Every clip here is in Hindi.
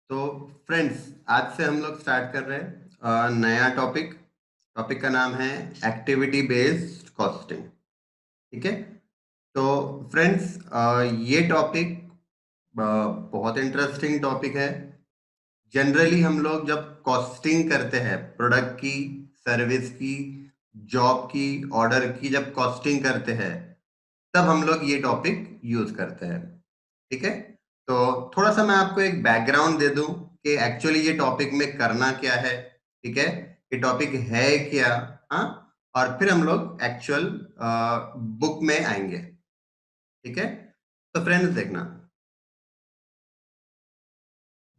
तो फ्रेंड्स, आज से हम लोग स्टार्ट कर रहे हैं नया टॉपिक। टॉपिक का नाम है एक्टिविटी बेस्ड कॉस्टिंग। ठीक है। तो फ्रेंड्स, ये टॉपिक बहुत इंटरेस्टिंग टॉपिक है। जनरली हम लोग जब कॉस्टिंग करते हैं प्रोडक्ट की, सर्विस की, जॉब की, ऑर्डर की, जब कॉस्टिंग करते हैं तब हम लोग ये टॉपिक यूज करते हैं। ठीक है। तो थोड़ा सा मैं आपको एक बैकग्राउंड दे दूं कि एक्चुअली ये टॉपिक में करना क्या है। ठीक है। ये टॉपिक है क्या। हाँ। और फिर हम लोग एक्चुअल बुक में आएंगे। ठीक है। तो फ्रेंड्स देखना,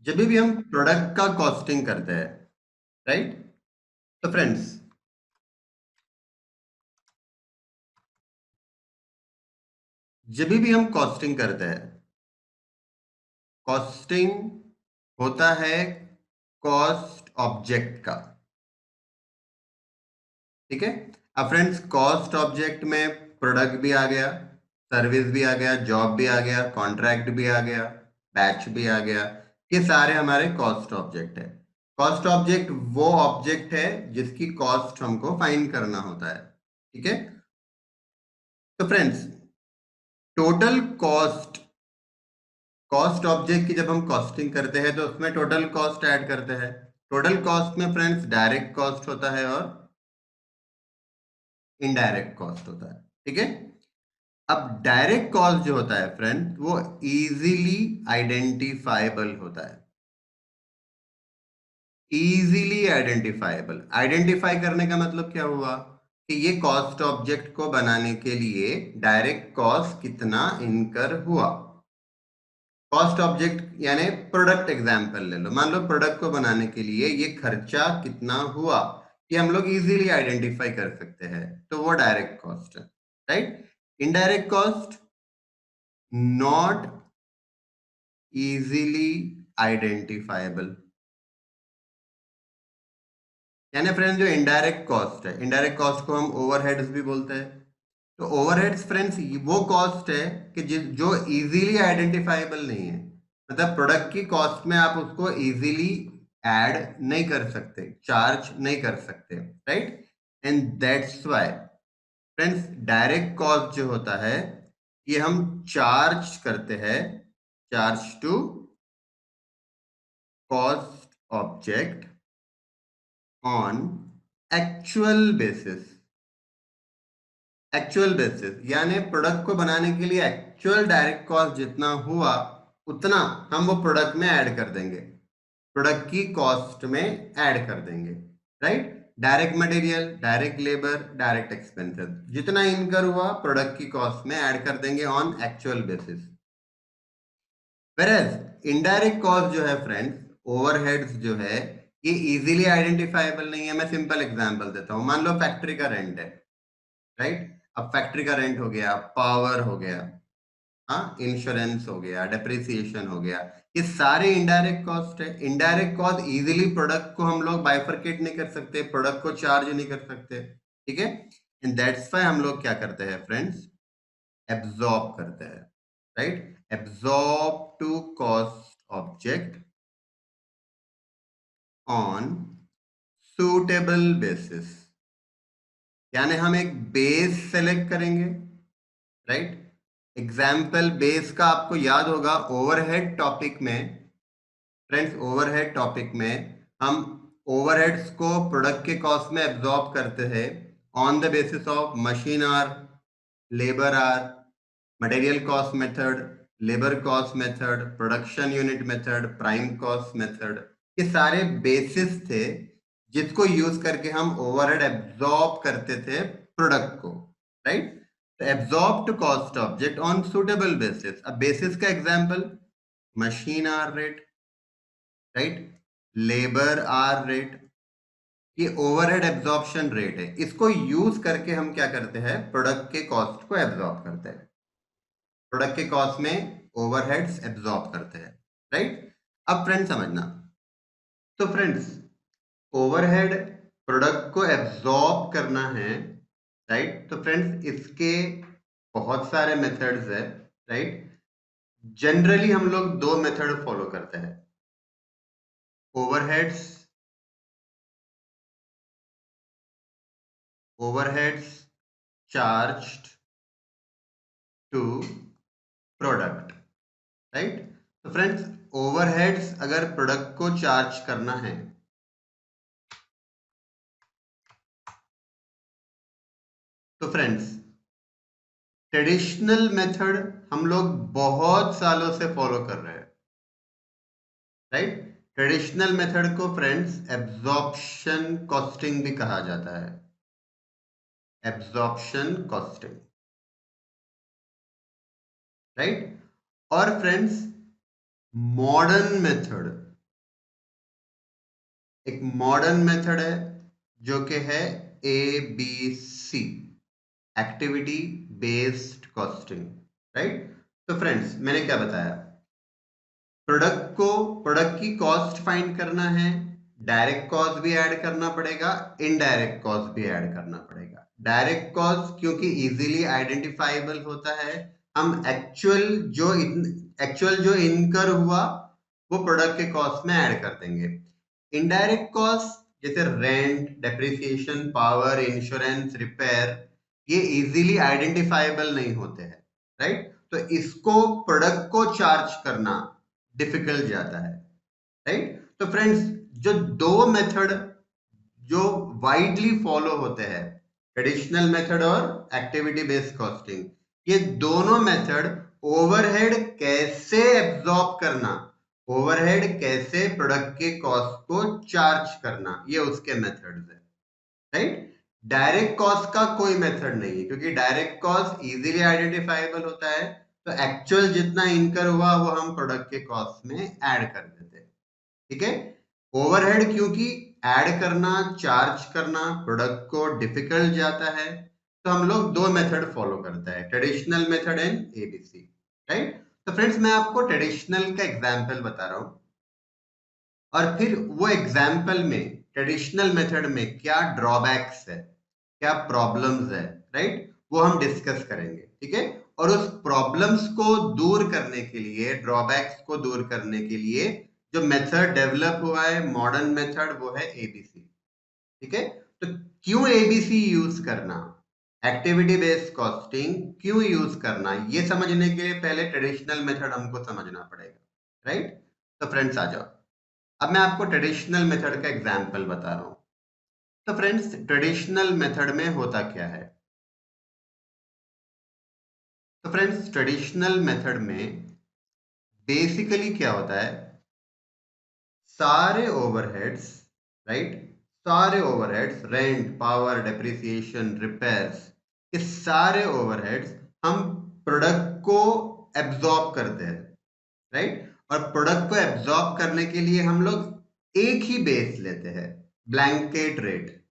जब भी हम प्रोडक्ट का कॉस्टिंग करते हैं, राइट। तो फ्रेंड्स, जब भी हम कॉस्टिंग करते हैं, कॉस्टिंग होता है कॉस्ट ऑब्जेक्ट का। ठीक है। अब फ्रेंड्स, कॉस्ट ऑब्जेक्ट में प्रोडक्ट भी आ गया, सर्विस भी आ गया, जॉब भी आ गया, कॉन्ट्रैक्ट भी आ गया, बैच भी आ गया। ये सारे हमारे कॉस्ट ऑब्जेक्ट है। कॉस्ट ऑब्जेक्ट वो ऑब्जेक्ट है जिसकी कॉस्ट हमको फाइंड करना होता है। ठीक है। तो friends, total cost, cost object की जब हम कॉस्टिंग करते हैं तो उसमें टोटल कॉस्ट ऐड करते हैं। टोटल कॉस्ट में फ्रेंड्स डायरेक्ट कॉस्ट होता है और इनडायरेक्ट कॉस्ट होता है। ठीक है। अब डायरेक्ट कॉस्ट जो होता है फ्रेंड, वो इजीली आइडेंटिफाइबल होता है। इजीली आइडेंटिफाइबल, आइडेंटिफाई करने का मतलब क्या हुआ कि ये कॉस्ट ऑब्जेक्ट को बनाने के लिए डायरेक्ट कॉस्ट कितना इनकर हुआ। कॉस्ट ऑब्जेक्ट यानी प्रोडक्ट एग्जाम्पल ले लो, मान लो प्रोडक्ट को बनाने के लिए ये खर्चा कितना हुआ, ये हम लोग इजीली आइडेंटिफाई कर सकते हैं, तो वो डायरेक्ट कॉस्ट है। Right. Indirect cost not easily identifiable. यानी फ्रेंड्स, जो इनडायरेक्ट कॉस्ट है, इनडायरेक्ट कॉस्ट को हम ओवरहेड्स भी बोलते हैं। तो ओवरहेड्स फ्रेंड्स वो कॉस्ट है कि जो इजीली आइडेंटिफाइबल नहीं है। मतलब प्रोडक्ट की कॉस्ट में आप उसको इजीली ऐड नहीं कर सकते, चार्ज नहीं कर सकते। Right. And that's why friends, direct cost जो होता है ये हम चार्ज करते हैं, charge to cost object on actual basis. Actual basis यानी प्रोडक्ट को बनाने के लिए एक्चुअल डायरेक्ट कॉस्ट जितना हुआ उतना हम वो प्रोडक्ट में ऐड कर देंगे, प्रोडक्ट की कॉस्ट में ऐड कर देंगे। Right. Direct material, direct labour, direct expenses, जितना इनकर हुआ प्रोडक्ट की कॉस्ट में ऐड कर देंगे on actual basis. Whereas indirect cost जो है फ्रेंड्स, ओवरहेड्स जो है, ये इजीली आइडेंटिफाइबल नहीं है। मैं सिंपल एग्जांपल देता हूं, मान लो फैक्ट्री का रेंट है। राइट। अब फैक्ट्री का रेंट हो गया, पावर हो गया, हाँ, इंश्योरेंस हो गया, डेप्रिसिएशन हो गया, ये सारे इनडायरेक्ट कॉस्ट है। इनडायरेक्ट कॉस्ट इजीली प्रोडक्ट को हम लोग बाइफरकेट नहीं कर सकते, प्रोडक्ट को चार्ज नहीं कर सकते। ठीक है। एंड दैट्स व्हाई हम लोग क्या करते हैं फ्रेंड्स, एब्जॉर्ब करते हैं। Right. Absorb to cost object on suitable basis. यानी हम एक बेस सेलेक्ट करेंगे। राइट। एग्जाम्पल बेस का आपको याद होगा ओवरहेड टॉपिक में। फ्रेंड्स, ओवरहेड टॉपिक में हम ओवरहेड्स को प्रोडक्ट के कॉस्ट में एब्जॉर्ब करते हैं on the basis of machine hour, labour hour, material cost method, labour cost method, production unit method, prime cost method. ये सारे बेसिस थे जिसको यूज करके हम ओवरहेड एब्जॉर्ब करते थे प्रोडक्ट को। राइट। तो absorb to cost object on suitable basis. अब बेसिस का example machine hour rate, right, labour hour rate, ये ओवरहेड एब्जॉर्प्शन रेट है। इसको यूज करके हम क्या करते हैं, प्रोडक्ट के कॉस्ट को एब्जॉर्ब करते हैं, प्रोडक्ट के कॉस्ट में ओवरहेड्स एब्जॉर्ब करते हैं। राइट। अब फ्रेंड समझना, तो फ्रेंड्स, ओवरहेड प्रोडक्ट को एब्जॉर्ब करना है। राइट। तो फ्रेंड्स, इसके बहुत सारे मेथड्स है। राइट। जनरली हम लोग दो मेथड फॉलो करते हैं। overheads charged to product, right. तो फ्रेंड्स, ओवरहेड्स अगर प्रोडक्ट को चार्ज करना है तो फ्रेंड्स, ट्रेडिशनल मेथड हम लोग बहुत सालों से फॉलो कर रहे हैं, राइट। ट्रेडिशनल मेथड को फ्रेंड्स एब्जॉर्प्शन कॉस्टिंग भी कहा जाता है, एब्जॉर्प्शन कॉस्टिंग, राइट। और फ्रेंड्स, मॉडर्न मेथड, एक मॉडर्न मेथड है जो कि है ABC, activity based costing, right. तो फ्रेंड्स, मैंने क्या बताया, प्रोडक्ट की कॉस्ट फाइंड करना है, डायरेक्ट कॉस्ट भी ऐड करना पड़ेगा, इनडायरेक्ट कॉस्ट भी ऐड करना पड़ेगा। डायरेक्ट कॉस्ट क्योंकि इजीली आइडेंटिफाइबल होता है, हम एक्चुअल जो इनकर हुआ वो प्रोडक्ट के कॉस्ट में ऐड कर देंगे। इनडायरेक्ट कॉस्ट जैसे rent, depreciation, power, insurance, repair, ये इजीली आइडेंटिफाइबल नहीं होते हैं, राइट। तो इसको प्रोडक्ट को चार्ज करना डिफिकल्ट जाता है, राइट। तो फ्रेंड्स, जो दो मेथड जो वाइडली फॉलो होते हैं, ट्रेडिशनल मेथड और एक्टिविटी बेस्ड कॉस्टिंग, ये दोनों मेथड ओवरहेड कैसे एब्जॉर्ब करना, ओवरहेड कैसे प्रोडक्ट के कॉस्ट को चार्ज करना, ये उसके मेथड्स है, राइट। डायरेक्ट कॉस्ट का कोई मेथड नहीं है क्योंकि डायरेक्ट कॉस्ट इजीली आइडेंटिफाइबल होता है, तो एक्चुअल जितना इनकर हुआ वो हम प्रोडक्ट के कॉस्ट में ऐड कर देते हैं, ठीक है। ओवरहेड क्योंकि ऐड करना, चार्ज करना प्रोडक्ट को डिफिकल्ट जाता है, तो हम लोग दो मेथड फॉलो करते हैं, traditional method and ABC, right. तो फ्रेंड्स, मैं आपको ट्रेडिशनल का एग्जांपल बता रहा हूं और फिर वो एग्जाम्पल में ट्रेडिशनल मेथड में क्या ड्रॉबैक्स है, क्या प्रॉब्लम्स है, राइट, वो हम डिस्कस करेंगे, ठीक है। और उस प्रॉब्लम्स को दूर करने के लिए, ड्रॉबैक्स को दूर करने के लिए जो मेथड डेवलप हुआ है, मॉडर्न मेथड, वो है ABC, ठीक है। तो क्यों ABC यूज करना, एक्टिविटी बेस्ड कॉस्टिंग क्यों यूज करना, ये समझने के लिए पहले ट्रेडिशनल मेथड हमको समझना पड़ेगा, राइट। तो फ्रेंड्स आ जाओ, अब मैं आपको ट्रेडिशनल मेथड का एग्जाम्पल बता रहा हूं। तो फ्रेंड्स, ट्रेडिशनल मेथड में होता क्या है, तो फ्रेंड्स ट्रेडिशनल मेथड में बेसिकली क्या होता है, सारे ओवरहेड्स, राइट, सारे overheads, rent, power, depreciation, repairs, ये सारे ओवरहेड्स हम प्रोडक्ट को एब्जॉर्ब करते हैं, राइट। और प्रोडक्ट को एब्जॉर्ब करने के लिए हम लोग एक ही बेस लेते हैं, ब्लैंकेट रेट,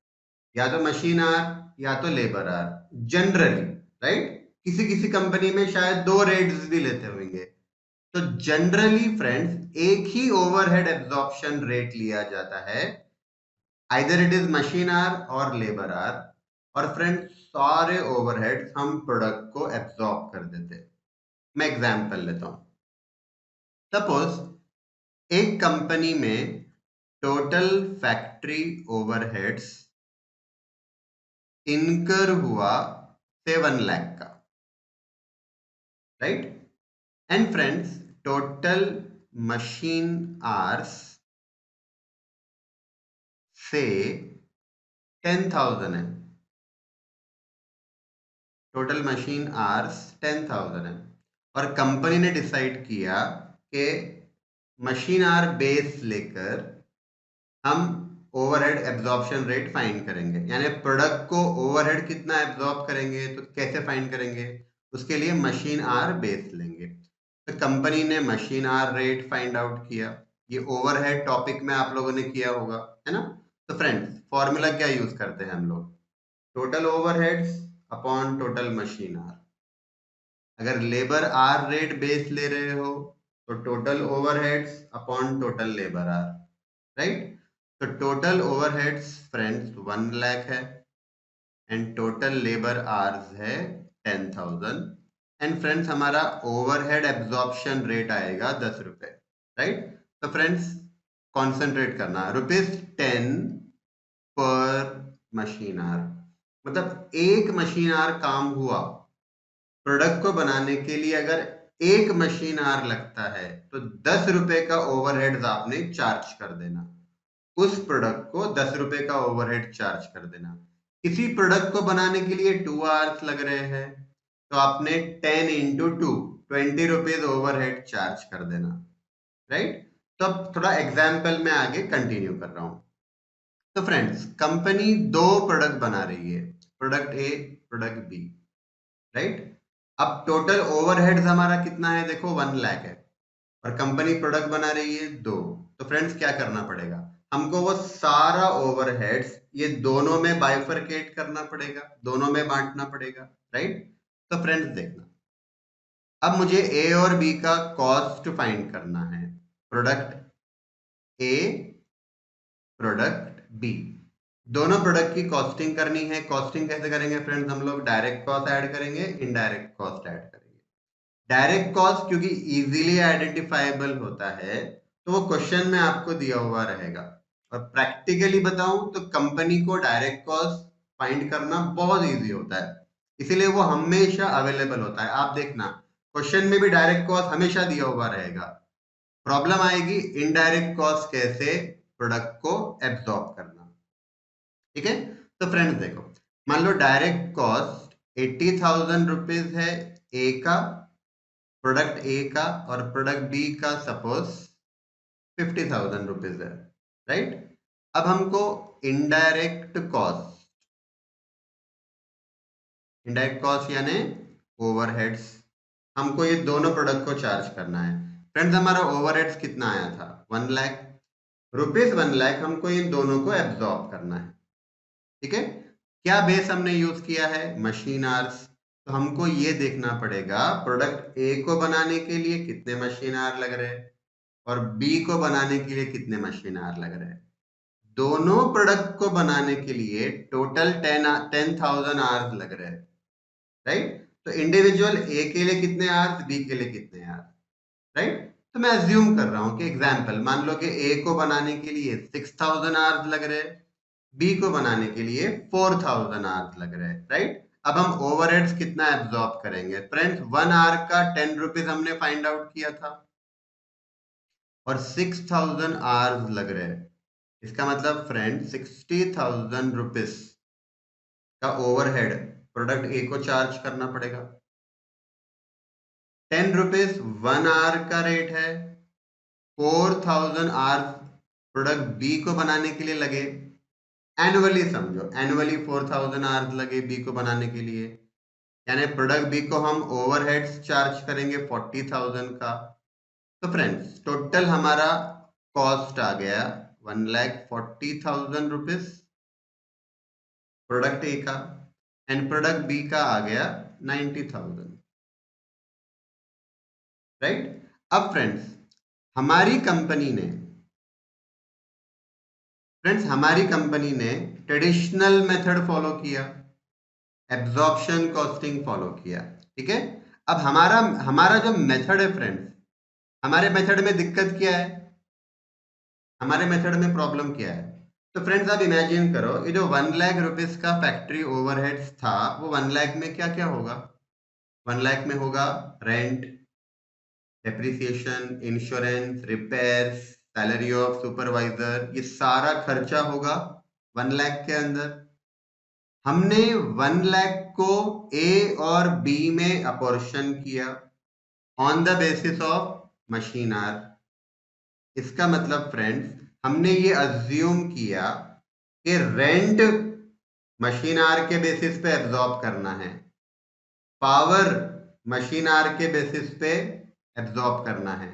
या तो मशीन आर या तो लेबर आर, जनरली, राइट। किसी किसी कंपनी में शायद दो रेट्स भी लेते होंगे। तो जनरली फ्रेंड्स, एक ही ओवरहेड एब्जॉर्प्शन रेट लिया जाता है, either it is machine hour और लेबर आर। और फ्रेंड्स, सारे ओवरहेड्स हम प्रोडक्ट को एब्जॉर्ब कर देते हैं। मैं एग्जांपल लेता हूं, सपोज एक कंपनी में टोटल फैक्ट्री ओवरहेड्स इनकर हुआ 7 लाख का, right. And friends, total machine hours से 10,000 है, टोटल मशीन आवर्स 10,000 है। और कंपनी ने डिसाइड किया कि मशीन आवर बेस लेकर हम ओवरहेड एब्जॉर्प्शन रेट फाइंड करेंगे, यानी प्रोडक्ट को ओवरहेड कितना एब्जॉर्ब करेंगे, तो कैसे फाइंड करेंगे, उसके लिए मशीन आवर बेस लेंगे। तो कंपनी ने machine hour rate find out किया, ये ओवरहेड टॉपिक में आप लोगों ने किया होगा, है ना। तो फ्रेंड्स, फॉर्मूला क्या यूज करते हैं हम लोग, total overheads upon total machine hour. अगर लेबर आर रेट बेस ले रहे हो तो total overheads upon total labour hour, right. तो टोटल ओवरहेड्स फ्रेंड्स 1 लाख है एंड टोटल लेबर आवर्स है 10,000। एंड फ्रेंड्स, हमारा ओवरहेड एब्जॉर्प्शन रेट आएगा 10 रुपए, राइट। तो फ्रेंड्स, कॉन्सेंट्रेट करना। ₹10 पर मशीन आवर, मतलब एक मशीन आवर काम हुआ। प्रोडक्ट को बनाने के लिए अगर एक मशीन आवर लगता है तो 10 रुपए का ओवरहेड्स आपने चार्ज कर देना। उस प्रोडक्ट को 10 रुपए का ओवरहेड चार्ज कर देना। किसी प्रोडक्ट को बनाने के लिए 2 आवर्स लग रहे हैं तो आपने 10 इंटू 2 ₹20 ओवरहेड चार्ज कर देना, राइट। तो अब थोड़ा एग्जाम्पल में आगे कंटिन्यू कर रहा हूं। तो फ्रेंड्स, कंपनी दो प्रोडक्ट बना रही है, product A, product B, right. अब टोटल ओवरहेड्स हमारा कितना है, देखो 1 लाख है, और कंपनी प्रोडक्ट बना रही है 2। तो फ्रेंड्स क्या करना पड़ेगा, हमको वो सारा ओवरहेड्स ये दोनों में बाइफरकेट करना पड़ेगा, दोनों में बांटना पड़ेगा, राइट। तो फ्रेंड्स देखना, अब मुझे ए और बी का कॉस्ट फाइंड करना है। प्रोडक्ट ए, प्रोडक्ट बी, दोनों प्रोडक्ट की कॉस्टिंग करनी है। कॉस्टिंग कैसे करेंगे फ्रेंड्स, हम लोग डायरेक्ट कॉस्ट ऐड करेंगे, इनडायरेक्ट कॉस्ट ऐड करेंगे। डायरेक्ट कॉस्ट क्योंकि इजीली आइडेंटिफाइबल होता है तो वो क्वेश्चन में आपको दिया हुआ रहेगा, और प्रैक्टिकली बताऊं तो कंपनी को डायरेक्ट कॉस्ट फाइंड करना बहुत इजी होता है, इसीलिए वो हमेशा अवेलेबल होता है। आप देखना क्वेश्चन में भी डायरेक्ट कॉस्ट हमेशा दिया हुआ रहेगा। प्रॉब्लम आएगी इनडायरेक्ट कॉस्ट कैसे प्रोडक्ट को एब्जॉर्ब करना, ठीक है। तो फ्रेंड्स देखो, मान लो डायरेक्ट कॉस्ट 80,000 रुपीज है ए का, प्रोडक्ट ए का, और प्रोडक्ट बी का सपोज 50,000 रुपीज है, राइट। अब हमको इनडायरेक्ट कॉस्ट, इनडायरेक्ट कॉस्ट यानी ओवरहेड्स, हमको ये दोनों प्रोडक्ट को चार्ज करना है। फ्रेंड्स, हमारा ओवरहेड्स कितना आया था, 1 लाख रुपीज, 1 लाख हमको इन दोनों को एब्जॉर्ब करना है, ठीक है। क्या बेस हमने यूज किया है, मशीन आवर्स। तो हमको ये देखना पड़ेगा प्रोडक्ट ए को बनाने के लिए कितने मशीन आवर लग रहे हैं और बी को बनाने के लिए कितने मशीन आवर लग रहे हैं। दोनों प्रोडक्ट को बनाने के लिए टोटल 10,000 आवर्स लग रहे हैं, राइट। तो इंडिविजुअल ए के लिए कितने आवर्स, बी के लिए कितने आवर्स, राइट। तो मैं अज्यूम कर रहा हूं कि एग्जांपल मान लो कि ए को बनाने के लिए 6,000 आवर्स लग रहे हैं, बी को बनाने के लिए 4,000 आवर्स लग रहे हैं, राइट। अब हम ओवरहेड्स कितना एब्जॉर्ब करेंगे फ्रेंड्स, 1 आवर का 10 रुपीज हमने फाइंड आउट किया था और 6,000 आवर्स लग रहे हैं, इसका मतलब फ्रेंड 60,000 रुपीज का ओवरहेड प्रोडक्ट ए को चार्ज करना पड़ेगा। 10 रुपीज 1 आवर का रेट है, 4,000 आवर्स प्रोडक्ट बी को बनाने के लिए लगे, एनुअली समझो, एनुअली 4,000 आवर्स लगे बी को बनाने के लिए, यानी प्रोडक्ट बी को हम ओवरहेड्स चार्ज करेंगे 40,000 का। तो फ्रेंड्स टोटल हमारा कॉस्ट आ गया 1,40,000 रुपीज प्रोडक्ट ए का, एंड प्रोडक्ट बी का आ गया 90,000, राइट। अब फ्रेंड्स हमारी कंपनी ने ट्रेडिशनल मेथड फॉलो किया, एब्जॉर्प्शन कॉस्टिंग फॉलो किया, ठीक है। अब हमारा हमारा जो मेथड है फ्रेंड्स, हमारे मेथड में दिक्कत क्या है, हमारे मेथड में प्रॉब्लम क्या है। तो फ्रेंड्स आप इमेजिन करो, ये जो 1 लाख रुपीस का फैक्ट्री ओवरहेड्स था वो 1 लाख में क्या क्या होगा, 1 लाख में होगा rent, depreciation, insurance, repairs, salary of supervisor, ये सारा खर्चा होगा 1 लाख के अंदर। हमने 1 लाख को ए और बी में अपॉर्शन किया on the basis of machine our. इसका मतलब फ्रेंड्स हमने ये अज्यूम किया कि रेंट मशीन आवर के बेसिस पे एब्जॉर्ब करना है, पावर मशीन आवर के बेसिस पे एब्जॉर्ब करना है,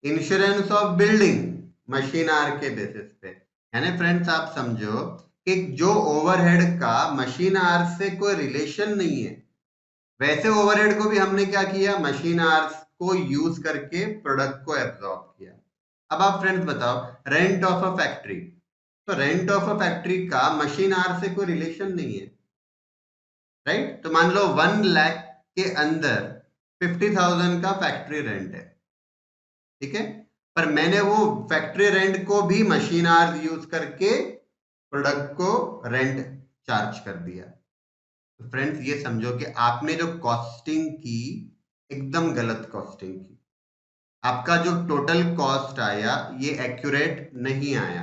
insurance of building machine our के बेसिस पे। यानी फ्रेंड्स आप समझो कि जो ओवरहेड का मशीन आवर से कोई रिलेशन नहीं है, वैसे ओवरहेड को भी हमने क्या किया, मशीन आवर्स को यूज करके प्रोडक्ट को एब्जॉर्ब किया। अब आप फ्रेंड्स बताओ, रेंट ऑफ अ फैक्ट्री, तो रेंट ऑफ अ फैक्ट्री का मशीन आवर से कोई रिलेशन नहीं है, राइट। तो मान लो 1 लाख के अंदर 50,000 का फैक्ट्री रेंट है, ठीक है। पर मैंने वो फैक्ट्री रेंट को भी मशीन आवर्स यूज करके प्रोडक्ट को रेंट चार्ज कर दिया। तो फ्रेंड्स ये समझो कि आपने जो कॉस्टिंग की एकदम गलत कॉस्टिंग की। आपका जो टोटल कॉस्ट आया ये एक्यूरेट नहीं आया,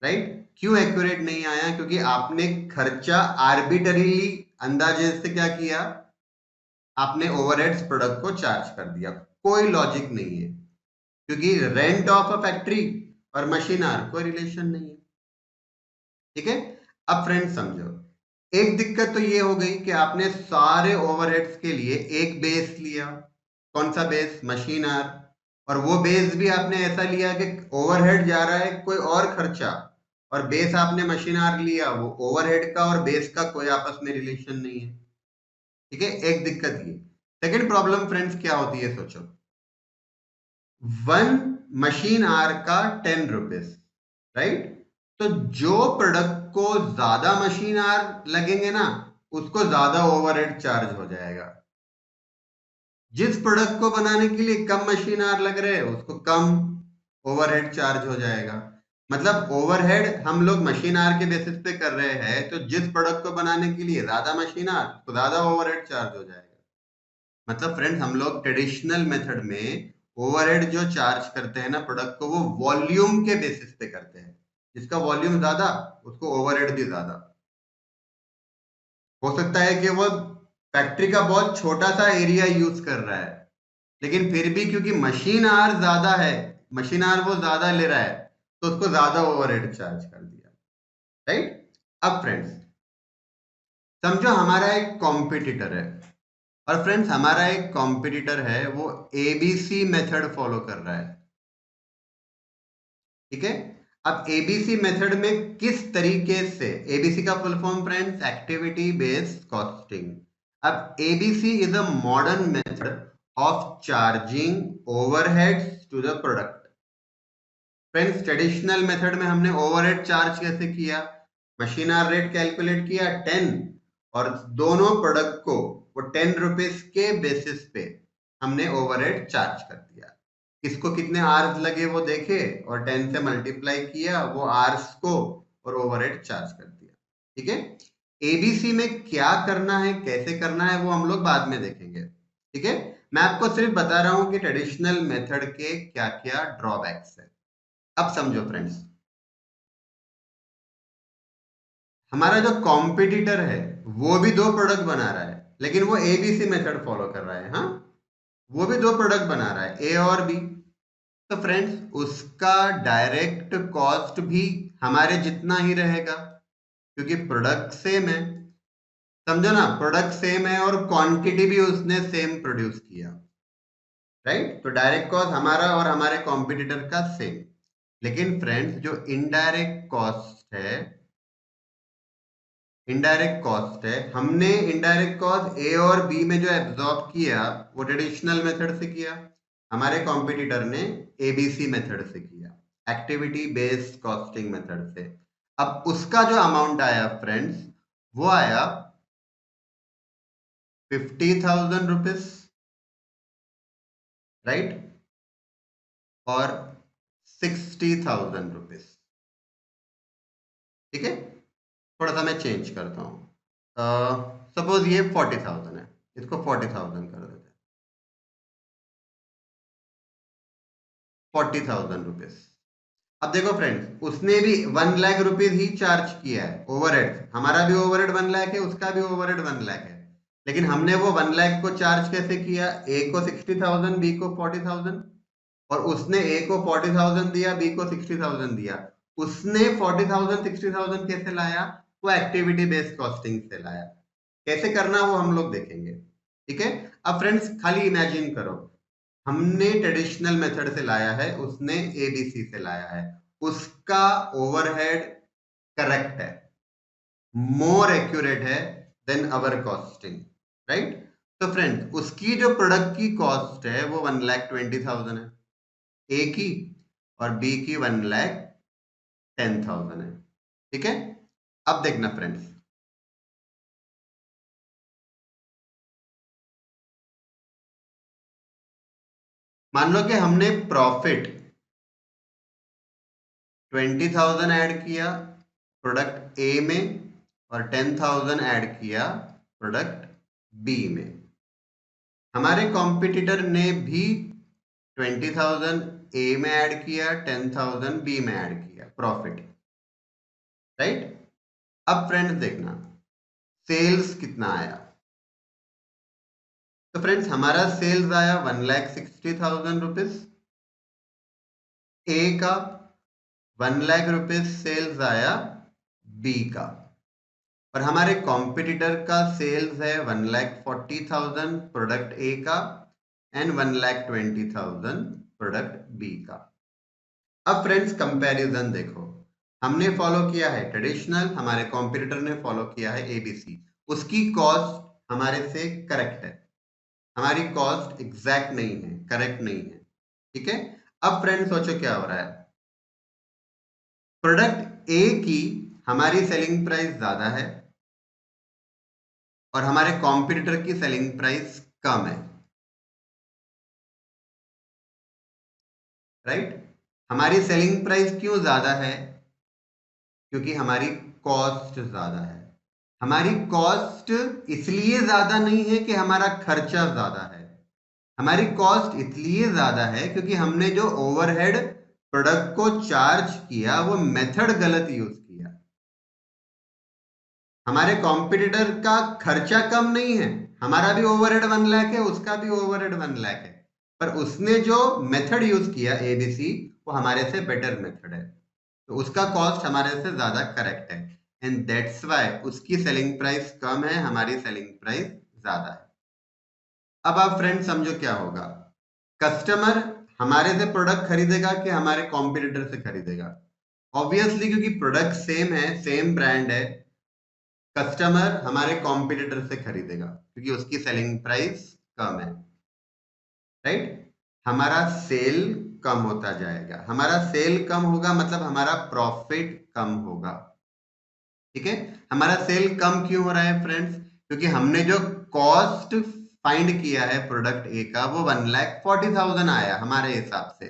राइट? क्यों एक्यूरेट नहीं आया? क्योंकि आपने खर्चा आर्बिटरीली अंदाजे से क्या किया, आपने ओवरहेड्स प्रोडक्ट को चार्ज कर दिया। कोई लॉजिक नहीं है, क्योंकि रेंट ऑफ अ फैक्ट्री और मशीन आर कोई रिलेशन नहीं है। ठीक है, अब फ्रेंड्स समझो, एक दिक्कत तो ये हो गई कि आपने सारे ओवरहेड्स के लिए एक बेस लिया। कौन सा बेस? Machine hour. और वो बेस भी आपने ऐसा लिया कि ओवरहेड जा रहा है कोई और खर्चा, और बेस आपने मशीन आर लिया, वो ओवरहेड का और बेस का कोई आपस में रिलेशन नहीं है। ठीक है, एक दिक्कत ये। सेकेंड प्रॉब्लम फ्रेंड्स क्या होती है, सोचो, वन मशीन आर का 10 रुपीज, राइट? तो जो प्रोडक्ट को ज्यादा मशीन आर लगेंगे ना, उसको ज्यादा ओवरहेड चार्ज हो जाएगा। जिस प्रोडक्ट को बनाने के लिए कम मशीन आर लग रहे हैं उसको कम ओवरहेड चार्ज हो जाएगा। मतलब ओवरहेड हम लोग मशीन आर के बेसिस पे कर रहे हैं, तो जिस प्रोडक्ट को बनाने के लिए ज्यादा मशीन आर तो ज्यादा ओवरहेड चार्ज हो जाएगा। मतलब फ्रेंड्स हम लोग ट्रेडिशनल मेथड में ओवरहेड जो चार्ज करते हैं ना प्रोडक्ट को, वो वॉल्यूम के बेसिस पे करते हैं। जिसका वॉल्यूम ज्यादा उसको ओवरहेड भी ज्यादा। हो सकता है कि वो फैक्ट्री का बहुत छोटा सा एरिया यूज कर रहा है, लेकिन फिर भी क्योंकि मशीन आर ज्यादा है, मशीन आर वो ज्यादा ले रहा है, तो उसको ज्यादा ओवरहेड चार्ज कर दिया, राइट? अब फ्रेंड्स समझो हमारा एक कॉम्पिटिटर है, और फ्रेंड्स हमारा एक कॉम्पिटिटर है, वो एबीसी मेथड फॉलो कर रहा है। ठीक है, अब एबीसी मेथड में किस तरीके से, एबीसी का full form friends activity based costing. अब ABC is a modern method of charging overheads to the product. Friends traditional method में हमने ओवरहेड चार्ज कैसे किया? मशीन आवर रेट कैलकुलेट किया 10, और दोनों प्रोडक्ट को वो 10 रुपीज के बेसिस पे हमने ओवरहेड चार्ज कर दिया। किसको कितने आवर्स लगे वो देखे, और 10 से मल्टीप्लाई किया वो आवर्स को, और ओवरहेड चार्ज कर दिया। ठीक है, एबीसी में क्या करना है, कैसे करना है, वो हम लोग बाद में देखेंगे। ठीक है, मैं आपको सिर्फ बता रहा हूं कि ट्रेडिशनल मेथड के क्या क्या ड्रॉबैक्स है। अब समझो फ्रेंड्स, हमारा जो कॉम्पिटिटर है वो भी दो प्रोडक्ट बना रहा है, लेकिन वो एबीसी मेथड फॉलो कर रहा है। हाँ, वो भी दो प्रोडक्ट बना रहा है, ए और बी। तो फ्रेंड्स उसका डायरेक्ट कॉस्ट भी हमारे जितना ही रहेगा, क्योंकि प्रोडक्ट सेम है। समझो ना, प्रोडक्ट सेम है और क्वांटिटी भी उसने सेम प्रोड्यूस किया, राइट? तो डायरेक्ट कॉस्ट हमारा और हमारे कॉम्पिटिटर का सेम। लेकिन फ्रेंड्स जो इनडायरेक्ट कॉस्ट है, इनडायरेक्ट कॉस्ट है, हमने इनडायरेक्ट कॉस्ट ए और बी में जो एब्जॉर्ब किया वो ट्रेडिशनल मेथड से किया, हमारे कॉम्पिटिटर ने एबीसी मेथड से किया, एक्टिविटी बेस्ड कॉस्टिंग मेथड से। अब उसका जो अमाउंट आया फ्रेंड्स, वो आया 50,000 रुपीज, राइट? और 60,000 रुपीज। ठीक है, थोड़ा सा मैं चेंज करता हूं। सपोज ये 40,000 है, इसको 40,000 कर देते हैं, 40,000 रुपीज। अब देखो फ्रेंड्स, उसने भी 1 लाख रुपीज ही चार्ज किया है ओवरहेड। हमारा भी ओवरहेड 1 लाख है, उसका भी ओवरहेड 1 लाख है। लेकिन हमने वो 1 लाख को चार्ज कैसे किया? ए को 60,000, बी को 40,000। और उसने ए को 40,000 दिया, बी को 60,000 दिया। उसने 40,000 60,000 कैसे लाया? वो एक्टिविटी बेस्ड कॉस्टिंग से लाया। कैसे करना वो हम लोग देखेंगे। ठीक है, अब फ्रेंड्स खाली इमेजिन करो, हमने ट्रेडिशनल मेथड से लाया है, उसने एबीसी से लाया है, उसका ओवरहेड करेक्ट है, मोर एक्यूरेट है देन अवर कॉस्टिंग, राइट? तो फ्रेंड उसकी जो प्रोडक्ट की कॉस्ट है वो 1,20,000 है, ए की, और बी की 1,10,000 है। ठीक है, अब देखना फ्रेंड्स, मान लो कि हमने प्रॉफिट 20,000 ऐड किया प्रोडक्ट ए में और 10,000 ऐड किया प्रोडक्ट बी में। हमारे कॉम्पिटिटर ने भी 20,000 ए में ऐड किया, 10,000 बी में ऐड किया, प्रॉफिट, राइट। अब फ्रेंड्स देखना सेल्स कितना आया। तो फ्रेंड्स हमारा सेल्स आया 1,60,000 रुपीज, ए का 1 लाख रुपीज सेल्स आया बी का, और हमारे कॉम्पिटिटर का सेल्स है 1,40,000 प्रोडक्ट ए का एंड 1,20,000 प्रोडक्ट बी का। अब फ्रेंड्स कंपैरिजन देखो, हमने फॉलो किया है ट्रेडिशनल, हमारे कॉम्पिटिटर ने फॉलो किया है एबीसी। उसकी कॉस्ट हमारे से करेक्ट है, हमारी कॉस्ट एग्जैक्ट नहीं है, करेक्ट नहीं है, ठीक है। अब फ्रेंड्स सोचो क्या हो रहा है, प्रोडक्ट ए की हमारी सेलिंग प्राइस ज्यादा है और हमारे कॉम्पिटिटर की सेलिंग प्राइस कम है, राइट। हमारी सेलिंग प्राइस क्यों ज्यादा है? क्योंकि हमारी कॉस्ट ज्यादा है। हमारी कॉस्ट इसलिए ज्यादा नहीं है कि हमारा खर्चा ज्यादा है, हमारी कॉस्ट इसलिए ज्यादा है क्योंकि हमने जो ओवरहेड प्रोडक्ट को चार्ज किया वो मेथड गलत यूज किया। हमारे कॉम्पिटिटर का खर्चा कम नहीं है, हमारा भी ओवरहेड 1 लाख है, उसका भी ओवरहेड 1 लाख है, पर उसने जो मेथड यूज किया एबीसी वो हमारे से बेटर मेथड है, तो उसका कॉस्ट हमारे से ज्यादा करेक्ट है, एंड दैट्स व्हाई उसकी सेलिंग प्राइस कम है, हमारी सेलिंग प्राइस ज्यादा है। अब आप फ्रेंड समझो क्या होगा, कस्टमर हमारे से प्रोडक्ट खरीदेगा कि हमारे कॉम्पिटिटर से खरीदेगा? ऑब्वियसली क्योंकि प्रोडक्ट सेम है, सेम ब्रांड है, कस्टमर हमारे कॉम्पिटिटर से खरीदेगा क्योंकि उसकी सेलिंग प्राइस कम है, राइट। हमारा सेल कम होता जाएगा, हमारा सेल कम होगा मतलब हमारा प्रॉफिट कम होगा, ठीक है। हमारा सेल कम क्यों हो रहा है फ्रेंड्स? क्योंकि हमने जो कॉस्ट फाइंड किया है प्रोडक्ट ए का वो 1,40,000 आया हमारे हिसाब से,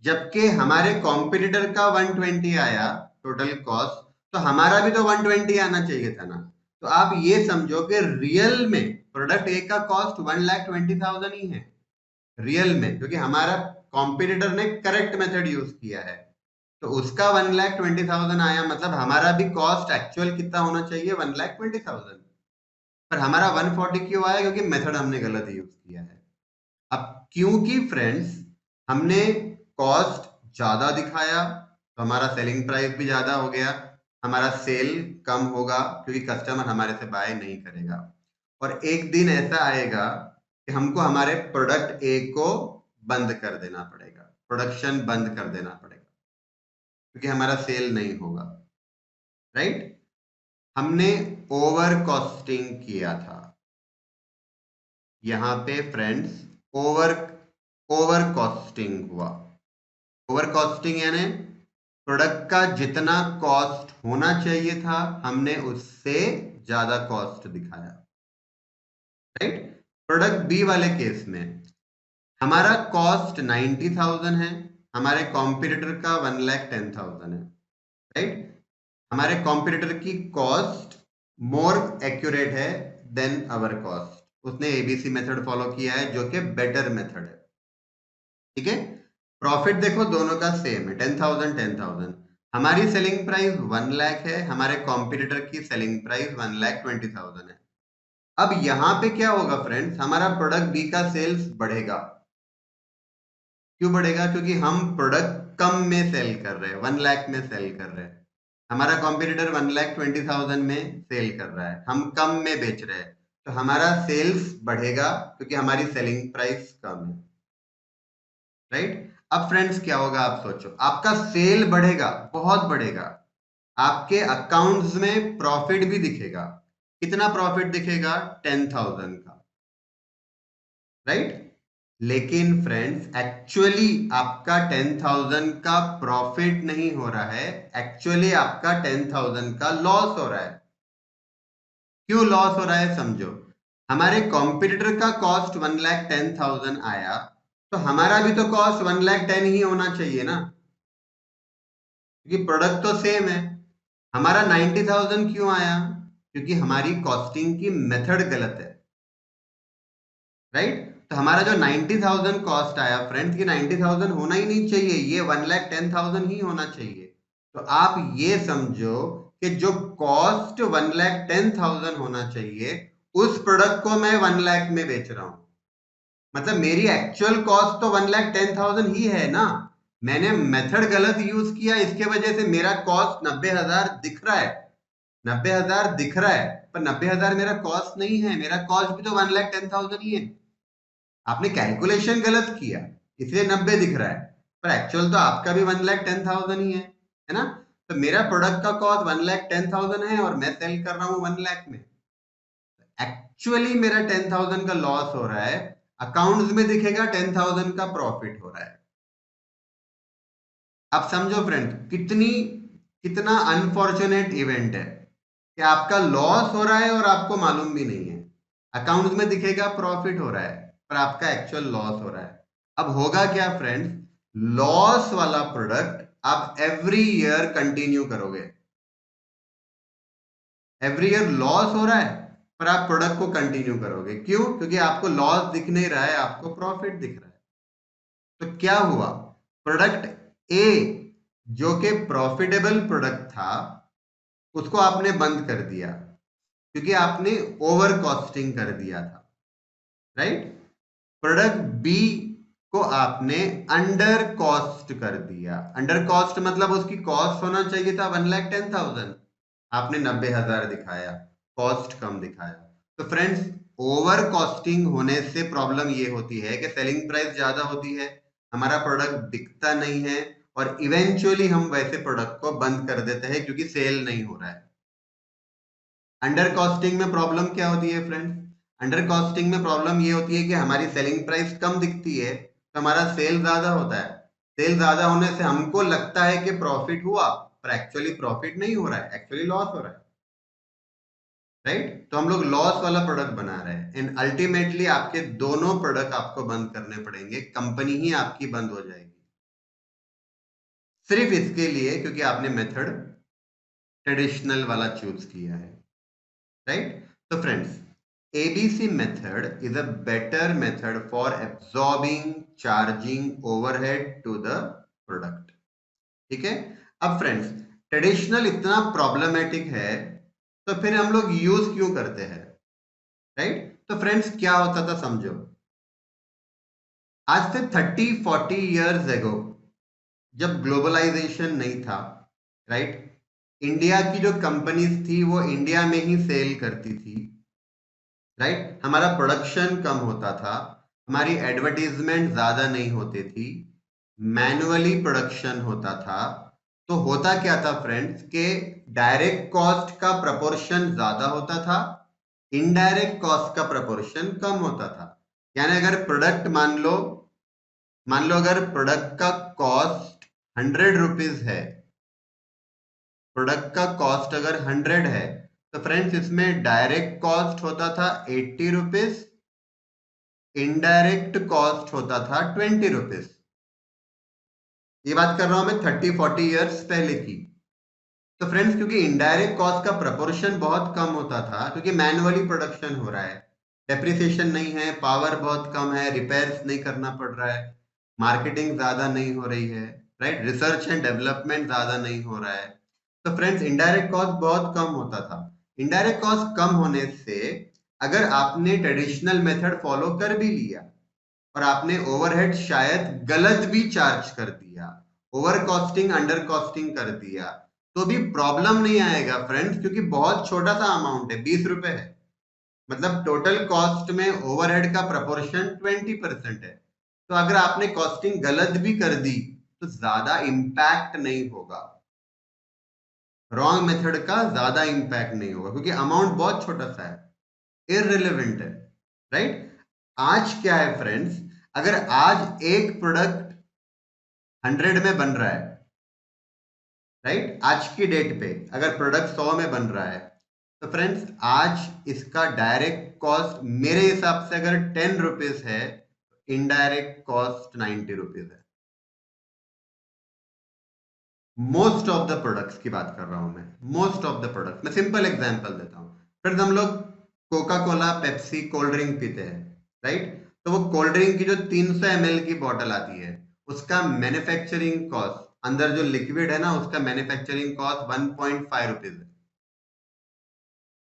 जबकि हमारे कॉम्पिटिटर का 120 आया टोटल कॉस्ट, तो हमारा भी तो 120 आना चाहिए था ना। तो आप ये समझो कि रियल में प्रोडक्ट ए का कॉस्ट 1,20,000 ही है रियल में, क्योंकि हमारा कॉम्पिटिटर ने करेक्ट मेथड यूज किया है, तो उसका 1,20,000 आया, मतलब हमारा भी कॉस्ट एक्चुअल कितना होना चाहिए 1,20,000, पर हमारा 140 क्यों आया? क्योंकि मेथड हमने गलत यूज किया है। अब क्योंकि फ्रेंड्स हमने कॉस्ट ज्यादा दिखाया तो हमारा सेलिंग प्राइस भी ज्यादा हो गया, हमारा सेल कम होगा क्योंकि कस्टमर हमारे से बाय नहीं करेगा, और एक दिन ऐसा आएगा कि हमको हमारे प्रोडक्ट ए को बंद कर देना पड़ेगा, प्रोडक्शन बंद कर देना पड़ेगा क्योंकि हमारा सेल नहीं होगा, राइट। हमने ओवर कॉस्टिंग किया था यहां पे फ्रेंड्स, ओवर ओवर कॉस्टिंग हुआ। ओवर कॉस्टिंग यानी प्रोडक्ट का जितना कॉस्ट होना चाहिए था हमने उससे ज्यादा कॉस्ट दिखाया, राइट। प्रोडक्ट बी वाले केस में हमारा कॉस्ट 90,000 है, हमारे कॉम्पिटिटर का 1,10,000 है, राइट। हमारे कॉम्पिटिटर की कॉस्ट मोर एक्यूरेट है देन अवर कॉस्ट, उसने एबीसी मेथड फॉलो किया है जो कि बेटर मेथड है, ठीक है। प्रॉफिट देखो दोनों का सेम है 10,000 10,000, हमारी सेलिंग प्राइस 1 लाख है, हमारे कॉम्पिटिटर की सेलिंग प्राइस 1,20,000 है। अब यहां पे क्या होगा फ्रेंड्स, हमारा प्रोडक्ट बी का सेल्स बढ़ेगा। क्यों बढ़ेगा? क्योंकि हम प्रोडक्ट कम में सेल कर रहे हैं, 1 लाख में सेल कर रहे हैं, हमारा कॉम्पिटिटर 1,20,000 में सेल कर रहा है, हम कम में बेच रहे हैं, तो हमारा सेल्स बढ़ेगा क्योंकि हमारी सेलिंग प्राइस कम है, राइट। अब फ्रेंड्स क्या होगा आप सोचो, आपका सेल बढ़ेगा, बहुत बढ़ेगा, आपके अकाउंट्स में प्रॉफिट भी दिखेगा। कितना प्रॉफिट दिखेगा? 10,000 का, राइट। लेकिन फ्रेंड्स एक्चुअली आपका 10,000 का प्रॉफिट नहीं हो रहा है, एक्चुअली आपका 10,000 का लॉस हो रहा है। क्यों लॉस हो रहा है समझो, हमारे कॉम्पिटिटर का कॉस्ट 1,10,000 आया, तो हमारा भी तो कॉस्ट 1,10,000 ही होना चाहिए ना, क्योंकि प्रोडक्ट तो सेम है। हमारा 90,000 क्यों आया? क्योंकि हमारी कॉस्टिंग की मेथड गलत है, राइट? तो हमारा जो 90,000 कॉस्ट आया फ्रेंड्स, ये 90,000 होना ही नहीं चाहिए, ये 1,10,000 ही होना चाहिए। तो आप ये समझो कि जो कॉस्ट 1,10,000 होना चाहिए, उस प्रोडक्ट को मैं 1 लाख में बेच रहा हूं। मतलब मेरी एक्चुअल कॉस्ट तो 1,10,000 ही है ना। मैंने मेथड गलत यूज किया, इसके वजह से मेरा कॉस्ट 90,000 दिख रहा है। 90,000 दिख रहा है, पर 90,000 मेरा कॉस्ट नहीं है, मेरा कॉस्ट भी तो 1,10,000 ही है। आपने कैलकुलेशन गलत किया, इसलिए 90 दिख रहा है, पर एक्चुअल तो आपका भी 1,10,000 ही है ना। तो मेरा प्रोडक्ट का कॉस्ट 1,10,000 है और मैं सेल कर रहा हूं 1 लाख में। एक्चुअली मेरा 10,000 का लॉस हो रहा है, अकाउंट्स में दिखेगा 10,000 का प्रॉफिट हो रहा है। आप समझो फ्रेंड, कितना अनफॉर्चुनेट इवेंट है कि आपका लॉस हो रहा है और आपको मालूम भी नहीं है। अकाउंट्स में दिखेगा प्रॉफिट हो रहा है, पर आपका एक्चुअल लॉस हो रहा है। अब होगा क्या फ्रेंड्स, लॉस वाला प्रोडक्ट आप एवरी ईयर कंटिन्यू करोगे। एवरी ईयर लॉस हो रहा है, पर आप प्रोडक्ट को कंटिन्यू करोगे। क्यों? क्योंकि आपको लॉस दिख नहीं रहा है, आपको प्रॉफिट दिख रहा है। तो क्या हुआ, प्रोडक्ट ए जो कि प्रॉफिटेबल प्रोडक्ट था, उसको आपने बंद कर दिया क्योंकि आपने ओवर कॉस्टिंग कर दिया था, राइट? प्रोडक्ट बी को आपने अंडर कॉस्ट कर दिया। अंडर कॉस्ट मतलब उसकी कॉस्ट होना चाहिए था 1,10,000, आपने 90,000 दिखाया, कॉस्ट कम दिखाया। तो फ्रेंड्स, ओवर कॉस्टिंग होने से प्रॉब्लम ये होती है कि सेलिंग प्राइस ज्यादा होती है, हमारा प्रोडक्ट बिकता नहीं है, और इवेंचुअली हम वैसे प्रोडक्ट को बंद कर देते हैं क्योंकि सेल नहीं हो रहा है। अंडर कॉस्टिंग में प्रॉब्लम क्या होती है फ्रेंड्स? अंडर कॉस्टिंग में प्रॉब्लम ये होती है कि हमारी सेलिंग प्राइस कम दिखती है, तो हमारा सेल ज्यादा होता है। सेल ज्यादा होने से हमको लगता है कि प्रॉफिट हुआ, पर एक्चुअली प्रॉफिट नहीं हो रहा है, एक्चुअली लॉस हो रहा है, राइट? तो हम लोग लॉस वाला प्रोडक्ट बना रहे हैं, एंड अल्टीमेटली आपके दोनों प्रोडक्ट आपको बंद करने पड़ेंगे, कंपनी ही आपकी बंद हो जाएगी, सिर्फ इसके लिए क्योंकि आपने मेथड ट्रेडिशनल वाला चूज किया है, राइट? तो friends, ABC method is a better method for absorbing charging overhead to the product. ठीक है? अब फ्रेंड्स, ट्रेडिशनल इतना प्रॉब्लमेटिक है, तो फिर हम लोग यूज क्यों करते हैं, राइट? तो फ्रेंड्स, क्या होता था समझो, आज से 30-40 इयर्स एगो, जब ग्लोबलाइजेशन नहीं था, राइट, इंडिया की जो कंपनीज थी वो इंडिया में ही सेल करती थी, राइट? हमारा प्रोडक्शन कम होता था, हमारी एडवर्टीजमेंट ज्यादा नहीं होती थी, मैनुअली प्रोडक्शन होता था। तो होता क्या था फ्रेंड्स के डायरेक्ट कॉस्ट का प्रपोर्शन ज्यादा होता था, इनडायरेक्ट कॉस्ट का प्रपोर्शन कम होता था। यानी अगर प्रोडक्ट मान लो अगर प्रोडक्ट का कॉस्ट 100 रुपीज है, प्रोडक्ट का कॉस्ट अगर 100 है, तो फ्रेंड्स इसमें डायरेक्ट कॉस्ट होता था 80 रुपीज, इनडायरेक्ट कॉस्ट होता था 20 रुपीज। ये बात कर रहा हूं मैं 30-40 इयर्स पहले की। तो फ्रेंड्स, क्योंकि इनडायरेक्ट कॉस्ट का प्रपोर्शन बहुत कम होता था, क्योंकि मैनुअली प्रोडक्शन हो रहा है, डेप्रिसिएशन नहीं है, पावर बहुत कम है, रिपेयर्स नहीं करना पड़ रहा है, मार्केटिंग ज्यादा नहीं हो रही है, राइट, रिसर्च एंड डेवलपमेंट ज्यादा नहीं हो रहा है। तो फ्रेंड्स, इनडायरेक्ट कॉस्ट बहुत कम होता था। इनडायरेक्ट कॉस्ट कम होने से अगर आपने ट्रेडिशनल मेथड फॉलो कर भी लिया और आपने ओवरहेड शायद गलत भी चार्ज कर दिया, ओवर कॉस्टिंग अंडर कॉस्टिंग कर दिया, तो भी प्रॉब्लम नहीं आएगा फ्रेंड्स, क्योंकि बहुत छोटा सा अमाउंट है, 20 रुपए है। मतलब टोटल कॉस्ट में ओवरहेड का प्रपोर्शन 20% है। तो अगर आपने कॉस्टिंग गलत भी कर दी तो ज्यादा इंपैक्ट नहीं होगा, रॉन्ग मेथड का ज्यादा इंपैक्ट नहीं होगा, क्योंकि अमाउंट बहुत छोटा सा है, इररिलेवेंट है, राइट? आज क्या है फ्रेंड्स, अगर आज एक प्रोडक्ट 100 में बन रहा है, राइट, आज की डेट पे अगर प्रोडक्ट 100 में बन रहा है, तो फ्रेंड्स आज इसका डायरेक्ट कॉस्ट मेरे हिसाब से अगर 10 रुपीज है, इनडायरेक्ट कॉस्ट 90 रुपीज है। मोस्ट ऑफ द प्रोडक्ट्स की बात कर रहा हूं मैं, मोस्ट ऑफ द प्रोडक्ट्स। मैं सिंपल एग्जांपल देता हूं। फ्रेंड्स, हम लोग Coca Cola, Pepsi, cold drink पीते हैं, राइट? तो वो कोल्ड ड्रिंक की जो 300 ml की बॉटल आती है, उसका मैन्युफैक्चरिंग कॉस्ट, अंदर जो लिक्विड है ना, उसका मैन्युफैक्चरिंग कॉस्ट 1.5 रुपीज है,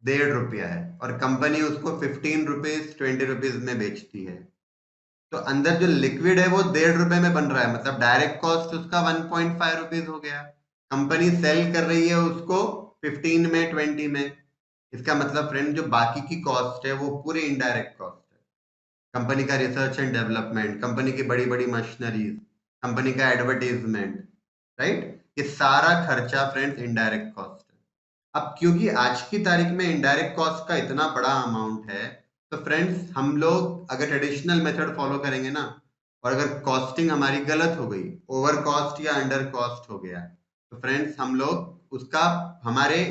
1.5 रुपया है, और कंपनी उसको 15 रुपीज, 20 रुपीज में बेचती है। तो अंदर जो लिक्विड है वो 1.5 रुपए में बन रहा है, मतलब डायरेक्ट कॉस्ट उसका 1.5 रुपीज हो गया। कंपनी सेल कर रही है उसको 15 में, 20 में। इसका मतलब फ्रेंड, जो बाकी की कॉस्ट है वो पूरी इनडायरेक्ट कॉस्ट है। कंपनी का रिसर्च एंड डेवलपमेंट, कंपनी की बड़ी बड़ी मशीनरीज, कंपनी का एडवर्टीजमेंट, राइट? ये सारा खर्चा फ्रेंड्स इनडायरेक्ट कॉस्ट है। अब क्योंकि आज की तारीख में इनडायरेक्ट कॉस्ट का इतना बड़ा अमाउंट है, तो फ्रेंड्स हम लोग अगर ट्रेडिशनल मेथड फॉलो करेंगे ना, और अगर कॉस्टिंग हमारी गलत हो गई, ओवर कॉस्ट या अंडर कॉस्ट हो गया, तो फ्रेंड्स हम लोग उसका हमारे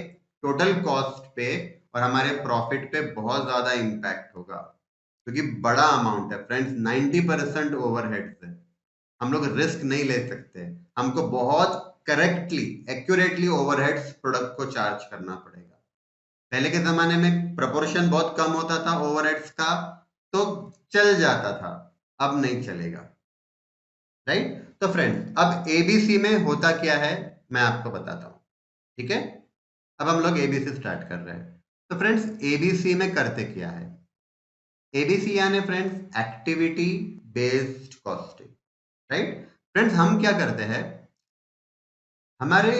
टोटल कॉस्ट पे और हमारे प्रॉफिट पे बहुत ज्यादा इम्पैक्ट होगा, क्योंकि बड़ा अमाउंट है फ्रेंड्स। 90% ओवरहेड्स है। हम लोग रिस्क नहीं ले सकते, हमको बहुत करेक्टली, एक्यूरेटली ओवरहेड्स प्रोडक्ट को चार्ज करना पड़ेगा। पहले के जमाने में प्रोपोर्शन बहुत कम होता था ओवरहेड्स का, तो चल जाता था, अब नहीं चलेगा, राइट? तो फ्रेंड्स, अब एबीसी में होता क्या है मैं आपको बताता हूं, ठीक है? अब हम लोग एबीसी स्टार्ट कर रहे हैं। तो फ्रेंड्स, एबीसी में करते क्या है? एबीसी यानी friends activity based costing, right? Friends, हम क्या करते हैं, हमारे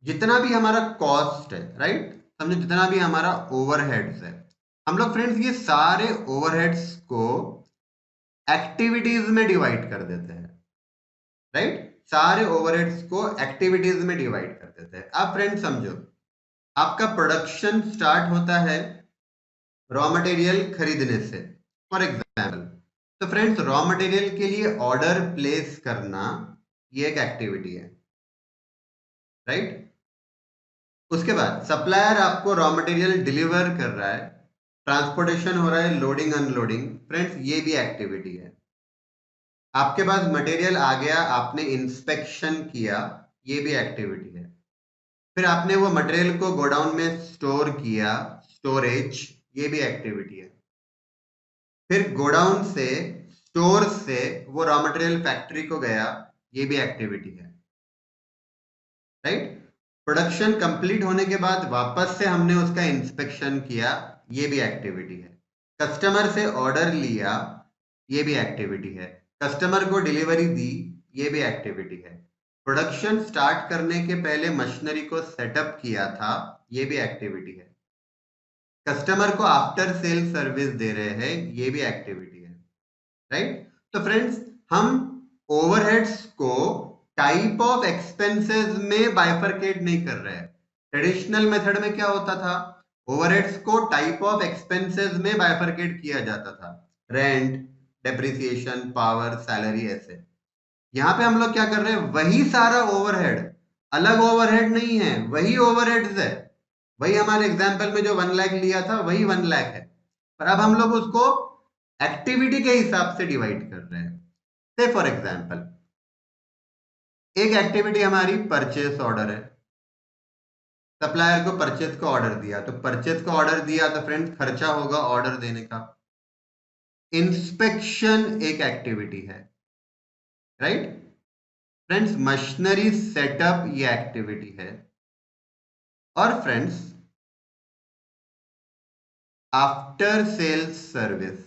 जितना भी हमारा कॉस्ट है, राइट, समझो जितना भी हमारा ओवरहेड्स है, हम लोग फ्रेंड्स ये सारे ओवरहेड्स को एक्टिविटीज में डिवाइड कर देते हैं, राइट? सारे ओवरहेड्स को एक्टिविटीज में डिवाइड कर देते हैं। अब फ्रेंड्स समझो, आपका प्रोडक्शन स्टार्ट होता है रॉ मटेरियल खरीदने से, फॉर एग्जाम्पल। तो फ्रेंड्स, रॉ मटेरियल के लिए ऑर्डर प्लेस करना ये एक एक्टिविटी है, राइट? उसके बाद सप्लायर आपको रॉ मटेरियल डिलीवर कर रहा है, ट्रांसपोर्टेशन हो रहा है, लोडिंग अनलोडिंग, फ्रेंड्स ये भी एक्टिविटी है। आपके पास मटेरियल आ गया, आपने इंस्पेक्शन किया, ये भी एक्टिविटी है। फिर आपने वो मटेरियल को गोडाउन में स्टोर किया, स्टोरेज, ये भी एक्टिविटी है। फिर गोडाउन से, स्टोर से वो रॉ मटेरियल फैक्ट्री को गया, ये भी एक्टिविटी है, राइट? प्रोडक्शन कंप्लीट होने के बाद वापस से हमने उसका इंस्पेक्शन किया, ये भी एक्टिविटी है। कस्टमर से ऑर्डर लिया, ये भी एक्टिविटी है। कस्टमर को डिलीवरी दी, ये भी एक्टिविटी है। प्रोडक्शन स्टार्ट करने के पहले मशीनरी को सेटअप किया था, ये भी एक्टिविटी है। कस्टमर को आफ्टर सेल सर्विस दे रहे हैं, ये भी एक्टिविटी है, राइट? तो फ्रेंड्स, हम ओवरहेड्स को टाइप ऑफ एक्सपेंसेस में बाइफरकेट नहीं कर रहे हैं। ट्रेडिशनल मेथड में क्या होता था, ओवरहेड्स को टाइप ऑफ एक्सपेंसेस में बाइफरकेट किया जाता था, रेंट, डेप्रिसिएशन, पावर, सैलरी, ऐसे। यहां पे हम लोग क्या कर रहे हैं, वही सारा ओवरहेड, अलग ओवरहेड नहीं है, वही ओवरहेड्स है। वही हमारे एग्जाम्पल में जो 1 लाख लिया था, वही 1 लाख है, पर अब हम लोग उसको एक्टिविटी के हिसाब से डिवाइड कर रहे हैं। से फॉर एग्जाम्पल, एक एक्टिविटी हमारी परचेस ऑर्डर है। सप्लायर को परचेस का ऑर्डर दिया, तो परचेस का ऑर्डर दिया तो फ्रेंड्स खर्चा होगा ऑर्डर देने का। इंस्पेक्शन एक एक्टिविटी है, राइट? फ्रेंड्स, मशीनरी सेटअप ये एक्टिविटी है। और friends, after sales service,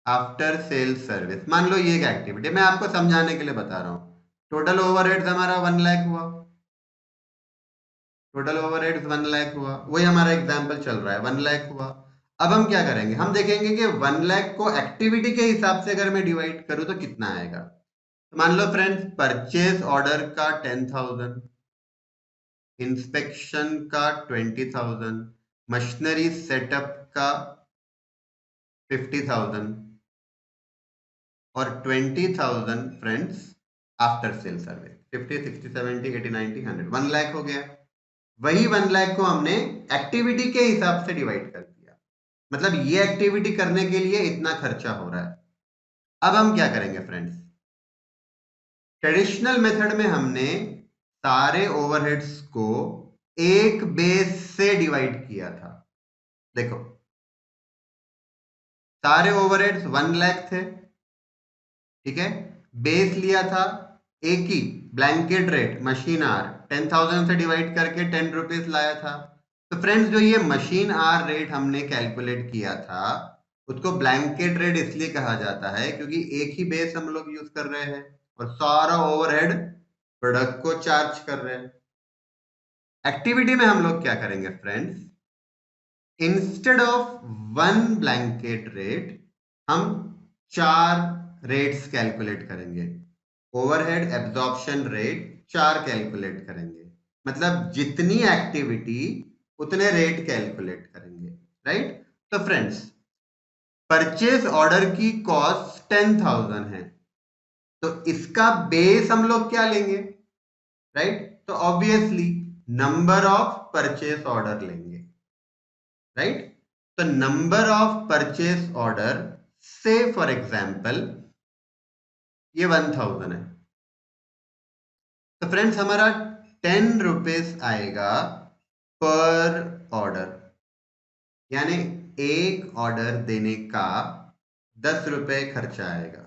after sales service, मान लो ये एक एक्टिविटी, मैं आपको समझाने के लिए बता रहा हूं। टोटल ओवरहेड्स हमारा 1 लाख हुआ, टोटल ओवरहेड्स 1 लाख हुआ, वही हमारा एग्जांपल चल रहा है, 1 लाख हुआ। अब हम क्या करेंगे, हम देखेंगे कि 1 लाख को एक्टिविटी के हिसाब से अगर मैं डिवाइड करूं तो कितना आएगा। तो मान लो फ्रेंड्स, परचेज ऑर्डर का 10,000, इंस्पेक्शन का 20,000, मशीनरी सेटअप का 50,000, और 20,000 friends after sale service. 50, 60, 70, 80, 90, 100, 1 lakh हो गया। वही 1 लाख को हमने एक्टिविटी के हिसाब से डिवाइड कर दिया, मतलब ये एक्टिविटी करने के लिए इतना खर्चा हो रहा है। अब हम क्या करेंगे फ्रेंड्स, ट्रेडिशनल मेथड में हमने सारे ओवरहेड्स को एक बेस से डिवाइड किया था। देखो, सारे ओवरहेड्स 1 लाख थे, ठीक है। बेस लिया था एक ही ब्लैंकेट रेट मशीन आर 10,000 से डिवाइड करके 10 रुपीज लाया था। तो फ्रेंड्स, जो ये मशीन आर रेट हमने कैलकुलेट किया था उसको ब्लैंकेट रेट इसलिए कहा जाता है क्योंकि एक ही बेस हम लोग यूज कर रहे हैं और सारा ओवरहेड प्रोडक्ट को चार्ज कर रहे हैं। एक्टिविटी में हम लोग क्या करेंगे friends, instead of 1 blanket rate हम 4 रेट्स कैलकुलेट करेंगे। ओवरहेड एब्जॉर्प्शन रेट 4 कैलकुलेट करेंगे, मतलब जितनी एक्टिविटी उतने रेट कैलकुलेट करेंगे, राइट। तो फ्रेंड्स, परचेज ऑर्डर की कॉस्ट 10,000 है, तो इसका बेस हम लोग क्या लेंगे, राइट। तो obviously number of purchase order लेंगे, राइट। तो नंबर ऑफ परचेज ऑर्डर से फॉर एग्जांपल ये 1000 है, तो फ्रेंड्स हमारा 10 रुपीज आएगा पर ऑर्डर, यानी एक ऑर्डर देने का 10 रुपए खर्चा आएगा,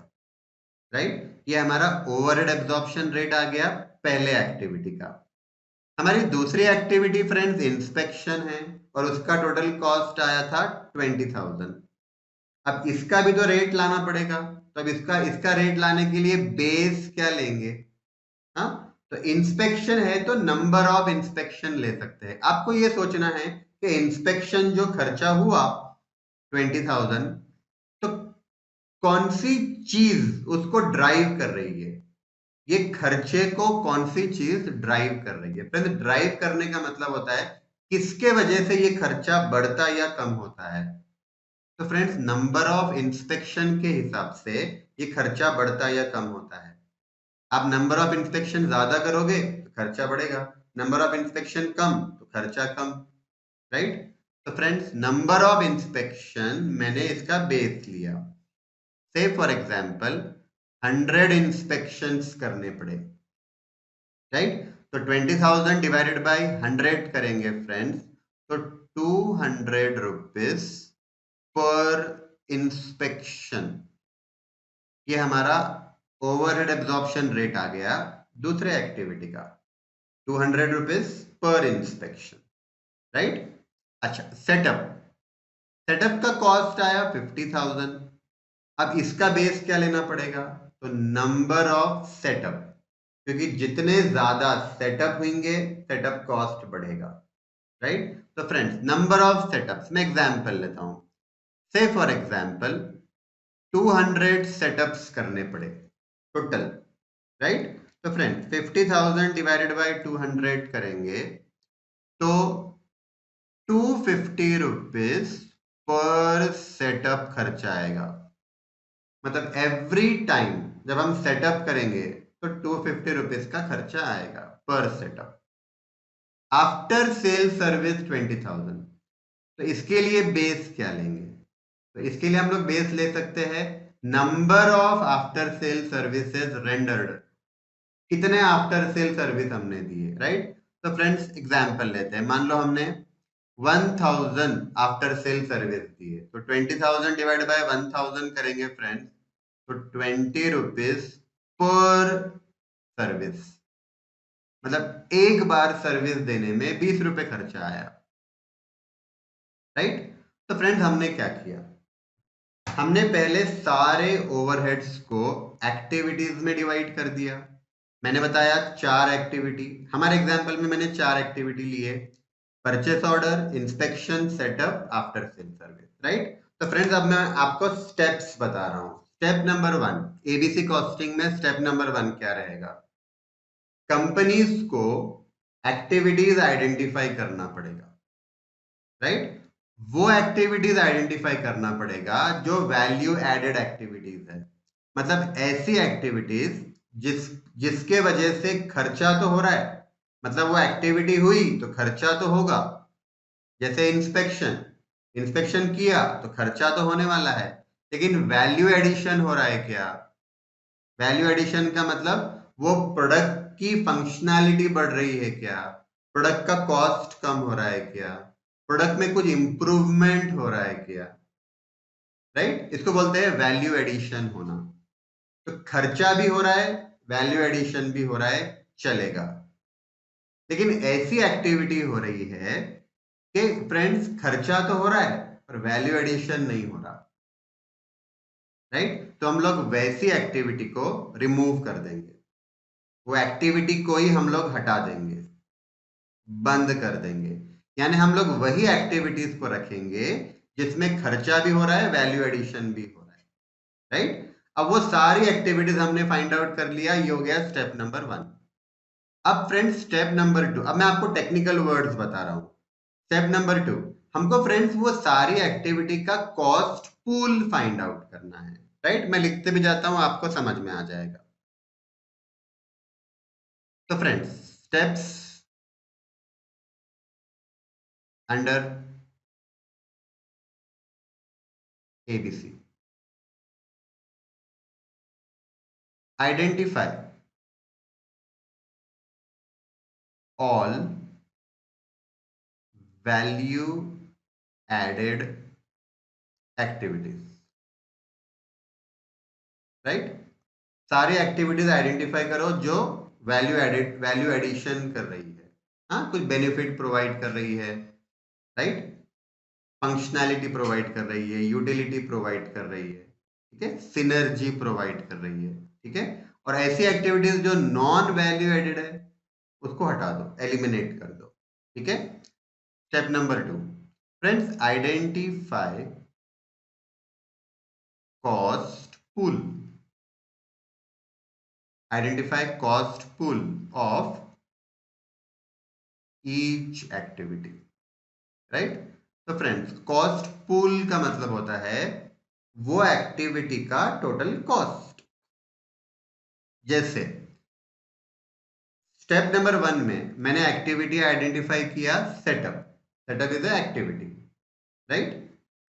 राइट। ये हमारा ओवरहेड एब्जॉर्प्शन रेट आ गया पहले एक्टिविटी का। हमारी दूसरी एक्टिविटी फ्रेंड्स इंस्पेक्शन है और उसका टोटल कॉस्ट आया था 20,000। अब इसका भी तो रेट लाना पड़ेगा, तो अब इसका रेट लाने के लिए बेस क्या लेंगे, हाँ। तो इंस्पेक्शन है तो नंबर ऑफ इंस्पेक्शन ले सकते हैं। आपको ये सोचना है कि इंस्पेक्शन जो खर्चा हुआ 20,000, तो कौन सी चीज उसको ड्राइव कर रही है, ये खर्चे को कौन सी चीज ड्राइव कर रही है। फ्रेंड्स, ड्राइव करने का मतलब होता है किसके वजह से ये खर्चा बढ़ता या कम होता है। तो फ्रेंड्स, नंबर ऑफ इंस्पेक्शन के हिसाब से ये खर्चा बढ़ता या कम होता है। आप नंबर ऑफ इंस्पेक्शन ज्यादा करोगे तो खर्चा बढ़ेगा, नंबर ऑफ इंस्पेक्शन कम तो खर्चा कम, राइट। तो फ्रेंड्स, नंबर ऑफ इंस्पेक्शन मैंने इसका बेस लिया। से फॉर एग्जांपल 100 इंस्पेक्शंस करने पड़े, राइट। तो 20,000 डिवाइडेड बाय 100 करेंगे फ्रेंड्स, तो 200 रुपीज पर इंस्पेक्शन, ये हमारा ओवरहेड एब्जॉर्प्शन रेट आ गया दूसरे एक्टिविटी का, 200 रुपीज पर इंस्पेक्शन, राइट। अच्छा, सेटअप का कॉस्ट आया 50,000। अब इसका बेस क्या लेना पड़ेगा, तो नंबर ऑफ सेटअप, क्योंकि जितने ज्यादा सेटअप होंगे सेटअप कॉस्ट बढ़ेगा, राइट। तो फ्रेंड्स, नंबर ऑफ सेटअप्स, मैं एग्जांपल लेता हूं। से फॉर एग्जांपल 200 सेटअप्स करने पड़े टोटल, राइट। तो फ्रेंड्स, 50,000 डिवाइडेड बाय 200 करेंगे तो 250 रुपीज पर सेटअप खर्चा आएगा। मतलब एवरी टाइम जब हम सेटअप करेंगे तो 250 रुपीज का खर्चा आएगा पर सेटअप। आफ्टर सेल सर्विस 20,000, तो इसके लिए बेस क्या लेंगे, तो इसके लिए हम लोग बेस ले सकते हैं number of after sale services rendered, कितने आफ्टर सेल सर्विस हमने दिए, राइट। तो फ्रेंड्स, एग्जांपल लेते हैं। मान लो हमने 1000 आफ्टर सेल सर्विस दिए, तो 20,000 डिवाइड बाय 1000 करेंगे फ्रेंड्स, तो 20 रुपीज पर सर्विस, मतलब एक बार सर्विस देने में 20 रुपए खर्चा आया, राइट। तो फ्रेंड्स, हमने क्या किया, हमने पहले सारे ओवरहेड्स को एक्टिविटीज में डिवाइड कर दिया। मैंने बताया 4 एक्टिविटी, हमारे एग्जांपल में मैंने 4 एक्टिविटी लिए, purchase order, inspection, setup, after sale service, right. तो फ्रेंड्स, अब मैं आपको स्टेप्स बता रहा हूं। स्टेप नंबर 1, एबीसी कॉस्टिंग में स्टेप नंबर 1 क्या रहेगा, कंपनीज को एक्टिविटीज आइडेंटिफाई करना पड़ेगा, राइट। वो एक्टिविटीज आइडेंटिफाई करना पड़ेगा जो वैल्यू एडेड एक्टिविटीज है, मतलब ऐसी एक्टिविटीज जिसके वजह से खर्चा तो हो रहा है, मतलब वो एक्टिविटी हुई तो खर्चा तो होगा। जैसे इंस्पेक्शन किया तो खर्चा तो होने वाला है, लेकिन वैल्यू एडिशन हो रहा है क्या, वैल्यू एडिशन का मतलब वो प्रोडक्ट की फंक्शनैलिटी बढ़ रही है क्या, प्रोडक्ट का कॉस्ट कम हो रहा है क्या, प्रोडक्ट में कुछ इंप्रूवमेंट हो रहा है क्या, राइट? इसको बोलते हैं वैल्यू एडिशन होना। तो खर्चा भी हो रहा है, वैल्यू एडिशन भी हो रहा है, चलेगा। लेकिन ऐसी एक्टिविटी हो रही है कि फ्रेंड्स खर्चा तो हो रहा है पर वैल्यू एडिशन नहीं हो रहा, राइट? तो हम लोग वैसी एक्टिविटी को रिमूव कर देंगे, वो एक्टिविटी को ही हम लोग हटा देंगे, बंद कर देंगे। यानी हम लोग वही एक्टिविटीज को रखेंगे जिसमें खर्चा भी हो रहा है, वैल्यू एडिशन भी हो रहा है, राइट? अब वो सारी एक्टिविटीज हमने फाइंड आउट कर लिया, ये हो गया स्टेप नंबर 1। अब फ्रेंड्स स्टेप नंबर 2, अब मैं आपको टेक्निकल वर्ड्स बता रहा हूं। स्टेप नंबर 2, हमको फ्रेंड्स वो सारी एक्टिविटी का कॉस्ट पूल फाइंड आउट करना है, राइट? मैं लिखते भी जाता हूं, आपको समझ में आ जाएगा। तो friends steps under ABC: identify all value added activities, right? सारी एक्टिविटीज आइडेंटिफाई करो जो वैल्यू एडिशन कर रही है, हाँ, कुछ बेनिफिट प्रोवाइड कर रही है, राइट? फंक्शनैलिटी प्रोवाइड कर रही है, यूटिलिटी प्रोवाइड कर रही है, ठीक है, सिनर्जी प्रोवाइड कर रही है, ठीक है। और ऐसी एक्टिविटीज जो नॉन वैल्यू एडेड है उसको हटा दो, एलिमिनेट कर दो, ठीक है। Step number 2, friends identify cost pool, identify cost pool of each activity, right? तो फ्रेंड्स कॉस्ट पूल का मतलब होता है वो एक्टिविटी का टोटल कॉस्ट। जैसे स्टेप नंबर 1 में मैंने एक्टिविटी आइडेंटिफाई किया setup, setup is a activity, right?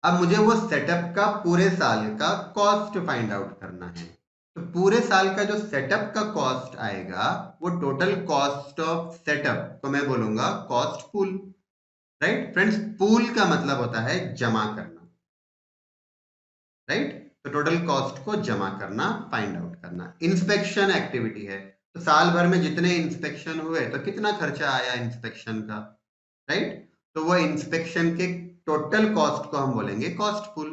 अब मुझे वो सेटअप का पूरे साल का कॉस्ट फाइंड आउट करना है। तो पूरे साल का जो सेटअप का कॉस्ट आएगा वो टोटल कॉस्ट ऑफ सेटअप को मैं बोलूंगा cost pool, right? Friends pool का मतलब होता है जमा करना, राइट? तो टोटल कॉस्ट को जमा करना, फाइंड आउट करना। इंस्पेक्शन एक्टिविटी है, तो साल भर में जितने इंस्पेक्शन हुए तो कितना खर्चा आया इंस्पेक्शन का, राइट? तो वो इंस्पेक्शन के टोटल कॉस्ट को हम बोलेंगे कॉस्ट पूल।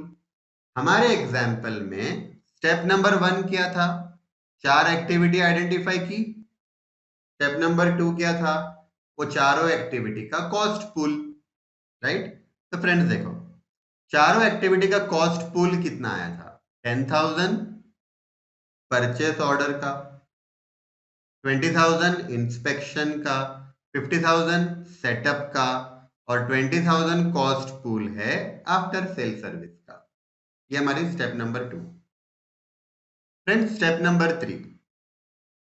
हमारे एग्जाम्पल में स्टेप नंबर 1 क्या था, 4 एक्टिविटी आइडेंटिफाई की। स्टेप नंबर 2 क्या था, वो चारों एक्टिविटी का कॉस्ट पूल, राइट? तो फ्रेंड्स देखो चारों एक्टिविटी का कॉस्ट पूल कितना आया था, 10,000 परचेस ऑर्डर का, 20,000 इंस्पेक्शन का, 50,000 सेटअप का और 20,000 कॉस्ट पूल है आफ्टर सेल सर्विस का। ये हमारी step number 2। Friends step number 3,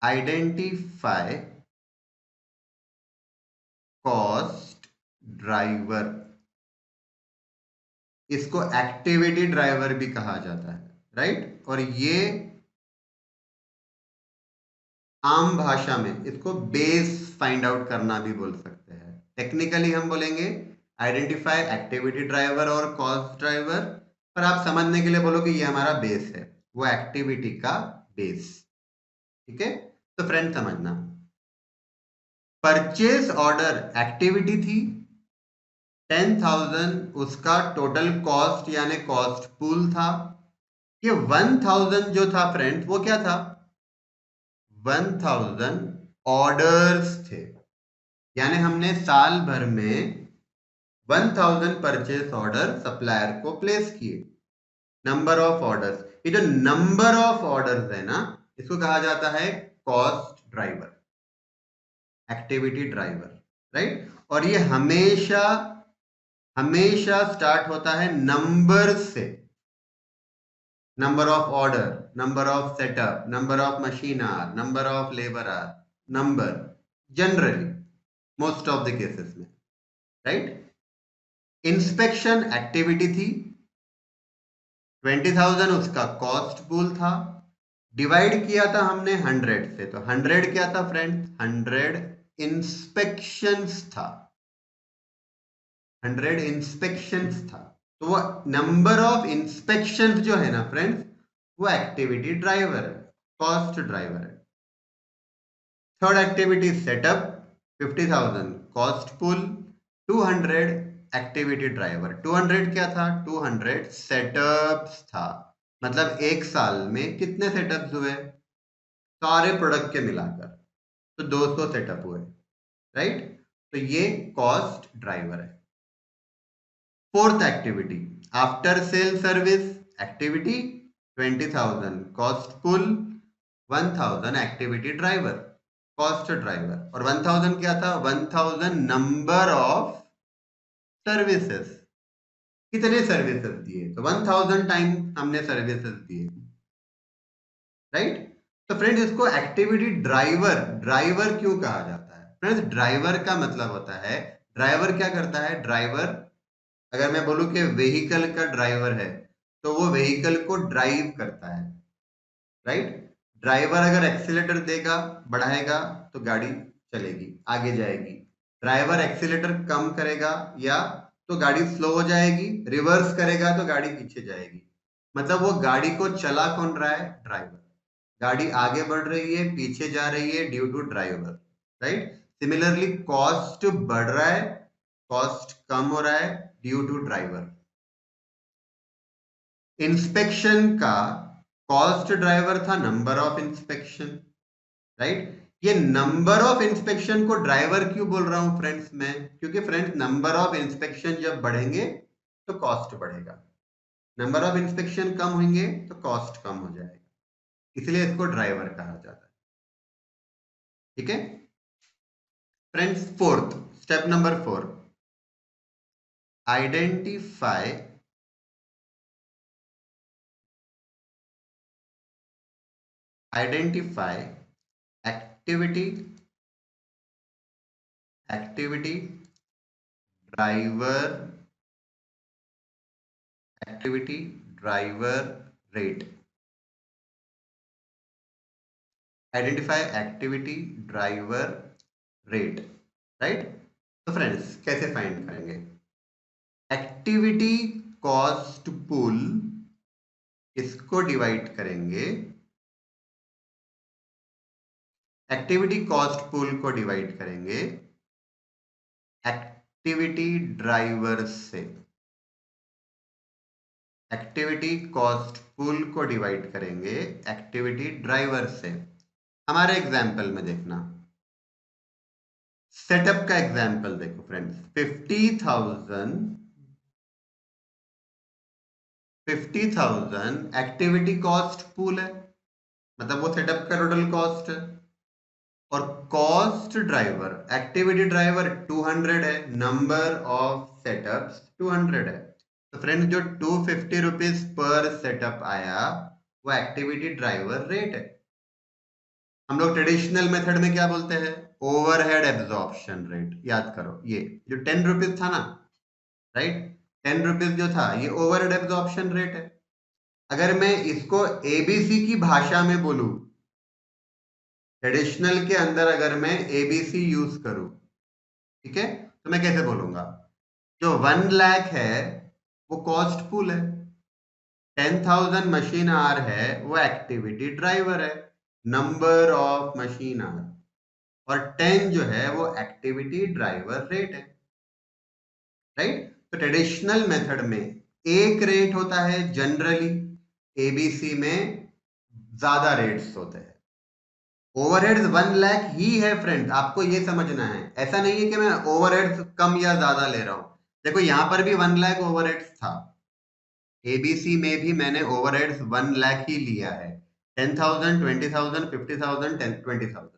identify cost driver. इसको एक्टिविटी ड्राइवर भी कहा जाता है, राइट? और ये आम भाषा में इसको बेस फाइंड आउट करना भी बोल सकते हैं। टेक्निकली हम बोलेंगे आइडेंटिफाई एक्टिविटी ड्राइवर और कॉस्ट ड्राइवर, पर आप समझने के लिए बोलो कि ये हमारा बेस है, वो एक्टिविटी का बेस, ठीक है। तो फ्रेंड समझना, परचेज ऑर्डर एक्टिविटी थी, 10,000 उसका टोटल कॉस्ट यानी कॉस्ट पूल था। ये 1,000 जो था फ्रेंड्स वो क्या था, 1,000 ऑर्डर्स थे, यानी हमने साल भर में 1,000 परचेस ऑर्डर सप्लायर को प्लेस किए। नंबर ऑफ ऑर्डर्स, ये जो नंबर ऑफ ऑर्डर्स है ना, इसको कहा जाता है cost driver, activity driver, right? और ये हमेशा हमेशा स्टार्ट होता है नंबर से, number of order, number of setup, number of machine our, number of labour our, number, generally most of the cases में, राइट? इंस्पेक्शन एक्टिविटी थी, 20,000 उसका कॉस्ट पूल था, डिवाइड किया था हमने 100 से, तो 100 क्या था फ्रेंड्स? 100 इंस्पेक्शंस था, 100 इंस्पेक्शंस था। तो वो नंबर ऑफ इंस्पेक्शंस जो है ना फ्रेंड्स, वो एक्टिविटी ड्राइवर है, कॉस्ट ड्राइवर है। थर्ड एक्टिविटी सेटअप, 50,000 कॉस्ट पुल, 200 एक्टिविटी ड्राइवर। 200 क्या था? 200 सेटअप्स था। मतलब एक साल में कितने सेटअप्स हुए सारे प्रोडक्ट के मिलाकर? तो 200 सेटअप हुए, राइट? तो ये कॉस्ट ड्राइवर है। Fourth activity after sale service activity, 20,000 cost pool, 1,000 activity driver, cost driver. और 1,000 क्या था? 1,000 नंबर ऑफ सर्विसेज। कितने सर्विसेज दिए? तो 1,000 टाइम हमने सर्विसेज दिए, राइट? तो फ्रेंड्स इसको एक्टिविटी ड्राइवर, ड्राइवर क्यों कहा जाता है? फ्रेंड्स ड्राइवर का मतलब होता है, ड्राइवर क्या करता है? ड्राइवर, अगर मैं बोलूं कि व्हीकल का ड्राइवर है, तो वो व्हीकल को ड्राइव करता है, राइट? ड्राइवर अगर एक्सीलेटर देगा, बढ़ाएगा, तो गाड़ी चलेगी, आगे जाएगी। ड्राइवर एक्सीलेटर कम करेगा या तो गाड़ी स्लो हो जाएगी, रिवर्स करेगा तो गाड़ी पीछे जाएगी। मतलब वो गाड़ी को चला कौन रहा है? ड्राइवर। गाड़ी आगे बढ़ रही है, पीछे जा रही है, due to driver, right? Similarly cost बढ़ रहा है, कॉस्ट कम हो रहा है, ड्यू टू ड्राइवर। इंस्पेक्शन का कॉस्ट ड्राइवर था नंबर ऑफ इंस्पेक्शन, राइट? ये नंबर ऑफ इंस्पेक्शन को ड्राइवर क्यों बोल रहा हूं फ्रेंड्स मैं? क्योंकि फ्रेंड्स नंबर ऑफ इंस्पेक्शन जब बढ़ेंगे तो कॉस्ट बढ़ेगा, नंबर ऑफ इंस्पेक्शन कम होंगे तो कॉस्ट कम हो जाएगा, इसलिए इसको ड्राइवर कहा जाता है। ठीक है friends? Fourth step, number 4, identify identify activity activity driver activity driver rate. Identify activity driver rate, right? तो फ्रेंड्स कैसे फाइंड करेंगे? एक्टिविटी कॉस्ट पूल, इसको डिवाइड करेंगे, एक्टिविटी कॉस्ट पूल को डिवाइड करेंगे एक्टिविटी ड्राइवर से। एक्टिविटी कॉस्ट पूल को डिवाइड करेंगे एक्टिविटी ड्राइवर से। हमारे एग्जाम्पल में देखना, सेटअप का एग्जाम्पल देखो फ्रेंड्स, 50,000 एक्टिविटी कॉस्ट पूल है, मतलब वो सेटअप का टोटल कॉस्ट है। और कॉस्ट ड्राइवर, एक्टिविटी ड्राइवर 200 है, नंबर ऑफ सेटअप्स 200 है। तो फ्रेंड्स जो 250 रुपीज पर सेटअप आया, वो एक्टिविटी ड्राइवर रेट है। हम लोग ट्रेडिशनल मेथड में क्या बोलते हैं? Overhead absorption rate. याद करो, ये जो 10 रुपीज था ना, राइट? 10 रुपीज जो था, ये ओवरहेड एब्जॉर्प्शन रेट है। अगर मैं इसको एबीसी की भाषा में बोलूं, ट्रेडिशनल के अंदर अगर मैं एबीसी यूज करूं, ठीक है, तो मैं कैसे बोलूंगा? जो 1 लाख है वो कॉस्ट पुल है, 10,000 मशीन आर है वो एक्टिविटी ड्राइवर है, नंबर ऑफ मशीन आर। और 10 जो है वो एक्टिविटी ड्राइवर रेट है, राइट? तो ट्रेडिशनल मेथड में एक रेट होता है जनरली, एबीसी में ज्यादा रेट्स होते हैं। ओवरहेड्स 1 लाख ही है फ्रेंड्स, आपको ये समझना है। ऐसा नहीं है कि मैं ओवरहेड्स कम या ज्यादा ले रहा हूं। देखो यहां पर भी 1 लाख ओवरहेड्स था, एबीसी में भी मैंने ओवरहेड्स 1 लाख ही लिया है। 10,000, 20,000, 50,000, 20,000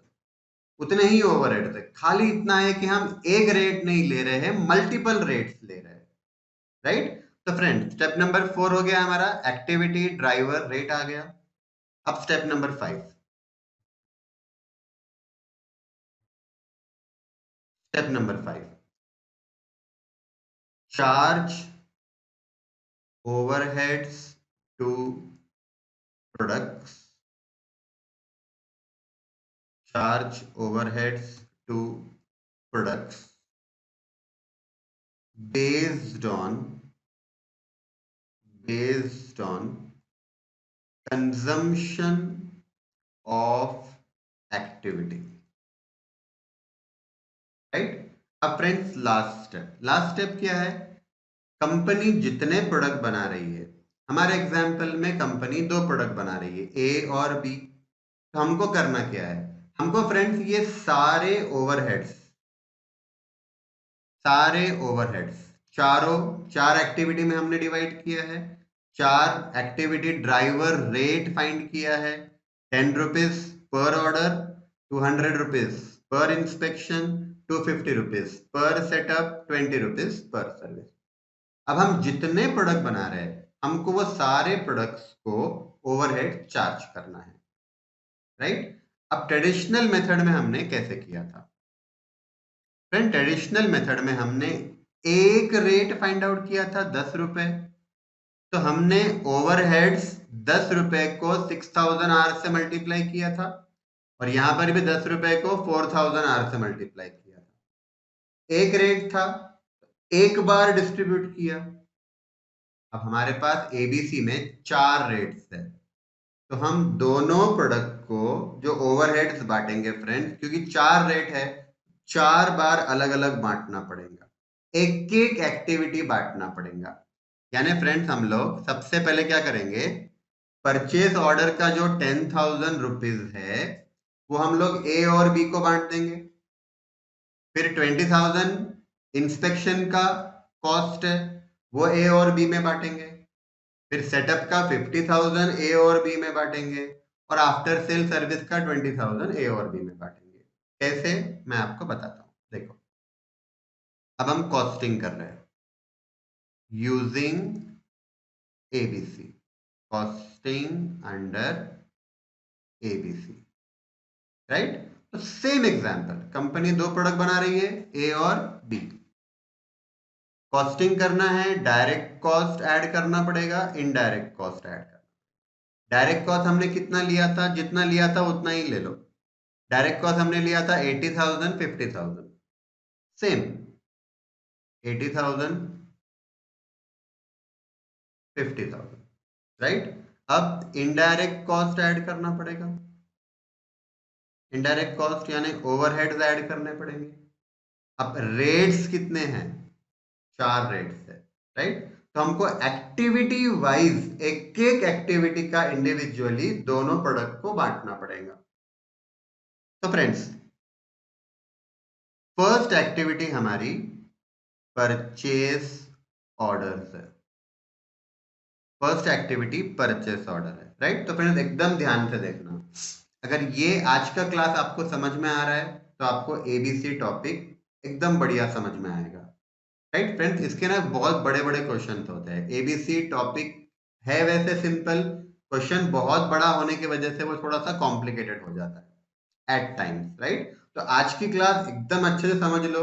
उतने ही ओवरहेड्स है। खाली इतना है कि हम एक रेट नहीं ले रहे हैं, मल्टीपल रेट्स ले रहे हैं, राइट? तो फ्रेंड स्टेप नंबर 4 हो गया हमारा, एक्टिविटी ड्राइवर रेट आ गया। अब step number 5, step number 5, charge overheads to products charge overheads to products based on consumption of activity, right. अब फ्रेंड्स लास्ट स्टेप क्या है? कंपनी जितने प्रोडक्ट बना रही है, हमारे एग्जाम्पल में कंपनी 2 प्रोडक्ट बना रही है, ए और बी। तो हमको करना क्या है? हमको फ्रेंड्स ये सारे ओवरहेड्स चार एक्टिविटी में हमने डिवाइड किया है। 4 एक्टिविटी ड्राइवर रेट फाइंड किया है, 10 rupees per order, 200 rupees per inspection, 250 rupees per setup, 20 rupees per service. अब हम जितने प्रोडक्ट बना रहे हैं, हमको वो सारे प्रोडक्ट्स को ओवरहेड चार्ज करना है, राइट। अब ट्रेडिशनल मेथड में हमने कैसे किया था? फ्रेंड, ट्रेडिशनल मेथड में हमने एक रेट फाइंड आउट किया था, 10 रुपए। तो हमने ओवरहेड्स 10 रुपए को 6000 आर से मल्टीप्लाई किया था, और यहां पर भी 10 रुपए को 4000 आर से मल्टीप्लाई किया था। एक रेट था, एक बार डिस्ट्रीब्यूट किया। अब हमारे पास एबीसी में 4 रेट्स है, तो हम दोनों प्रोडक्ट को जो ओवरहेड्स बांटेंगे फ्रेंड्स, क्योंकि 4 रेट है, 4 बार अलग अलग बांटना पड़ेगा, एक एक एक्टिविटी बांटना पड़ेगा। यानी फ्रेंड्स, हम लोग सबसे पहले क्या करेंगे? परचेज ऑर्डर का जो 10,000 रुपीज है, वो हम लोग ए और बी को बांट देंगे। फिर 20,000 इंस्पेक्शन का कॉस्ट है, वो ए और बी में बांटेंगे। फिर सेटअप का 50,000 ए और बी में बांटेंगे, और आफ्टर सेल सर्विस का 20,000 ए और बी में बांटेंगे। कैसे, मैं आपको बताता हूं। देखो, अब हम कॉस्टिंग कर रहे हैं using ABC, costing under ABC, right. तो सेम एग्जांपल, कंपनी 2 प्रोडक्ट बना रही है, ए और बी। कॉस्टिंग करना है, डायरेक्ट कॉस्ट ऐड करना पड़ेगा, इनडायरेक्ट कॉस्ट ऐड करना। डायरेक्ट कॉस्ट हमने कितना लिया था? जितना लिया था उतना ही ले लो। डायरेक्ट कॉस्ट हमने लिया था 80,000, 50,000, सेम 80,000, 50,000, राइट। अब इनडायरेक्ट कॉस्ट ऐड करना पड़ेगा। इनडायरेक्ट कॉस्ट यानी ओवरहेड्स ऐड करने पड़ेंगे। अब रेट्स कितने हैं? 4 रेट्स है, राइट। तो हमको एक्टिविटी वाइज एक एक एक्टिविटी का इंडिविजुअली दोनों प्रोडक्ट को बांटना पड़ेगा। तो फ्रेंड्स, फर्स्ट एक्टिविटी हमारी परचेस ऑर्डर्स है। फर्स्ट एक्टिविटी परचेस ऑर्डर है, राइट। तो फ्रेंड्स, एकदम ध्यान से देखना। अगर ये आज का क्लास आपको समझ में आ रहा है, तो आपको एबीसी टॉपिक एकदम बढ़िया समझ में आएगा, राइट फ्रेंड्स। इसके ना बहुत बड़े बड़े क्वेश्चन होते हैं। एबीसी टॉपिक है वैसे सिंपल, क्वेश्चन बहुत बड़ा होने की वजह से वो थोड़ा सा कॉम्प्लिकेटेड हो जाता है एट टाइम्स, राइट। तो आज की क्लास एकदम अच्छे से समझ लो।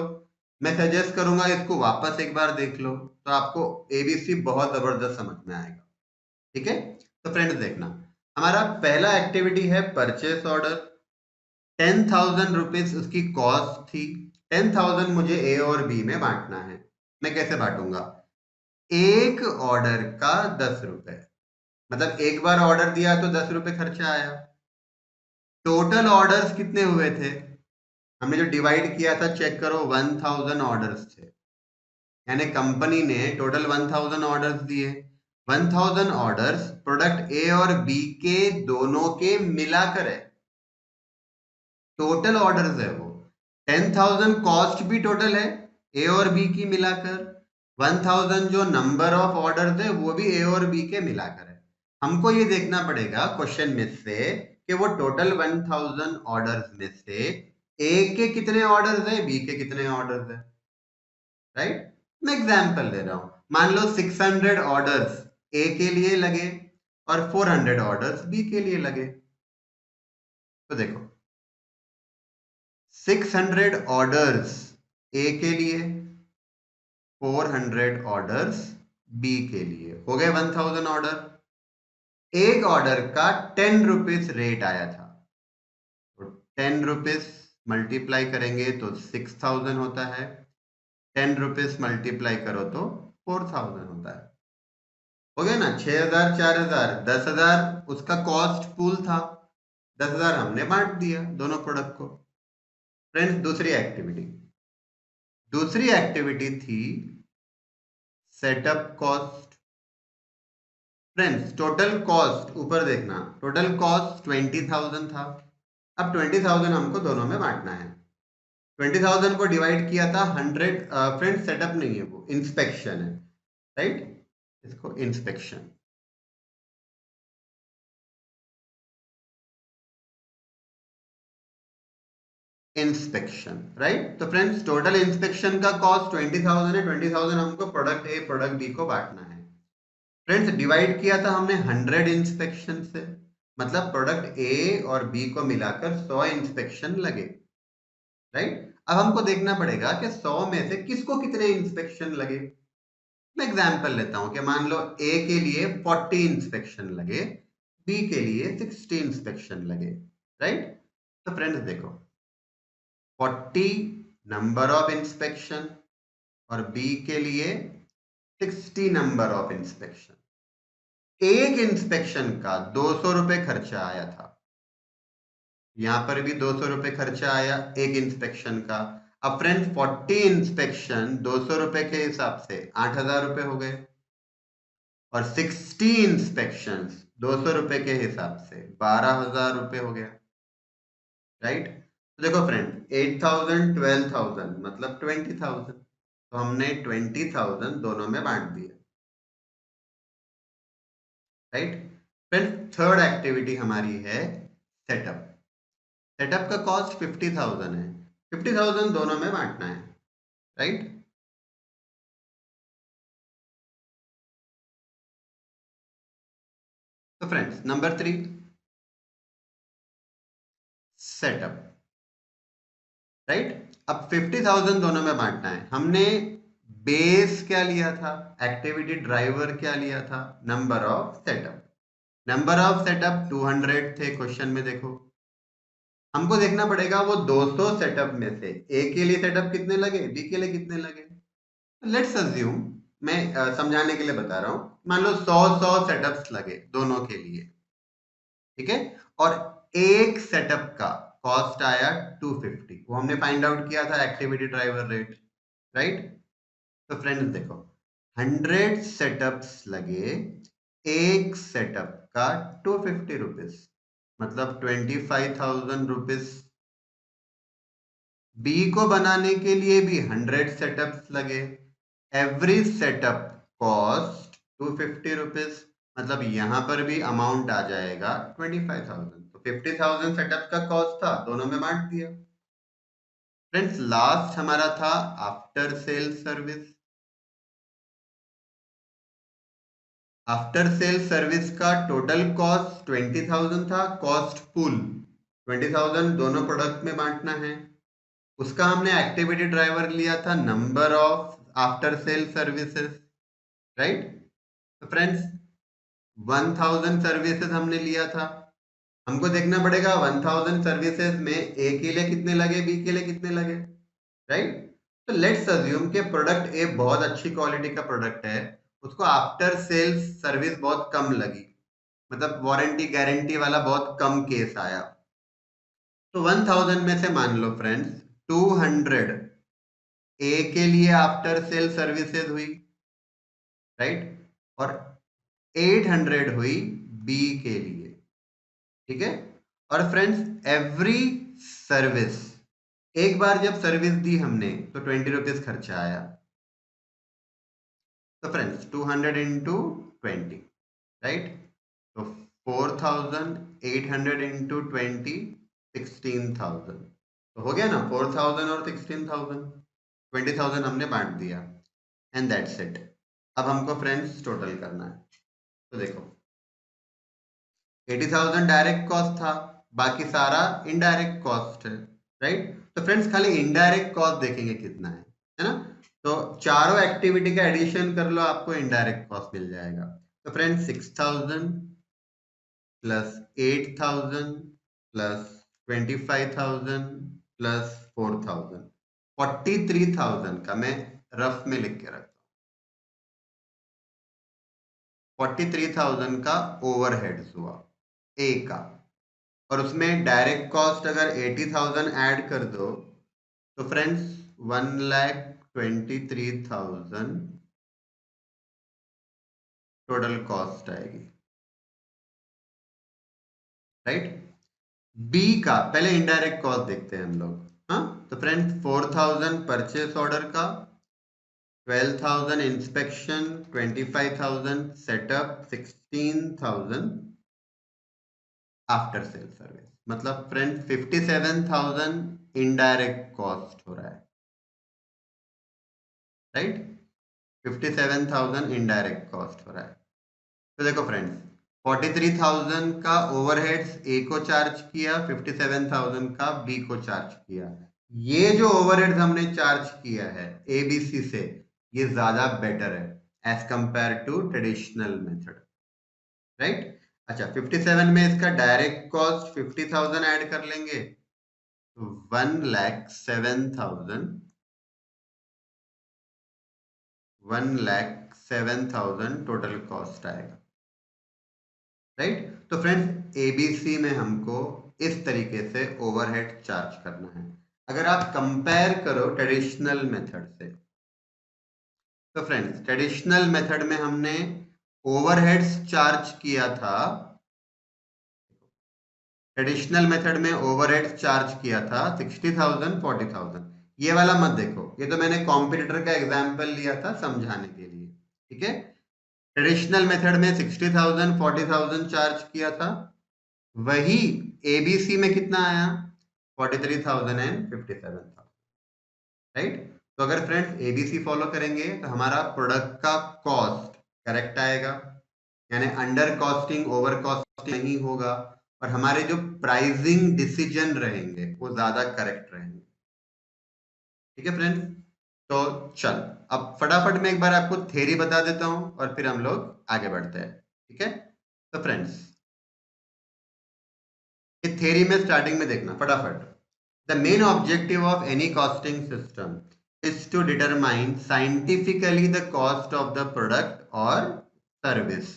मैं सजेस्ट करूंगा इसको वापस एक बार देख लो, तो आपको एबीसी बहुत जबरदस्त समझ में आएगा, ठीक है। तो फ्रेंड्स, देखना, हमारा पहला एक्टिविटी है परचेस ऑर्डर। 10,000 रुपीज उसकी कॉस्ट थी। 10,000 मुझे ए और बी में बांटना है। मैं कैसे बांटूंगा? एक ऑर्डर का 10 रुपए, मतलब एक बार ऑर्डर दिया तो 10 रुपए खर्चा आया। टोटल ऑर्डर्स कितने हुए थे? हमने जो डिवाइड किया था, चेक करो, 1000 ऑर्डर्स थे। यानी कंपनी ने टोटल 1000 ऑर्डर्स दिए। 1000 ऑर्डर्स प्रोडक्ट ए और बी के दोनों के मिलाकर है, टोटल ऑर्डर्स है वो। 10,000 कॉस्ट भी टोटल है ए और बी की मिलाकर। 1000 जो नंबर ऑफ ऑर्डर्स है वो भी ए और बी के मिलाकर है। हमको ये देखना पड़ेगा क्वेश्चन में से कि वो टोटल 1000 ऑर्डर्स में से ए के कितने ऑर्डर्स है, बी के कितने ऑर्डर्स है, राइट। मैं एग्जांपल दे रहा हूं। मान लो 600 ऑर्डर्स ए के लिए लगे और 400 ऑर्डर्स बी के लिए लगे। तो देखो, 600 ऑर्डर्स ए के लिए, 400 ऑर्डर्स बी के लिए, हो गए 1000 ऑर्डर। एक ऑर्डर का 10 रुपीज रेट आया था, तो ₹10 मल्टीप्लाई करेंगे तो 6000 होता है, ₹10 मल्टीप्लाई करो तो 4000 होता है। हो गया ना, 6000 4000 10,000 उसका कॉस्ट पूल था, 10,000 हमने बांट दिया दोनों प्रोडक्ट को। फ्रेंड्स दूसरी एक्टिविटी थी setup cost. Friends total cost ऊपर देखना, टोटल कॉस्ट 20,000 था। अब 20,000 हमको दोनों में बांटना है। 20,000 को डिवाइड किया था 100। फ्रेंड्स सेटअप नहीं है, वो इंस्पेक्शन है, राइट? इसको इंस्पेक्शन, इंस्पेक्शन, राइट? तो फ्रेंड्स टोटल इंस्पेक्शन का कॉस्ट 20,000 है। 20,000 हमको प्रोडक्ट ए प्रोडक्ट बी को बांटना है। फ्रेंड्स डिवाइड किया था हमने 100 इंस्पेक्शन से, मतलब प्रोडक्ट ए और बी को मिलाकर 100 इंस्पेक्शन लगे, राइट? अब हमको देखना पड़ेगा कि 100 में से किसको कितने इंस्पेक्शन लगे। मैं एग्जांपल लेता हूं कि मान लो ए के लिए 40 इंस्पेक्शन लगे, बी के लिए 60 इंस्पेक्शन लगे, राइट? तो फ्रेंड्स देखो, 40 नंबर ऑफ इंस्पेक्शन और बी के लिए 60 नंबर ऑफ इंस्पेक्शन। एक इंस्पेक्शन का 200 रुपए खर्चा आया था, यहां पर भी 200 रुपए खर्चा आया एक इंस्पेक्शन का। अब फ्रेंड्स 40 इंस्पेक्शन 200 रुपए के हिसाब से 8,000 रुपए हो गए, और 60 इंस्पेक्शन 200 रुपए के हिसाब से 12,000 रुपए हो गया, राइट? तो देखो फ्रेंड 8,000 12,000 मतलब 20,000, तो हमने 20,000 दोनों में बांट दिया, राइट? फ्रेंड थर्ड एक्टिविटी हमारी है सेटअप। सेटअप का कॉस्ट 50,000 है, 50,000 दोनों में बांटना है, राइट? तो फ्रेंड्स नंबर 3 सेटअप, राइट? अब 50,000 दोनों में बांटना है। हमने बेस क्या लिया था, एक्टिविटी ड्राइवर क्या लिया था, number of setup. Number of setup 200 थे क्वेश्चन में, देखो हमको देखना पड़ेगा वो 200 सेटअप में से ए के लिए सेटअप कितने लगे, बी के लिए कितने लगे। लेट्स अज्यूम, मैं समझाने के लिए बता रहा हूं, मान लो 100 सेटअप्स लगे दोनों के लिए, ठीक है? और एक सेटअप का कॉस्ट आया 250, वो हमने फाइंड आउट किया था एक्टिविटी ड्राइवर रेट, राइट? तो फ्रेंड्स देखो 100 सेटअप्स लगे, एक सेटअप का 250 रुपीज, मतलब 25,000 रुपीज। बी को बनाने के लिए भी 100 सेटअप्स लगे, एवरी सेटअप कॉस्ट 250 रुपीज, मतलब यहां पर भी अमाउंट आ जाएगा 25,000। तो 50,000 सेटअप का कॉस्ट था, दोनों में बांट दिया। फ्रेंड्स लास्ट हमारा था after sale service. After sale service का टोटल कॉस्ट 20,000 था, कॉस्ट पूल 20,000 दोनों प्रोडक्ट में बांटना है। उसका हमने एक्टिविटी ड्राइवर लिया था number of after sale services, right? तो फ्रेंड्स 1000 सर्विसेज हमने लिया था, हमको देखना पड़ेगा 1000 सर्विसेज में ए के लिए कितने लगे, बी के लिए कितने लगे, राइट? तो लेट्स अज्यूम कि प्रोडक्ट ए बहुत अच्छी क्वालिटी का प्रोडक्ट है, उसको आफ्टर सेल्स सर्विस बहुत कम लगी, मतलब वारंटी गारंटी वाला बहुत कम केस आया। तो 1000 में से मान लो फ्रेंड्स 200 ए के लिए आफ्टर सेल सर्विसेज हुई, राइट? और 800 हुई बी के लिए, ठीक है? और फ्रेंड्स एवरी सर्विस, एक बार जब सर्विस दी हमने तो 20 रुपीज खर्चा आया। तो फ्रेंड्स 200 इंटू 20, राइट? तो 4,800 इंटू 20 16,000, तो हो गया ना 4,000 और 16,000, 20,000 हमने बांट दिया, एंड दैट्स इट। अब हमको फ्रेंड्स टोटल करना है। तो देखो 80,000 डायरेक्ट कॉस्ट था, बाकी सारा इनडायरेक्ट कॉस्ट है, राइट? तो फ्रेंड्स खाली इनडायरेक्ट कॉस्ट देखेंगे कितना है ना? तो चारों एक्टिविटी का एडिशन कर लो, आपको इनडायरेक्ट कॉस्ट मिल जाएगा। तो फ्रेंड्स 6,000 प्लस 8,000 प्लस 25,000 प्लस 4,000, 43,000 का मैं रफ में लिख के रखता हूँ। 43,000 का ओवरहेड्स हुआ ए का, और उसमें डायरेक्ट कॉस्ट अगर 80,000 ऐड कर दो तो फ्रेंड्स 1,23,000 टोटल कॉस्ट आएगी, राइट। बी का पहले इनडायरेक्ट कॉस्ट देखते हैं हम लोग। हाँ, तो फ्रेंड्स 4,000 परचेस ऑर्डर का, 12,000 inspection, 25,000 setup, 16,000 after sale service, मतलब फ्रेंड 57,000 इनडायरेक्ट कॉस्ट हो रहा है, राइट। 57,000 इनडायरेक्ट कॉस्ट हो रहा है। तो देखो फ्रेंड्स, 43,000 का ओवरहेड्स ए को चार्ज किया, 57,000 का बी को चार्ज किया। ये जो ओवरहेड्स हमने चार्ज किया है एबीसी से, ये ज्यादा बेटर है as compare to traditional method, right. अच्छा, 57 में इसका डायरेक्ट कॉस्ट 50,000 ऐड कर लेंगे तो 1,07,000 टोटल कॉस्ट आएगा, राइट। तो फ्रेंड्स एबीसी में हमको इस तरीके से ओवरहेड चार्ज करना है। अगर आप कंपेयर करो ट्रेडिशनल मेथड से, तो फ्रेंड्स ट्रेडिशनल मेथड में हमने ओवरहेड्स चार्ज किया था, ट्रेडिशनल मेथड में ओवरहेड्स चार्ज किया था 60,000, 40,000। ये वाला मत देखो, ये तो मैंने कॉम्पिटिटर का एग्जांपल लिया था समझाने के लिए, ठीक है। ट्रेडिशनल मेथड में 60,000, 40,000 चार्ज किया था, वही एबीसी में कितना आया 43,000 एंड 57,000, राइट। तो अगर फ्रेंड्स एबीसी फॉलो करेंगे तो हमारा प्रोडक्ट का कॉस्ट करेक्ट आएगा, यानी अंडर कॉस्टिंग ओवर कॉस्टिंग नहीं होगा, और हमारे जो प्राइसिंग डिसीजन रहेंगे वो ज्यादा करेक्ट रहेंगे, ठीक है फ्रेंड्स। तो चल अब फटाफट में एक बार आपको थ्योरी बता देता हूं और फिर हम लोग आगे बढ़ते हैं, ठीक है। तो फ्रेंड्स ये थ्योरी में स्टार्टिंग में देखना फटाफट। The main objective of any costing system is to determine scientifically the cost of the product or service.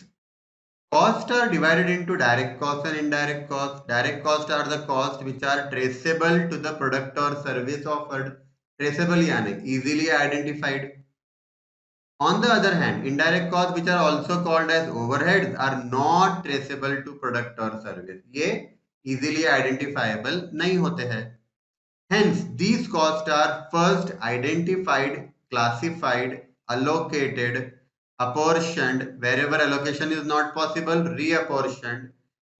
Costs are divided into direct costs and indirect costs. Direct costs are the costs which are traceable to the product or service offered. Traceable यानी easily identified. On the other hand, indirect costs which are also called as overheads are not traceable to product or service. ये easily identifiable नहीं होते हैं. Hence, these costs are first identified, classified, allocated, apportioned, wherever allocation is not possible, reapportioned,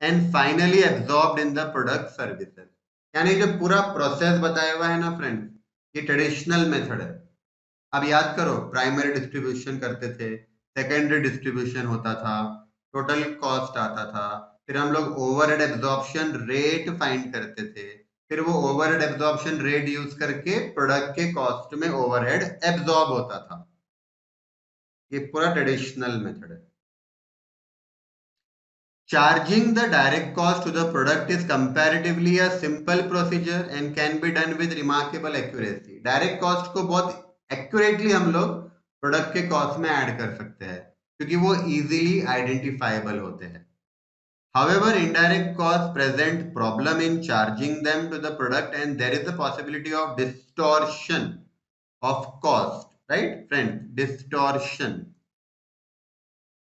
and finally absorbed in the product services. यानी जो पूरा प्रोसेस बताया हुआ है ना फ्रेंड, ये ट्रेडिशनल मेथड है। अब याद करो, प्राइमरी डिस्ट्रीब्यूशन करते थे, सेकेंडरी डिस्ट्रीब्यूशन होता था, टोटल कॉस्ट आता था, फिर हम लोग ओवरहेड एब्जॉर्प्शन रेट फाइंड करते थे, फिर वो ओवरहेड एब्जॉर्प्शन रेट यूज करके प्रोडक्ट के कॉस्ट में ओवरहेड एब्जॉर्ब होता था। ये पूरा ट्रेडिशनल मेथड है। Charging the direct cost to the product is comparatively a simple procedure and can be done with remarkable accuracy. Direct cost को बहुत accurately हम लोग प्रोडक्ट के कॉस्ट में ऐड कर सकते हैं क्योंकि वो easily identifiable होते हैं. However, indirect costs present problem in charging them to the product and there is a possibility of distortion of cost, right friend?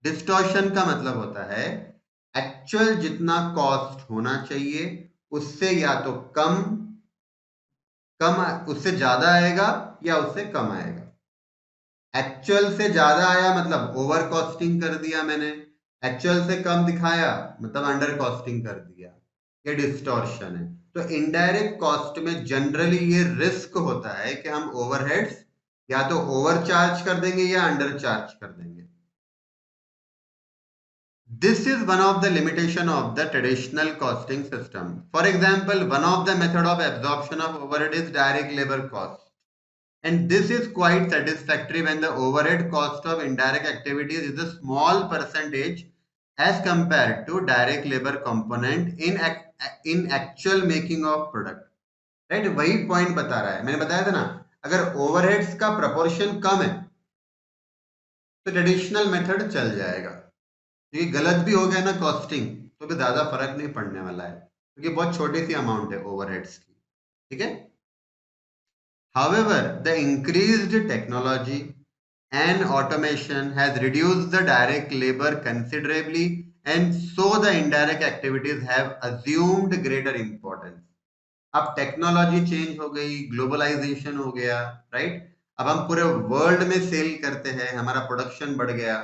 Distortion का मतलब होता है एक्चुअल जितना कॉस्ट होना चाहिए उससे या तो कम उससे ज्यादा आएगा या उससे कम आएगा। एक्चुअल से ज्यादा आया मतलब ओवर कॉस्टिंग कर दिया मैंने, एक्चुअल से कम दिखाया मतलब अंडर कॉस्टिंग कर दिया, ये डिस्टॉर्शन है। तो इनडायरेक्ट कॉस्ट में जनरली ये रिस्क होता है कि हम ओवरहेड्स या तो ओवर चार्ज कर देंगे या अंडर चार्ज कर देंगे। This is one of the limitation of the traditional costing system. For example, one of the method of absorption of overhead is direct labor cost. And this is quite satisfactory when the overhead cost of indirect activities is a small percentage as compare to direct labour component in actual making of product. Right, वही पॉइंट बता रहा है, मैंने बताया था ना, अगर ओवरहेड्स का प्रोपोर्शन कम है तो ट्रेडिशनल मेथड चल जाएगा, क्योंकि गलत भी हो गया ना कॉस्टिंग तो भी ज्यादा फर्क नहीं पड़ने वाला है, क्योंकि बहुत छोटी सी अमाउंट है ओवरहेड्स की। ठीक है। However, the increased technology and automation has reduced the direct labor considerably, and so the indirect activities have assumed greater importance. अब टेक्नोलॉजी चेंज हो गई, ग्लोबलाइजेशन हो गया, राइट। अब हम पूरे वर्ल्ड में सेल करते हैं, हमारा प्रोडक्शन बढ़ गया,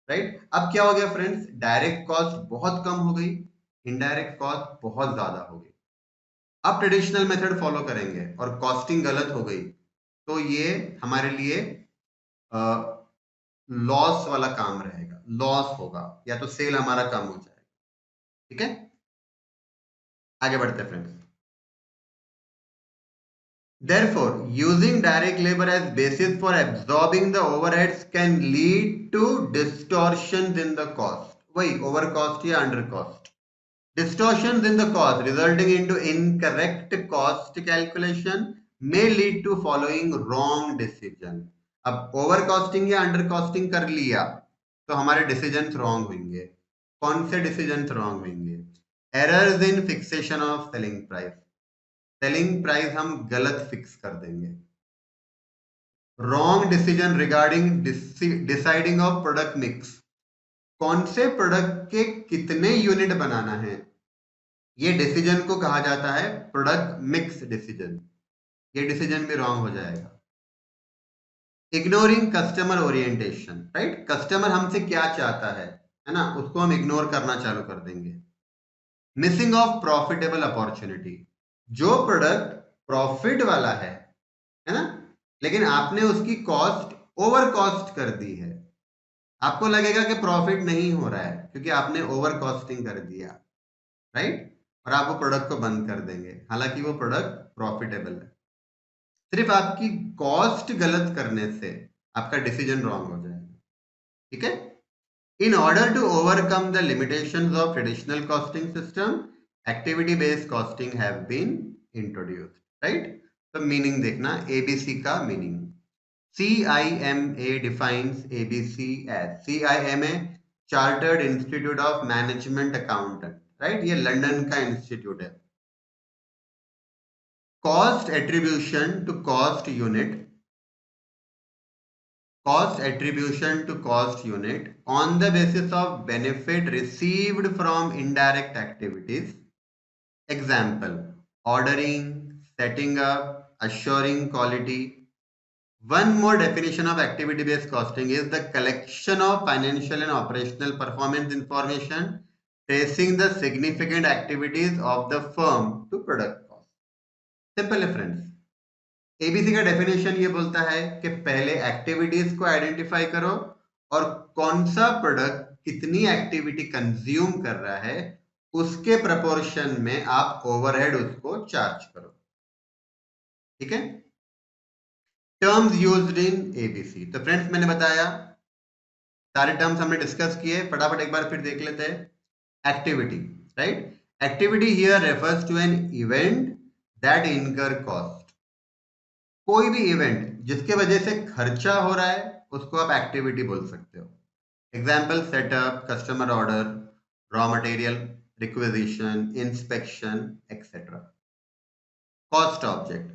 राइट। अब क्या हो गया फ्रेंड्स, डायरेक्ट कॉस्ट बहुत कम हो गई, इनडायरेक्ट कॉस्ट बहुत ज्यादा हो गई। अब ट्रेडिशनल मेथड फॉलो करेंगे और कॉस्टिंग गलत हो गई तो ये हमारे लिए लॉस वाला काम रहेगा, लॉस होगा, या तो सेल हमारा कम हो जाएगा। ठीक है, आगे बढ़ते हैं friends. Therefore, using direct labor as basis for absorbing the overheads can lead to distortions in the cost. वही ओवर कॉस्ट या under cost, distortions in the cost resulting into incorrect cost calculation may lead to following wrong decision. अब ओवर कॉस्टिंग या अंडर कॉस्टिंग कर लिया तो हमारे डिसीजन रॉन्ग होंगे। कौन से डिसीजन रॉन्ग होंगे? Errors in fixation of selling price, selling price हम गलत फिक्स कर देंगे। Wrong decision regarding deciding of product mix, कौन से प्रोडक्ट के कितने यूनिट बनाना है, ये डिसीजन को कहा जाता है प्रोडक्ट मिक्स डिसीजन, ये डिसीजन भी रॉन्ग हो जाएगा। Ignoring customer orientation, right, customer हमसे क्या चाहता है ना, उसको हम इग्नोर करना चालू कर देंगे। मिसिंग ऑफ प्रॉफिटेबल अपॉर्चुनिटी, जो प्रोडक्ट प्रॉफिट वाला है ना, लेकिन आपने उसकी कॉस्ट ओवर कॉस्ट कर दी है, आपको लगेगा कि प्रॉफिट नहीं हो रहा है क्योंकि आपने ओवर कॉस्टिंग कर दिया, राइट, और आप वो प्रोडक्ट को बंद कर देंगे, हालांकि वो प्रोडक्ट प्रॉफिटेबल है। सिर्फ आपकी कॉस्ट गलत करने से आपका डिसीजन रॉन्ग हो जाएगा। ठीक है। In order to overcome the limitations of traditional costing system, activity based costing have been introduced, right. तो मीनिंग देखना, एबीसी का meaning, CIMA defines ABC as, CIMA chartered institute of management accountant, right, ये लंदन का इंस्टीट्यूट है। Cost attribution to cost unit, cost attribution to cost unit on the basis of benefit received from indirect activities. Example, ordering, setting up, assuring quality. One more definition of activity-based costing is the collection of financial and operational performance information tracing the significant activities of the firm to product cost. Simple है friends. एबीसी का डेफिनेशन ये बोलता है कि पहले एक्टिविटीज को आइडेंटिफाई करो और कौन सा प्रोडक्ट कितनी एक्टिविटी कंज्यूम कर रहा है उसके प्रपोर्शन में आप ओवरहेड उसको चार्ज करो। ठीक है। टर्म्स यूज्ड इन एबीसी, तो फ्रेंड्स मैंने बताया सारे टर्म्स हमने डिस्कस किए, फटाफट एक बार फिर देख लेते हैं। Activity, right, activity here refers to an event that incur cost, कोई भी इवेंट जिसके वजह से खर्चा हो रहा है उसको आप एक्टिविटी बोल सकते हो। Example, setup, customer order, raw material requisition, inspection etcetera. Cost object,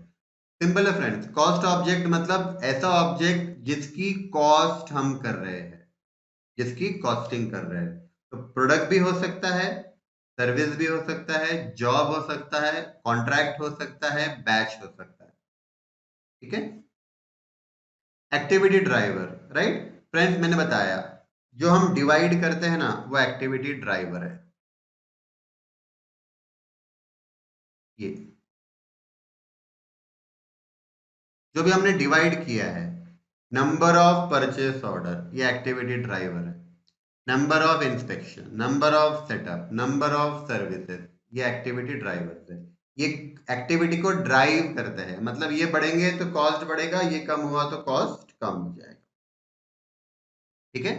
simple है फ्रेंड्स, कॉस्ट ऑब्जेक्ट मतलब ऐसा ऑब्जेक्ट जिसकी कॉस्ट हम कर रहे हैं, जिसकी कॉस्टिंग कर रहे हैं। तो प्रोडक्ट भी हो सकता है, सर्विस भी हो सकता है, जॉब हो सकता है, कॉन्ट्रैक्ट हो सकता है, बैच हो सकता है। ठीक है। एक्टिविटी ड्राइवर, राइट फ्रेंड्स, मैंने बताया जो हम डिवाइड करते हैं ना वो एक्टिविटी ड्राइवर है। ये जो भी हमने डिवाइड किया है, नंबर ऑफ परचेस ऑर्डर ये एक्टिविटी ड्राइवर है, number of inspection, number of setup, number of services, ये एक्टिविटी ड्राइवर है। ये एक्टिविटी को ड्राइव करते हैं, मतलब ये बढ़ेंगे तो कॉस्ट बढ़ेगा, ये कम हुआ तो कॉस्ट कम हो जाएगा। ठीक है,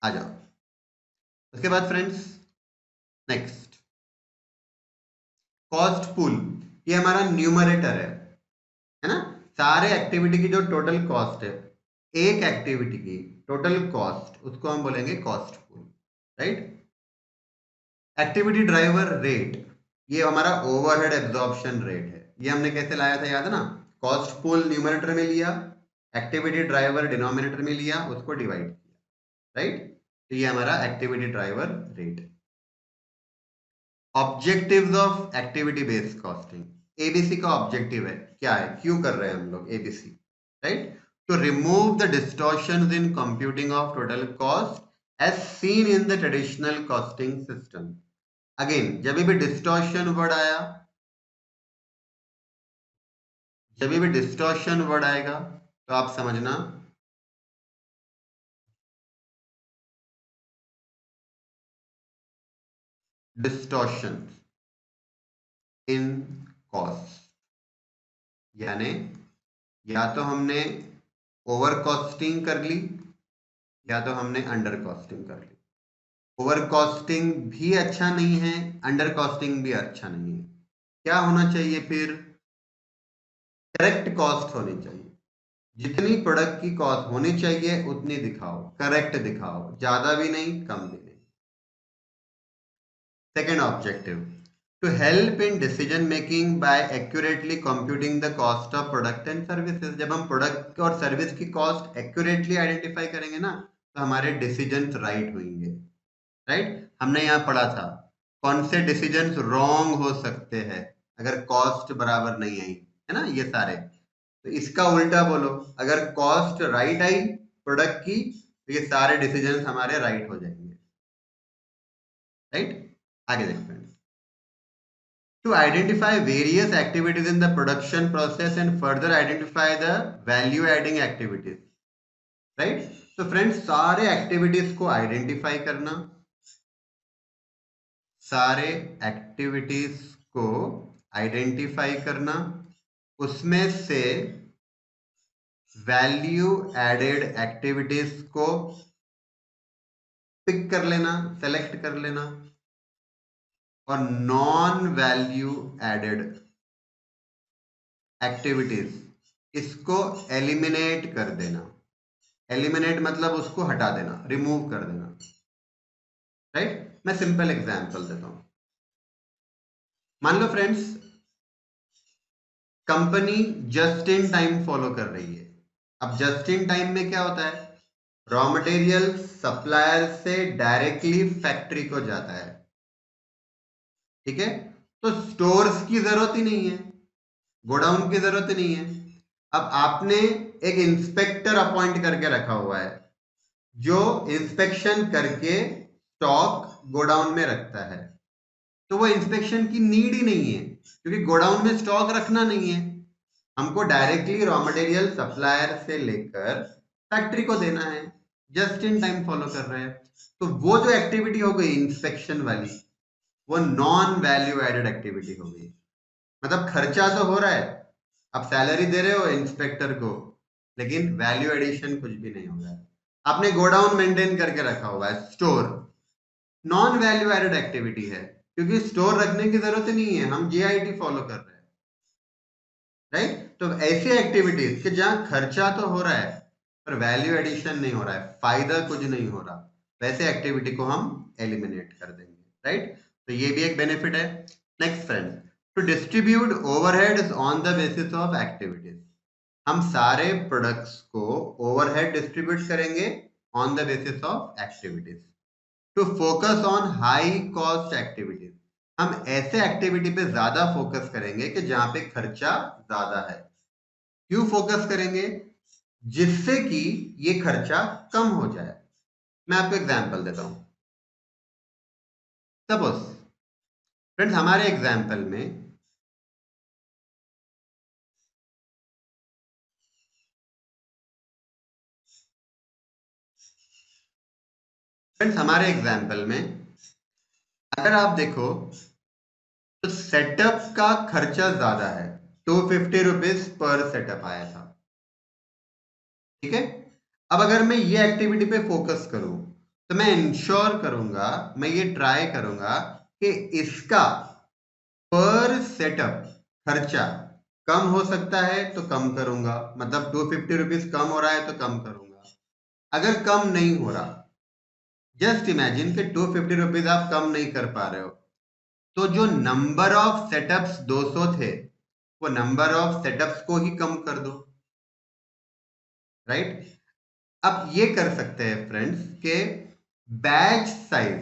आ जाओ। उसके बाद फ्रेंड्स नेक्स्ट कॉस्ट पूल, ये हमारा न्यूमरेटर है ना। सारे एक्टिविटी की जो टोटल कॉस्ट है, एक एक्टिविटी की टोटल कॉस्ट, उसको हम बोलेंगे cost pool, right. Activity driver rate, ये हमारा ओवरहेड एब्जॉर्प्शन रेट है। ये हमने कैसे लाया था, याद है ना। कॉस्ट पूल न्यूमरेटर में लिया, एक्टिविटी ड्राइवर डिनोमिनेटर में लिया, उसको डिवाइड किया, राइट। तो ये हमारा एक्टिविटी ड्राइवर रेट है। Objectives of activity based costing, ABC का ऑब्जेक्टिव है, क्या है, क्यों कर रहे हैं हम लोग ABC, right. To remove the distortions in computing of total cost as seen in the traditional costing system. Again जब भी डिस्टॉर्शन वर्ड आया, जब भी डिस्टॉर्शन वर्ड आएगा तो आप समझना डिस्टॉर्शन इन कॉस्ट, यानी या तो हमने ओवर कॉस्टिंग कर ली या तो हमने अंडर कॉस्टिंग कर ली। ओवर कॉस्टिंग भी अच्छा नहीं है, अंडर कॉस्टिंग भी अच्छा नहीं है। क्या होना चाहिए फिर, करेक्ट कॉस्ट होनी चाहिए। जितनी प्रोडक्ट की कॉस्ट होनी चाहिए उतनी दिखाओ, करेक्ट दिखाओ, ज्यादा भी नहीं कम भी नहीं। Second objective, to help in decision making by accurately computing the cost of product and services. जब हम प्रोडक्ट और सर्विस की कॉस्ट एक्यूरेटली आइडेंटिफाई करेंगे ना, तो हमारे डिसीजन राइट होंगे, राइट। हमने यहाँ पढ़ा था कौन से डिसीजन रॉन्ग हो सकते हैं अगर कॉस्ट बराबर नहीं आई, है ना, ये सारे। तो इसका उल्टा बोलो, अगर कॉस्ट राइट आई प्रोडक्ट की तो ये सारे डिसीजन हमारे राइट हो जाएंगे, राइट। आगे देखते हैं, to identify various activities in the production process and further identify the value adding activities, right। तो फ्रेंड्स सारे एक्टिविटीज को आइडेंटिफाई करना, सारे एक्टिविटीज को आइडेंटिफाई करना, उसमें से वैल्यू एडेड एक्टिविटीज को पिक कर लेना, सेलेक्ट कर लेना, और नॉन वैल्यू एडेड एक्टिविटीज इसको एलिमिनेट कर देना। एलिमिनेट मतलब उसको हटा देना, रिमूव कर देना, राइट। मैं सिंपल एग्जांपल देता हूं। मान लो friends company just in time follow कर रही है। अब जस्ट इन टाइम में क्या होता है, रॉ मटेरियल सप्लायर से डायरेक्टली फैक्ट्री को जाता है, ठीक है। तो स्टोर्स की जरूरत ही नहीं है, गोडाउन की जरूरत ही नहीं है। अब आपने एक इंस्पेक्टर अपॉइंट करके रखा हुआ है जो इंस्पेक्शन करके स्टॉक गोडाउन में रखता है। तो वो इंस्पेक्शन की नीड ही नहीं है क्योंकि गोडाउन में स्टॉक रखना नहीं है, हमको डायरेक्टली रॉ मटेरियल सप्लायर से लेकर फैक्ट्री को देना है, जस्ट इन टाइम फॉलो कर रहे हैं। तो वो जो एक्टिविटी हो गई इंस्पेक्शन वाली, वो नॉन वैल्यू एडेड एक्टिविटी हो गई। मतलब खर्चा तो हो रहा है, आप सैलरी दे रहे हो इंस्पेक्टर को, लेकिन वैल्यू एडिशन कुछ भी नहीं हो रहा है। आपने गोडाउन मेंटेन करके रखा हुआ है, store, non value added activity है क्योंकि स्टोर रखने की जरूरत नहीं है, हम जीआईटी फॉलो कर रहे हैं, राइट। तो ऐसी एक्टिविटीज कि जहां खर्चा तो हो रहा है पर वैल्यू एडिशन नहीं हो रहा है, फायदा कुछ नहीं हो रहा, वैसे एक्टिविटी को हम एलिमिनेट कर देंगे, राइट। तो ये भी एक बेनिफिट है। Next friend, to distribute overheads on the basis of activities. हम सारे प्रोडक्ट्स को ओवरहेड डिस्ट्रीब्यूट करेंगे on the basis of activities. To focus on high cost activities, हम ऐसे एक्टिविटी पे ज्यादा फोकस करेंगे कि जहां पे खर्चा ज्यादा है। क्यों फोकस करेंगे, जिससे कि ये खर्चा कम हो जाए। मैं आपको एग्जांपल देता हूं। सपोज फ्रेंड्स हमारे एग्जांपल में अगर आप देखो तो सेटअप का खर्चा ज्यादा है, 250 रुपीज पर सेटअप आया था, ठीक है। अब अगर मैं ये एक्टिविटी पे फोकस करूं तो मैं इंश्योर करूंगा, मैं ये ट्राई करूंगा कि इसका पर सेटअप खर्चा कम हो सकता है तो कम करूंगा, मतलब 250 रुपीज कम हो रहा है तो कम करूंगा। अगर कम नहीं हो रहा, जस्ट इमेजिन कि 250 रुपीज आप कम नहीं कर पा रहे हो, तो जो नंबर ऑफ सेटअप्स 200 थे, वो नंबर ऑफ सेटअप्स को ही कम कर दो, राइट। अब ये कर सकते हैं फ्रेंड्स के बैच साइज,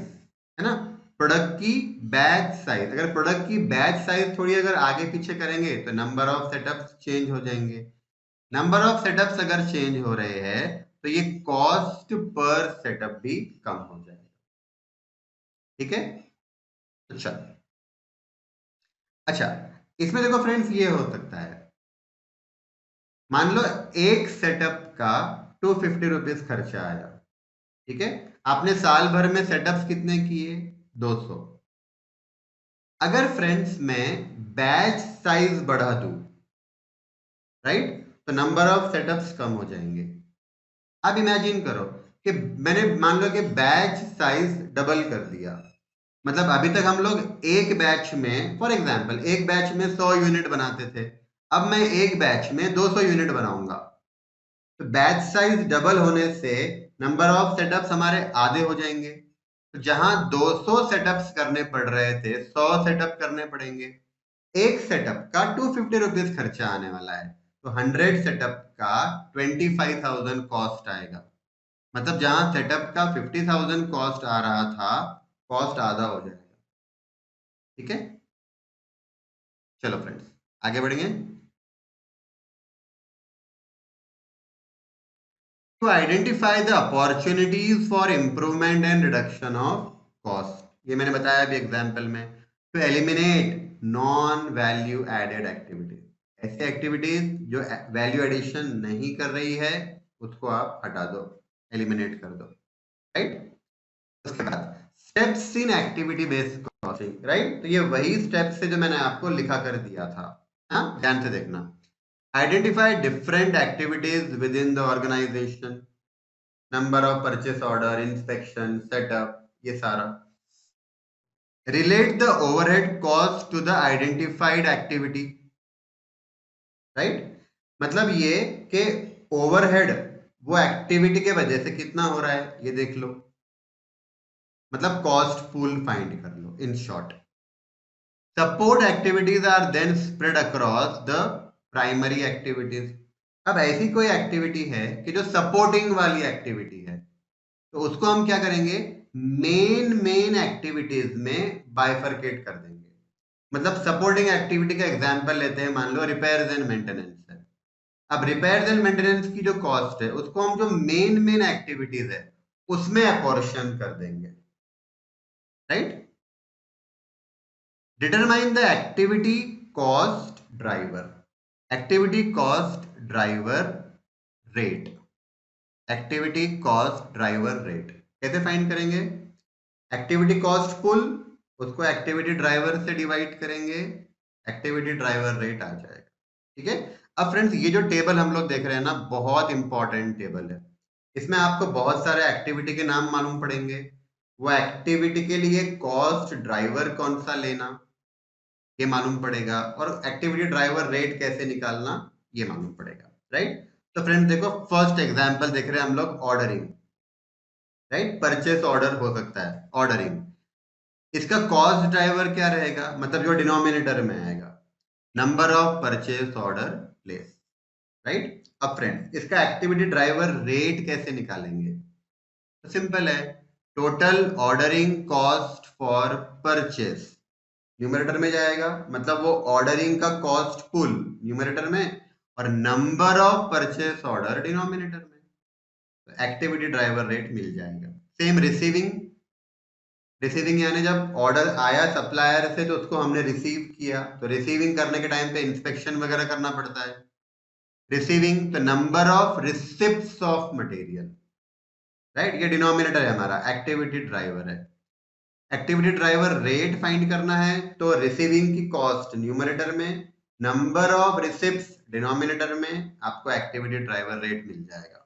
है ना, प्रोडक्ट की बैच साइज, अगर प्रोडक्ट की बैच साइज थोड़ी अगर आगे पीछे करेंगे तो नंबर ऑफ सेटअप्स चेंज हो जाएंगे। नंबर ऑफ सेटअप्स अगर चेंज हो रहे हैं तो ये कॉस्ट पर सेटअप भी कम हो जाएगा। ठीक है। अच्छा अच्छा, इसमें देखो फ्रेंड्स ये हो सकता है, मान लो एक सेटअप का 250 रुपीज खर्चा आया, ठीक है, आपने साल भर में सेटअप्स कितने किए, 200। अगर फ्रेंड्स मैं बैच साइज बढ़ा दूं, राइट, तो नंबर ऑफ सेटअप्स कम हो जाएंगे। अब इमेजिन करो कि मैंने मान लो कि बैच साइज डबल कर दिया, मतलब अभी तक हम लोग एक बैच में, फॉर एग्जांपल एक बैच में 100 यूनिट बनाते थे, अब मैं एक बैच में 200 यूनिट बनाऊंगा। तो बैच साइज डबल होने से नंबर ऑफ सेटअप्स हमारे आधे हो जाएंगे। तो जहां 200 सेटअप्स करने पड़ रहे थे, 100 सेटअप करने पड़ेंगे। एक सेटअप का 250 रुपीज खर्चा आने वाला है, तो 100 सेटअप का 25,000 कॉस्ट आएगा। मतलब जहां सेटअप का 50,000 कॉस्ट आ रहा था, कॉस्ट आधा हो जाएगा। ठीक है, चलो फ्रेंड्स आगे बढ़ेंगे। To identify the opportunities for improvement and reduction of cost, ये मैंने बताया अभी एग्जांपल में। To eliminate non value added activities, ऐसी एक्टिविटीज जो वैल्यू एडिशन नहीं कर रही है उसको आप हटा दो, एलिमिनेट कर दो, राइट। उसके बाद steps in activity based costing, right, तो ये वही स्टेप्स है जो मैंने आपको लिखा कर दिया था। हाँ, ध्यान से देखना। Identify different activities within the organisation, number of purchase order, inspection, setup, ये सारा। Relate the overhead cost to the identified activity, right, मतलब ये कि ओवरहेड वो एक्टिविटी के वजह से कितना हो रहा है ये देख लो, मतलब कॉस्ट पूल फाइंड कर लो in short. Support activities are then spread across the primary activities. अब ऐसी कोई एक्टिविटी है कि जो सपोर्टिंग वाली एक्टिविटी है, तो उसको हम क्या करेंगे, मेन एक्टिविटीज में बाइफरकेट कर देंगे। मतलब सपोर्टिंग एक्टिविटी का एग्जांपल लेते हैं, मान लो रिपेयर्स एंड मेंटेनेंस है। अब रिपेयर्स एंड मेंटेनेंस की जो कॉस्ट है उसको हम जो मेन एक्टिविटीज है उसमें अपोर्शन कर देंगे, right. Determine the activity cost driver, activity cost driver rate, activity cost driver rate कैसे फाइंड करेंगे, एक्टिविटी कॉस्ट पुल, उसको एक्टिविटी ड्राइवर से डिवाइड करेंगे, एक्टिविटी ड्राइवर रेट आ जाएगा। ठीक है। अब फ्रेंड्स ये जो टेबल हम लोग देख रहे हैं ना, बहुत इंपॉर्टेंट टेबल है। इसमें आपको बहुत सारे एक्टिविटी के नाम मालूम पड़ेंगे, वो एक्टिविटी के लिए कॉस्ट ड्राइवर कौन सा लेना ये मालूम पड़ेगा, और एक्टिविटी ड्राइवर रेट कैसे निकालना ये मालूम पड़ेगा, राइट। तो फ्रेंड्स देखो, फर्स्ट एग्जांपल देख रहे हैं हम लोग, ऑर्डरिंग, राइट, परचेस ऑर्डर हो सकता है ऑर्डरिंग। इसका कॉस्ट ड्राइवर क्या रहेगा, मतलब जो डिनोमिनेटर में आएगा, number of purchase order place, right. अब फ्रेंड्स इसका एक्टिविटी ड्राइवर रेट कैसे निकालेंगे, तो सिंपल है, total ordering cost for purchase numerator में जाएगा, मतलब वो ऑर्डरिंग का कॉस्ट पुल न्यूमरेटर में, और number of purchase order denominator में, तो एक्टिविटी ड्राइवर रेट मिल जाएगा। सेम रिसीविंग, रिसीविंग यानी जब ऑर्डर आया सप्लायर से तो उसको हमने रिसीव किया, तो रिसीविंग करने के टाइम पे इंस्पेक्शन वगैरह करना पड़ता है, रिसीविंग, तो number of receipts of material, right, ये डिनोमिनेटर है हमारा, एक्टिविटी ड्राइवर है। एक्टिविटी ड्राइवर रेट फाइंड करना है तो रिसीविंग की कॉस्ट न्यूमरेटर में, नंबर ऑफ रिसिप्ट्स डिनोमिनेटर में, आपको एक्टिविटी ड्राइवर रेट मिल जाएगा।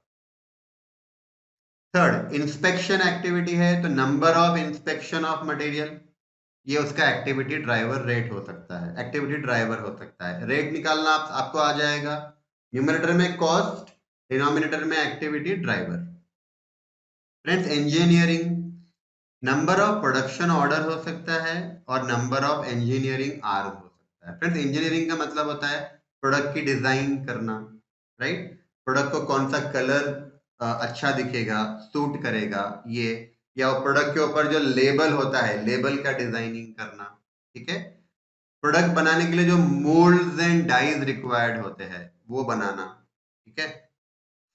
थर्ड, इंस्पेक्शन एक्टिविटी है तो number of inspection of material, ये उसका एक्टिविटी ड्राइवर रेट हो सकता है, एक्टिविटी ड्राइवर हो सकता है। रेट निकालना आपको आ जाएगा, न्यूमरेटर में कॉस्ट, डिनोमिनेटर में activity driver. Friends, engineering, number of production order हो सकता है और नंबर ऑफ इंजीनियरिंग आवर्स हो सकता है। फ्रेंड्स, इंजीनियरिंग का मतलब होता है प्रोडक्ट की डिजाइन करना, राइट, प्रोडक्ट को कौन सा कलर अच्छा दिखेगा, सूट करेगा, ये, या प्रोडक्ट के ऊपर जो लेबल होता है, लेबल का डिजाइनिंग करना, ठीक है। प्रोडक्ट बनाने के लिए जो मोल्ड्स एंड डाइज रिक्वायर्ड होते हैं वो बनाना, ठीक है।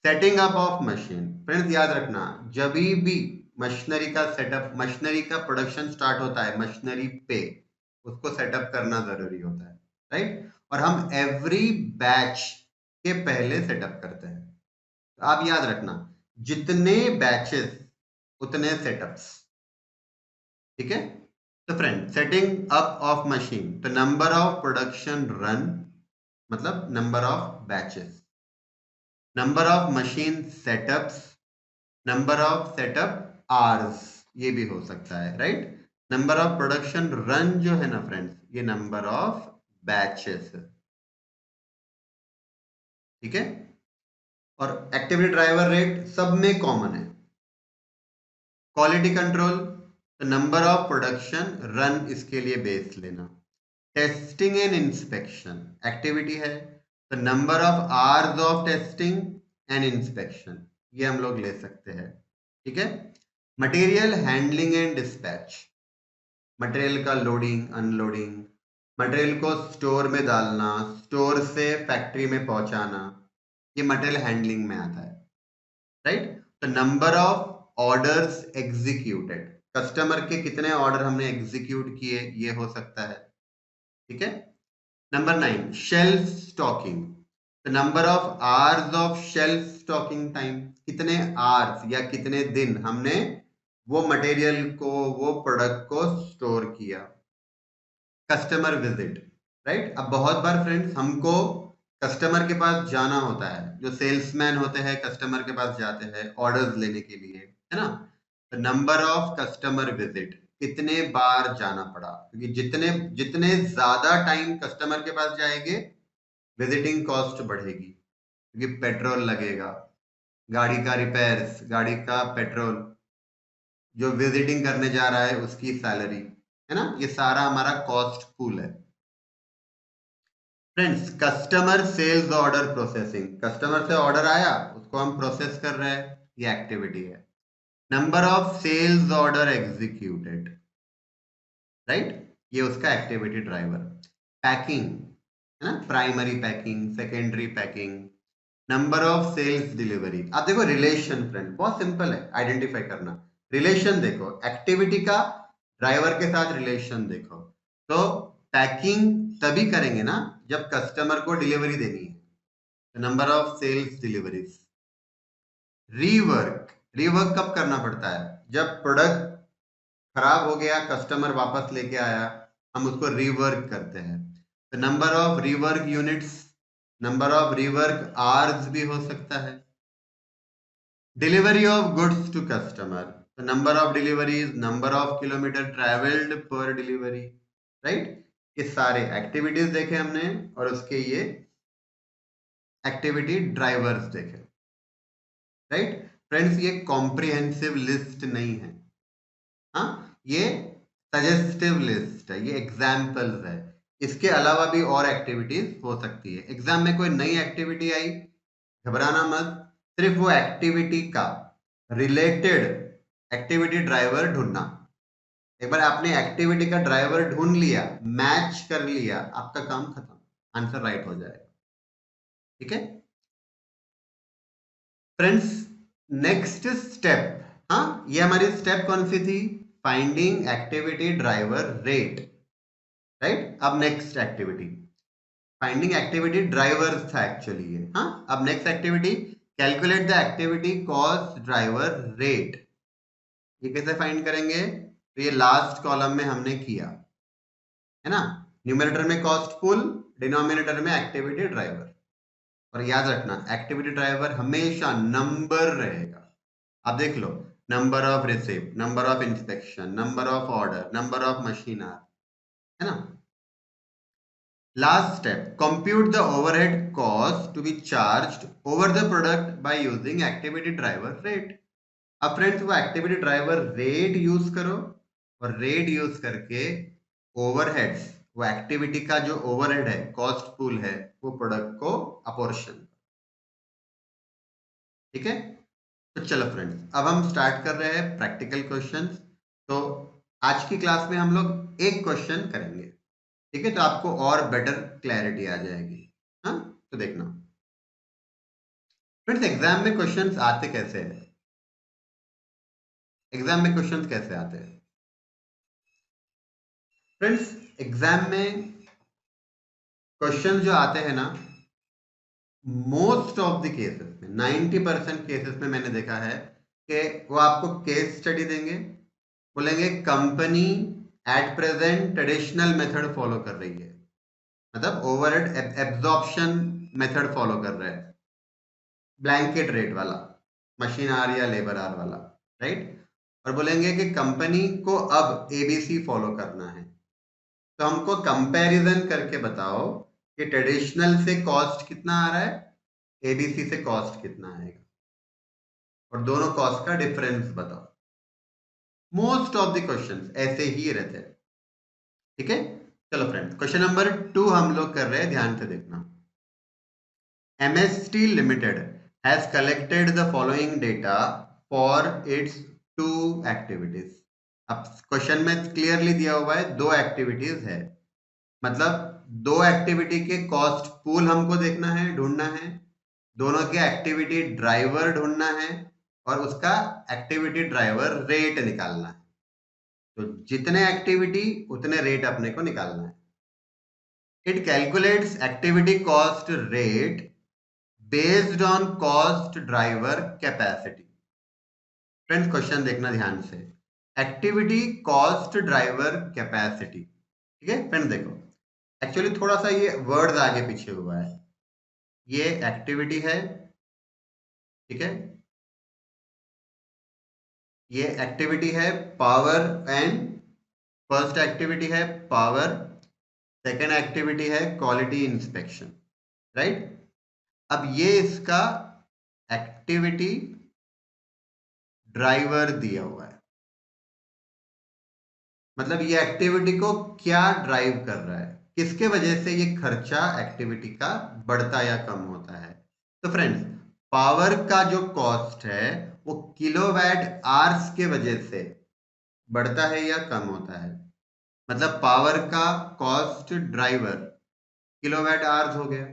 Setting up of machine, friends याद रखना, जब भी मशीनरी का सेटअप, मशीनरी का प्रोडक्शन स्टार्ट होता है, मशीनरी पे उसको सेटअप करना जरूरी होता है, राइट। और हम एवरी बैच के पहले सेटअप करते हैं, तो आप याद रखना जितने बैचेस उतने सेटअप्स, ठीक है। तो friend, setting up of machine, तो नंबर ऑफ प्रोडक्शन रन मतलब number of batches, number of machine setups, number of setup hours, ये भी हो सकता है, right. Number of production run जो है ना फ्रेंड्स, ये नंबर ऑफ बैचेस, ठीक है। और एक्टिविटी ड्राइवर रेट सब में कॉमन है। क्वालिटी कंट्रोल, तो नंबर ऑफ प्रोडक्शन रन, इसके लिए बेस लेना। टेस्टिंग एंड इंस्पेक्शन एक्टिविटी है, तो number of hours of testing and inspection, ये हम लोग ले सकते हैं, ठीक है। Material handling and dispatch, material का लोडिंग अनलोडिंग, मटेरियल को स्टोर में डालना, स्टोर से फैक्ट्री में पहुंचाना, ये मटेरियल हैंडलिंग में आता है, राइट। तो number of orders executed, customer के कितने ऑर्डर हमने एग्जीक्यूट किए, ये हो सकता है, ठीक है। Number 9, shelf stocking, the number of hours of shelf stocking time, कितने आवर्स या कितने दिन हमने वो मटेरियल को, वो प्रोडक्ट को स्टोर किया। कस्टमर विजिट, राइट, अब बहुत बार फ्रेंड्स हमको कस्टमर के पास जाना होता है, जो सेल्समैन होते हैं कस्टमर के पास जाते हैं ऑर्डर्स लेने के लिए, है ना। नंबर ऑफ कस्टमर विजिट, कितने बार जाना पड़ा, क्योंकि जितने जितने ज्यादा टाइम कस्टमर के पास जाएंगे विजिटिंग कॉस्ट बढ़ेगी, क्योंकि पेट्रोल लगेगा, गाड़ी का रिपेयर्स, गाड़ी का पेट्रोल, जो विजिटिंग करने जा रहा है उसकी सैलरी, है ना, ये सारा हमारा कॉस्ट पूल है। Friends, customer sales order processing, customer से ऑर्डर आया उसको हम प्रोसेस कर रहे हैं, ये एक्टिविटी है। Number of sales order executed, right, ये उसका एक्टिविटी ड्राइवर। पैकिंग, है ना, primary packing, secondary packing, number of sales delivery. आप देखो रिलेशन, फ्रेंड बहुत सिंपल है आइडेंटिफाई करना, रिलेशन देखो एक्टिविटी का ड्राइवर के साथ रिलेशन देखो, तो पैकिंग तभी करेंगे ना जब कस्टमर को डिलीवरी देनी है, number of sales deliveries. Rework, rework कब करना पड़ता है, जब प्रोडक्ट खराब हो गया, कस्टमर वापस लेके आया, हम उसको रीवर्क करते हैं, तो number of rework units, number of rework hours भी हो सकता है। Delivery of goods to customer, तो number of deliveries, number of kilometre travelled per delivery, right. ये सारे एक्टिविटीज देखे हमने और उसके ये एक्टिविटी ड्राइवर्स देखे, राइट। फ्रेंड्स, ये कॉम्प्रिहेंसिव लिस्ट नहीं है, हाँ, ये सजेस्टिव लिस्ट है, ये एग्जाम्पल्स है, इसके अलावा भी और एक्टिविटीज हो सकती है। एग्जाम में कोई नई एक्टिविटी आई, घबराना मत, सिर्फ वो एक्टिविटी का रिलेटेड एक्टिविटी ड्राइवर ढूंढना। एक बार आपने एक्टिविटी का ड्राइवर ढूंढ लिया, मैच कर लिया, आपका काम खत्म, आंसर राइट हो जाएगा, ठीक है। फ्रेंड्स, नेक्स्ट स्टेप, हाँ, ये हमारी स्टेप कौन सी थी, finding activity driver rate, right. अब next activity finding activity drivers था एक्चुअली ये, हाँ। अब next activity calculate the activity cost driver rate, ये कैसे फाइंड करेंगे, तो ये लास्ट कॉलम में हमने किया है ना, न्यूमरेटर में कॉस्ट पुल, डिनोमिनेटर में एक्टिविटी ड्राइवर। और याद रखना एक्टिविटी ड्राइवर हमेशा नंबर रहेगा, आप देख लो, number of receipt, number of inspection, number of order, number of machine hour, है ना। Last step, compute the overhead cost to be charged over the product by using activity driver rate. अब फ्रेंड्स वो एक्टिविटी ड्राइवर रेट यूज करो और रेट यूज करके ओवरहेड्स, वो एक्टिविटी का जो ओवरहेड है, कॉस्ट पूल है, वो प्रोडक्ट को अपोर्शन। ठीक है, तो चलो फ्रेंड्स, अब हम स्टार्ट कर रहे हैं प्रैक्टिकल क्वेश्चंस। तो आज की क्लास में हम लोग एक क्वेश्चन करेंगे, ठीक है, तो आपको और बेटर क्लैरिटी आ जाएगी। हाँ, तो देखना फ्रेंड्स, एग्जाम में क्वेश्चंस आते कैसे हैं, एग्जाम में क्वेश्चंस कैसे आते हैं फ्रेंड्स। एग्जाम में क्वेश्चन जो आते हैं ना, मोस्ट ऑफ द केसेस में, 90% केसेस में मैंने देखा है कि वो आपको केस स्टडी देंगे, बोलेंगे company at present traditional method follow कर रही है, मतलब ओवरहेड एब्जॉर्प्शन मेथड फॉलो कर रहे हैं, ब्लैंकेट रेट वाला, मशीन आर या लेबर आर वाला, राइट। और बोलेंगे कि कंपनी को अब एबीसी फॉलो करना है, तो हमको कंपैरिजन करके बताओ कि ट्रेडिशनल से कॉस्ट कितना आ रहा है, एबीसी से कॉस्ट कितना आएगा, और दोनों कॉस्ट का डिफरेंस बताओ। मोस्ट ऑफ द क्वेश्चंस ऐसे ही रहते हैं, ठीक है। चलो फ्रेंड्स, क्वेश्चन नंबर 2 हम लोग कर रहे हैं, ध्यान से देखना। MST Limited has collected the following data for its 2 activities। अब क्वेश्चन में क्लियरली दिया हुआ है 2 एक्टिविटीज है, मतलब 2 एक्टिविटी के कॉस्ट पूल हमको देखना है, ढूंढना है, दोनों के एक्टिविटी ड्राइवर ढूंढना है, और उसका एक्टिविटी ड्राइवर रेट निकालना है। तो जितने एक्टिविटी उतने रेट अपने को निकालना है। It calculates activity cost rate based on cost driver capacity. Friends, question देखना ध्यान से, एक्टिविटी कॉस्ट ड्राइवर कैपेसिटी, ठीक है फ्रेंड्स। देखो, एक्चुअली थोड़ा सा ये वर्ड्स आगे पीछे हुआ है, ये एक्टिविटी है, ठीक है, ये एक्टिविटी है पावर एंड, फर्स्ट एक्टिविटी है पावर, सेकेंड एक्टिविटी है क्वालिटी इंस्पेक्शन, राइट। अब ये इसका एक्टिविटी ड्राइवर दिया हुआ है, मतलब ये एक्टिविटी को क्या ड्राइव कर रहा है, किसके वजह से ये खर्चा एक्टिविटी का बढ़ता या कम होता है। तो फ्रेंड्स, पावर का जो कॉस्ट है वो किलोवाट आवर्स के वजह से बढ़ता है या कम होता है, मतलब पावर का कॉस्ट ड्राइवर किलोवाट आवर्स हो गया।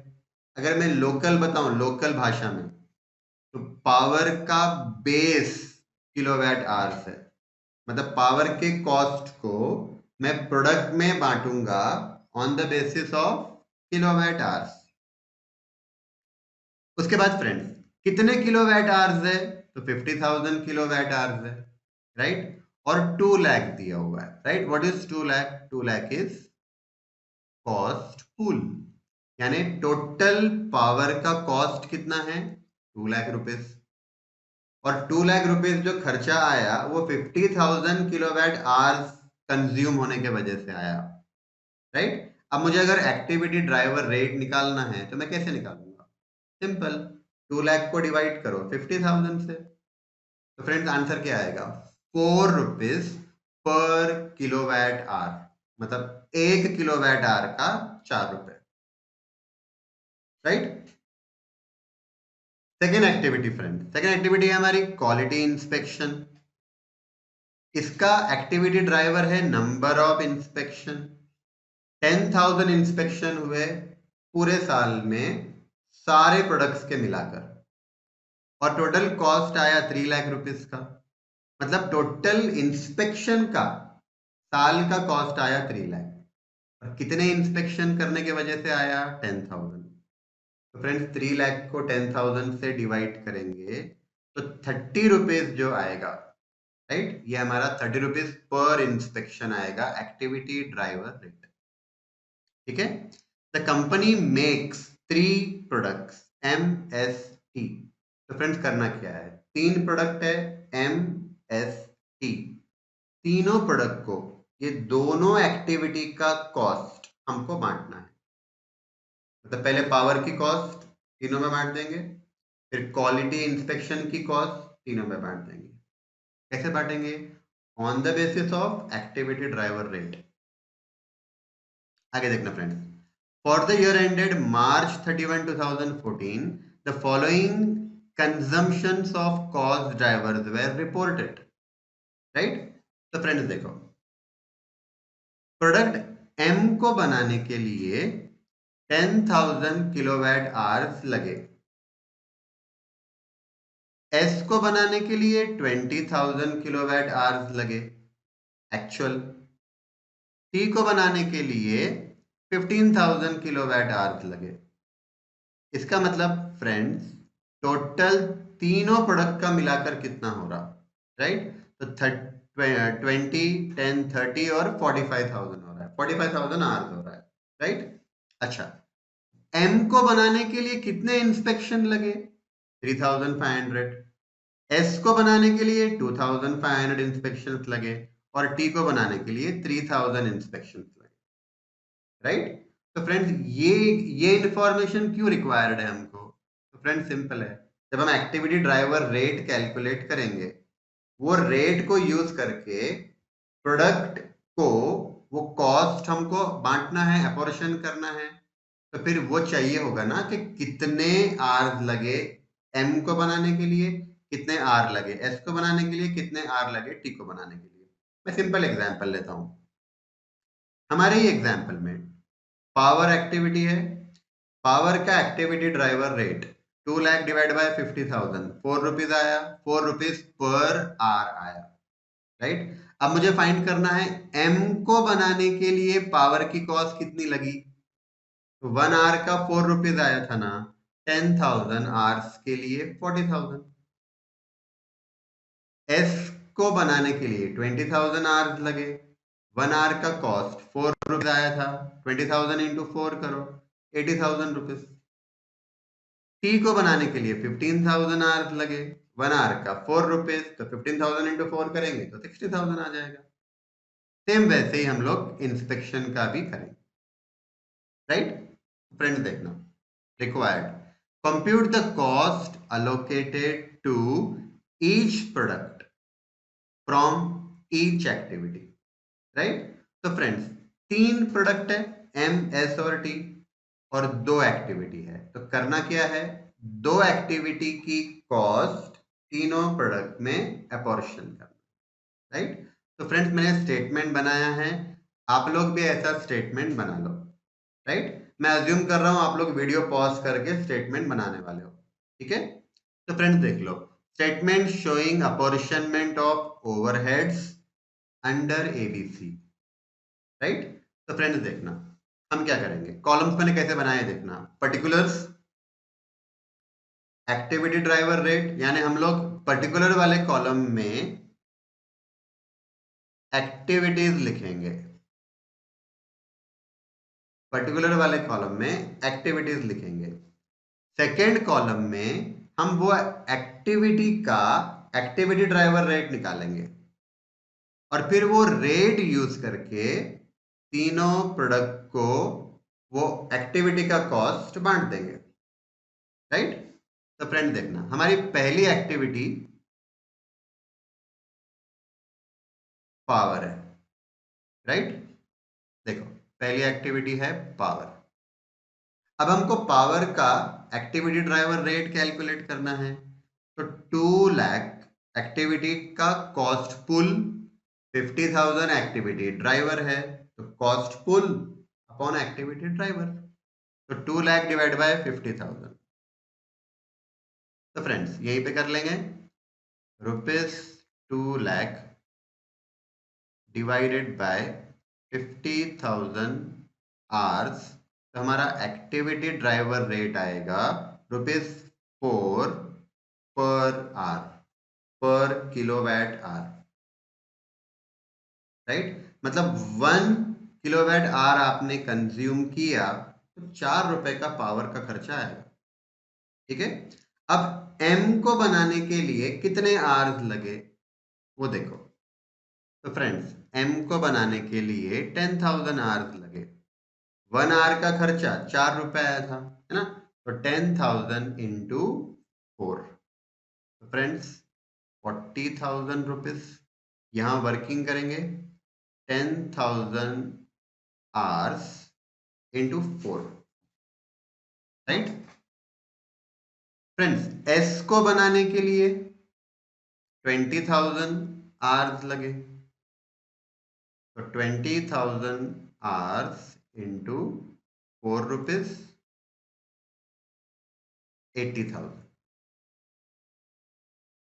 अगर मैं लोकल बताऊं, लोकल भाषा में, तो पावर का बेस किलोवाट आवर्स है, मतलब पावर के कॉस्ट को मैं प्रोडक्ट में बांटूंगा on the basis of kilowatt hours. उसके बाद फ्रेंड्स, कितने किलोवाट आवर्स है, तो 50,000 किलोवाट आवर्स है, राइट। और 2 लाख दिया हुआ है, right. What is 2 lakh, 2 lakh is cost pool, यानी टोटल पावर का कॉस्ट कितना है, 2 लाख रुपीस, और 2 लाख रुपीस जो खर्चा आया वो 50,000 किलोवाट आवर्स कंज्यूम होने के वजह से आया, राइट। अब मुझे अगर एक्टिविटी ड्राइवर रेट निकालना है तो मैं कैसे निकालूंगा, सिंपल, 2 लाख को डिवाइड करो 50,000 से, तो फ्रेंड्स आंसर क्या आएगा, 4 रुपीज पर किलोवाट आवर, मतलब 1 किलोवाट आवर का 4 रुपए, right. Second activity friend, second activity है हमारी क्वालिटी इंस्पेक्शन। इसका एक्टिविटी ड्राइवर है नंबर ऑफ इंस्पेक्शन। 10,000 इंस्पेक्शन हुए पूरे साल में सारे प्रोडक्ट्स के मिलाकर, और टोटल कॉस्ट आया 3 लाख रुपीस का, मतलब टोटल इंस्पेक्शन का साल का कॉस्ट आया 3 लाख, और कितने इंस्पेक्शन करने के वजह से आया, 10,000। तो फ्रेंड्स 3 लाख को 10,000 से डिवाइड करेंगे तो 30 रुपीज जो आएगा, राइट, ये हमारा 30 रुपीज पर इंस्पेक्शन आएगा एक्टिविटी ड्राइवर रेट, ठीक है। The company makes 3 products MST। तो फ्रेंड्स करना क्या है, 3 प्रोडक्ट है एम एस टी, तीनों प्रोडक्ट को, ये दोनों एक्टिविटी का कॉस्ट हमको बांटना है। मतलब पहले पावर की कॉस्ट तीनों में बांट देंगे, फिर क्वालिटी इंस्पेक्शन की कॉस्ट तीनों में बांट देंगे। कैसे बांटेंगे? On the basis of activity driver rate. आगे देखना friends, for the year ended March 31, 2014 the following consumptions of cost drivers were reported, right? तो फ्रेंड्स देखो, प्रोडक्ट एम को बनाने के लिए 10,000 किलोवाट आवर्स लगे, एस को बनाने के लिए 20,000 किलोवाट आवर्स लगे एक्चुअल, टी को बनाने के लिए 15,000 किलोवाट आवर्स लगे। इसका मतलब फ्रेंड्स टोटल तीनों प्रोडक्ट का मिलाकर कितना हो रहा, राइट? तो 20, 10, 30 और 45,000 हो रहा है, 45,000 आवर्स हो रहा है, राइट? अच्छा, एम को बनाने के लिए कितने इंस्पेक्शन लगे? 3,500। एस को बनाने के लिए 2,500 इंस्पेक्शन लगे और टी को बनाने के लिए 3,000 इंस्पेक्शन लगे, राइट? तो फ्रेंड्स ये इंफॉर्मेशन क्यों रिक्वायर्ड है हमको? तो फ्रेंड्स सिंपल है, जब हम एक्टिविटी ड्राइवर रेट कैलकुलेट करेंगे, वो रेट को यूज करके प्रोडक्ट को वो कॉस्ट हमको बांटना है, अपॉर्शन करना है, तो फिर वो चाहिए होगा ना कि कितने आर लगे एम को बनाने के लिए, कितने आर लगे एस को बनाने के लिए, कितने आर लगे टी को बनाने के लिए। मैं सिंपल एग्जांपल लेता हूं। हमारे ही एग्जांपल में पावर एक्टिविटी है, पावर का activity driver rate 2 lakh divide by 50,000, 4 rupees आया, 4 रुपीज पर आर आया, राइट? अब मुझे फाइंड करना है एम को बनाने के लिए पावर की कॉस्ट कितनी लगी। 1 आवर का 4 रुपीज आया था ना, 10,000 आवर्स के लिए 40,000। एस को बनाने के लिए 20,000 आवर्स लगे, 1 आवर का कॉस्ट 4 रुपीज आया था, 20,000 इंटू 4 करो, 80,000 रुपीज। टी को बनाने के लिए 15,000 आवर्स लगे, 1 आवर का 4 रुपीज, तो 15,000 इंटू 4 करेंगे तो 60,000 आ जाएगा। सेम वैसे ही हम लोग इंस्पेक्शन का भी करेंगे, राइट? फ्रेंड्स देखना, required compute the cost allocated to each product from each activity, right? तो फ्रेंड्स 3 प्रोडक्ट है, एम एस और टी, और 2 एक्टिविटी है, तो करना क्या है, 2 एक्टिविटी की कॉस्ट तीनों प्रोडक्ट में अपॉर्शन करना, राइट? तो फ्रेंड्स मैंने स्टेटमेंट बनाया है, आप लोग भी ऐसा स्टेटमेंट बना लो, राइट? मैं अज्यूम कर रहा हूं आप लोग वीडियो पॉज करके स्टेटमेंट बनाने वाले हो, ठीक है? तो फ्रेंड्स देख लो, statement showing apportionment of overheads under ABC, right? तो फ्रेंड्स देखना, हम क्या करेंगे, कॉलम्स मैंने कैसे बनाए देखना, पर्टिकुलर्स, एक्टिविटी ड्राइवर रेट, यानी हम लोग पर्टिकुलर वाले कॉलम में एक्टिविटीज लिखेंगे, पर्टिकुलर वाले कॉलम में एक्टिविटीज लिखेंगे। सेकेंड कॉलम में हम वो एक्टिविटी का एक्टिविटी ड्राइवर रेट निकालेंगे और फिर वो रेट यूज करके तीनों प्रोडक्ट को वो एक्टिविटी का कॉस्ट बांट देंगे, राइट? तो फ्रेंड देखना, हमारी पहली एक्टिविटी पावर है, राइट? देखो पहली एक्टिविटी है पावर। अब हमको पावर का एक्टिविटी ड्राइवर रेट कैलकुलेट करना है, तो 2 लाख एक्टिविटी का कॉस्ट पुल, 50,000 एक्टिविटी ड्राइवर है, तो कॉस्ट पुल अपॉन एक्टिविटी ड्राइवर, तो 2 लाख डिवाइड बाय 50,000। तो फ्रेंड्स यहीं पे कर लेंगे, rupees 2 lakh divided by 50,000 hours, तो हमारा एक्टिविटी ड्राइवर रेट आएगा ₹4 पर आवर, पर किलोवाट आवर, राइट? मतलब 1 किलोवाट आवर आपने कंज्यूम किया तो 4 रुपए का पावर का खर्चा आएगा, ठीक है? अब अब m को बनाने के लिए कितने आवर्स लगे वो देखो। तो फ्रेंड्स m को बनाने के लिए 10,000 आवर्स लगे। 1 आवर का खर्चा 4 रुपए आया था, है ना। तो 10,000 इंटू 4, तो फ्रेंड्स 40,000 रुपीज। यहां वर्किंग करेंगे 10,000 hours into 4, right. Friends s को बनाने के लिए 20,000 आवर्स लगे। तो 20,000 आवर्स इंटू 4 रुपीज 80,000।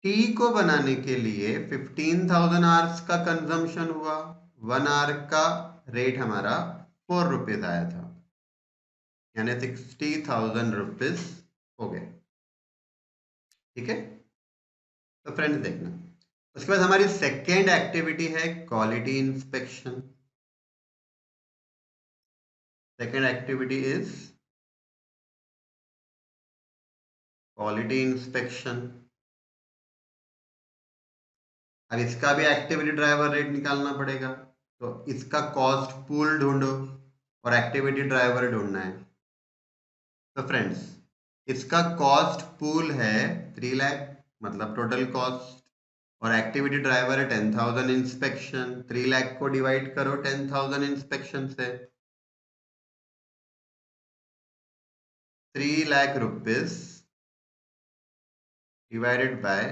टी को बनाने के लिए 15,000 आवर्स का कंजम्पशन हुआ। 1 आवर का रेट हमारा 4 रुपीज आया था, यानी 60,000 रुपीज हो गए। ठीक है, तो फ्रेंड्स देखना, उसके बाद हमारी सेकेंड एक्टिविटी है quality inspection. Second activity is quality inspection. अब इसका भी एक्टिविटी ड्राइवर रेट निकालना पड़ेगा, तो इसका कॉस्ट पूल ढूंढो और एक्टिविटी ड्राइवर ढूंढना है। तो फ्रेंड्स इसका कॉस्ट पूल है 3 लाख, मतलब टोटल कॉस्ट, और एक्टिविटी ड्राइवर है 10,000 इंस्पेक्शन। 3 लाख को डिवाइड करो 10,000 इंस्पेक्शन से, 3 lakh rupees divided by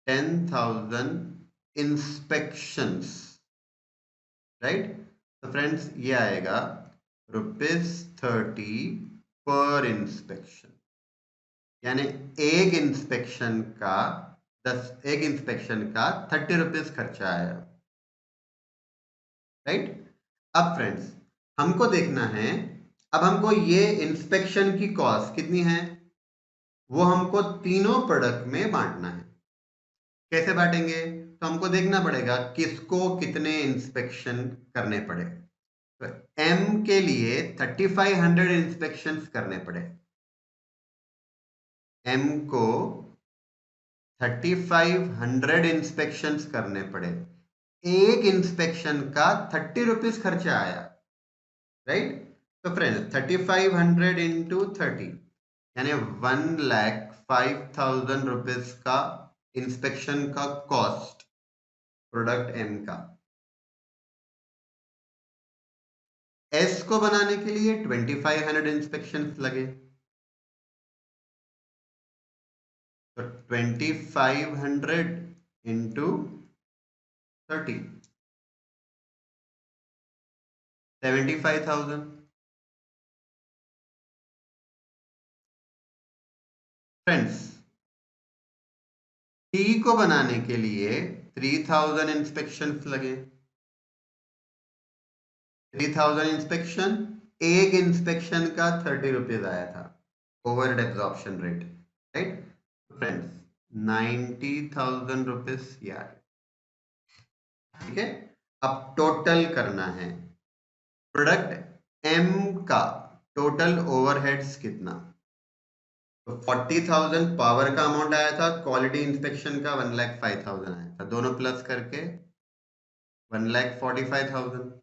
10,000 inspections, right. तो फ्रेंड्स ये आएगा ₹30 पर इंस्पेक्शन, यानी एक इंस्पेक्शन का 30 रुपीज खर्चा आया, राइट। अब फ्रेंड्स हमको देखना है, अब हमको ये इंस्पेक्शन की कॉस्ट कितनी है वो हमको तीनों प्रोडक्ट में बांटना है। कैसे बांटेंगे, तो हमको देखना पड़ेगा किसको कितने इंस्पेक्शन करने पड़े। तो M के लिए 3500 इंस्पेक्शंस करने पड़े। M को 3500 इंस्पेक्शंस करने पड़े। एक इंस्पेक्शन का 30 रुपीज खर्चा आया, राइट। तो फ्रेंड्स 3500 इंटू 30 यानी 1,05,000 रुपीज का इंस्पेक्शन का कॉस्ट प्रोडक्ट M का। S को बनाने के लिए 2500 इंस्पेक्शंस लगे। तो 2500 इंटू 30 75,000। फ्रेंड्स T को बनाने के लिए 3000 इंस्पेक्शंस लगे। 3000 इंस्पेक्शन, एक इंस्पेक्शन का 30 रुपीज आया था, overhead absorption rate, right. Friends 90,000 rupees यार, ठीक है। अब टोटल करना है प्रोडक्ट M का टोटल ओवरहेड्स कितना। तो 40,000 पावर का अमाउंट आया था, क्वालिटी इंस्पेक्शन का 1,05,000 आया था, दोनों प्लस करके 1,45,000।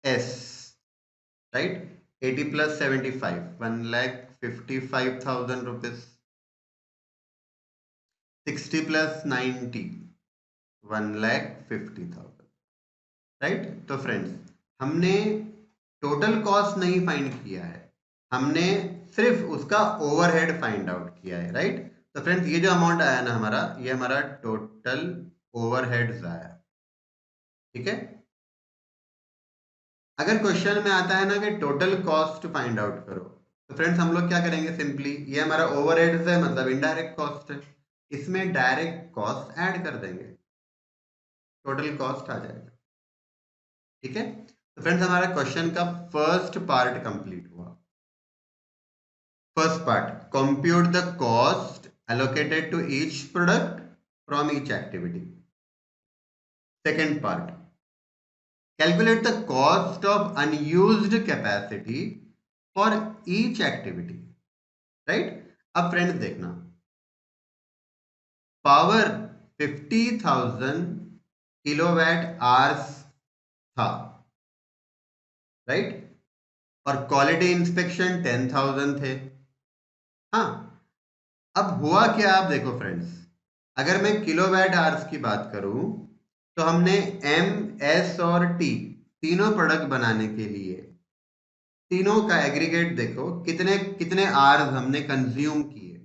S, right, 80 plus 75 1,55,000 rupees. 60 plus 90 1,50,000, right. तो फ्रेंड्स हमने टोटल कॉस्ट नहीं फाइंड किया है, हमने सिर्फ उसका ओवरहेड फाइंड आउट किया है, राइट। तो फ्रेंड्स ये जो अमाउंट आया ना हमारा, ये हमारा टोटल ओवरहेड्स आया, ठीक है। अगर क्वेश्चन में आता है ना कि टोटल कॉस्ट फाइंड आउट करो, तो फ्रेंड्स हम लोग क्या करेंगे, सिंपली ये हमारा ओवरहेड्स है, मतलब इनडायरेक्ट कॉस्ट है, इसमें डायरेक्ट कॉस्ट ऐड कर देंगे, टोटल कॉस्ट आ जाएगा, ठीक है। तो फ्रेंड्स हमारा क्वेश्चन का फर्स्ट पार्ट कंप्लीट हुआ। First part, compute the cost allocated to each product from each activity. Second part, calculate the cost of unused capacity for each activity, right. अब फ्रेंड्स देखना, पावर 50,000 किलोवाट आवर्स था, राइट, और क्वालिटी इंस्पेक्शन 10,000 थे। हाँ, अब हुआ क्या, आप देखो फ्रेंड्स, अगर मैं किलोवाट आवर्स की बात करूं तो हमने एम, एस और टी तीनों प्रोडक्ट बनाने के लिए तीनों का एग्रीगेट देखो कितने कितने आवर्स हमने कंज्यूम किए।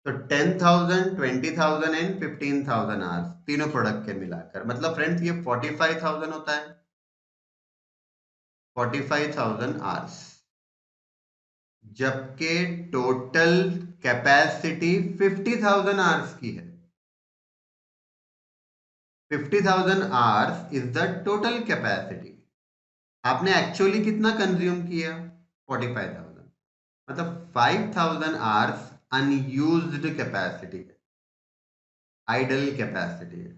तो 10,000, 20,000 एंड 15,000 आवर्स तीनों प्रोडक्ट के मिलाकर, मतलब फ्रेंड्स ये 45,000 होता है, 45,000 आवर्स, जबकि टोटल कैपेसिटी 50,000 आवर्स की है। 50,000 hours is the total capacity. आपने एक्चुअली कितना कंज्यूम किया? 45,000, मतलब 5,000 आवर्स अनयूज्ड कैपेसिटी है, आइडल कैपेसिटी है।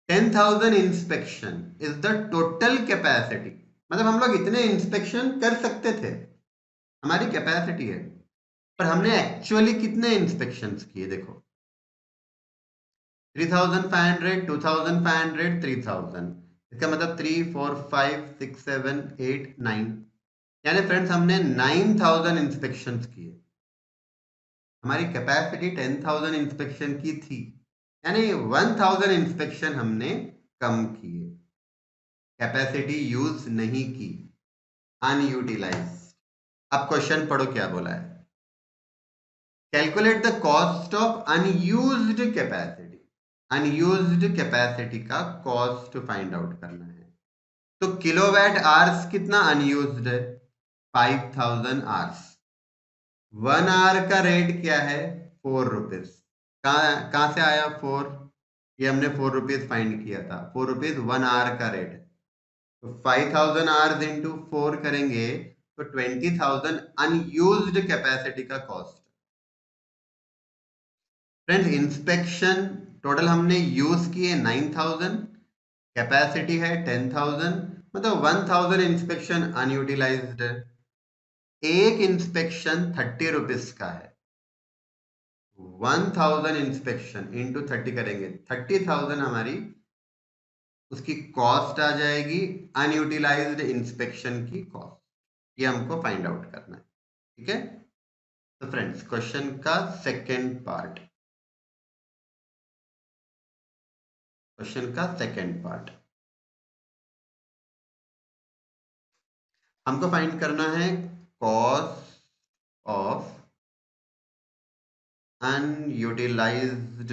10,000 inspection is the total capacity, मतलब हम लोग इतने इंस्पेक्शन कर सकते थे, हमारी कैपेसिटी है, पर हमने एक्चुअली कितने इंस्पेक्शंस किए देखो, 3,500, 2,500, 3,000, इसका मतलब 3, 4, 5, 6, 7, 8, 9, यानी फ्रेंड्स हमने 9,000 इंस्पेक्शंस किए। हमारी कैपेसिटी 10,000 इंस्पेक्शन की थी, यानी 1,000 इंस्पेक्शन हमने कम किए, कैपेसिटी यूज नहीं की, अनयूटिलाइज। अब क्वेश्चन पढ़ो क्या बोला है, calculate the cost of unused capacity. Unused capacity का कॉस्ट फाइंड आउट करना है। तो किलोवाट आवर्स कितना अनयूज्ड है? 5,000 आवर्स। 1 आवर का रेट क्या है? 4 रुपीज। कहां से आया 4? ये हमने 4 रुपीज फाइंड किया था, 4 रुपीज 1 आवर का रेट है। तो 5,000 आवर्स इंटू 4 करेंगे तो 20,000 अनयूज्ड कैपेसिटी का कॉस्ट। फ्रेंड्स इंस्पेक्शन टोटल हमने यूज किए 9,000, कैपेसिटी है 10,000, मतलब 1,000 इंस्पेक्शन अनयूटिलाइज्ड है। एक इंस्पेक्शन 30 रुपीज का है, 1,000 इंस्पेक्शन इंटू 30 करेंगे, 30,000 हमारी उसकी कॉस्ट आ जाएगी, अनयूटिलाइज्ड इंस्पेक्शन की कॉस्ट। ये हमको फाइंड आउट करना है, ठीक है। तो फ्रेंड्स क्वेश्चन का सेकेंड पार्ट, क्वेश्चन का सेकेंड पार्ट हमको फाइंड करना है, cost of unutilised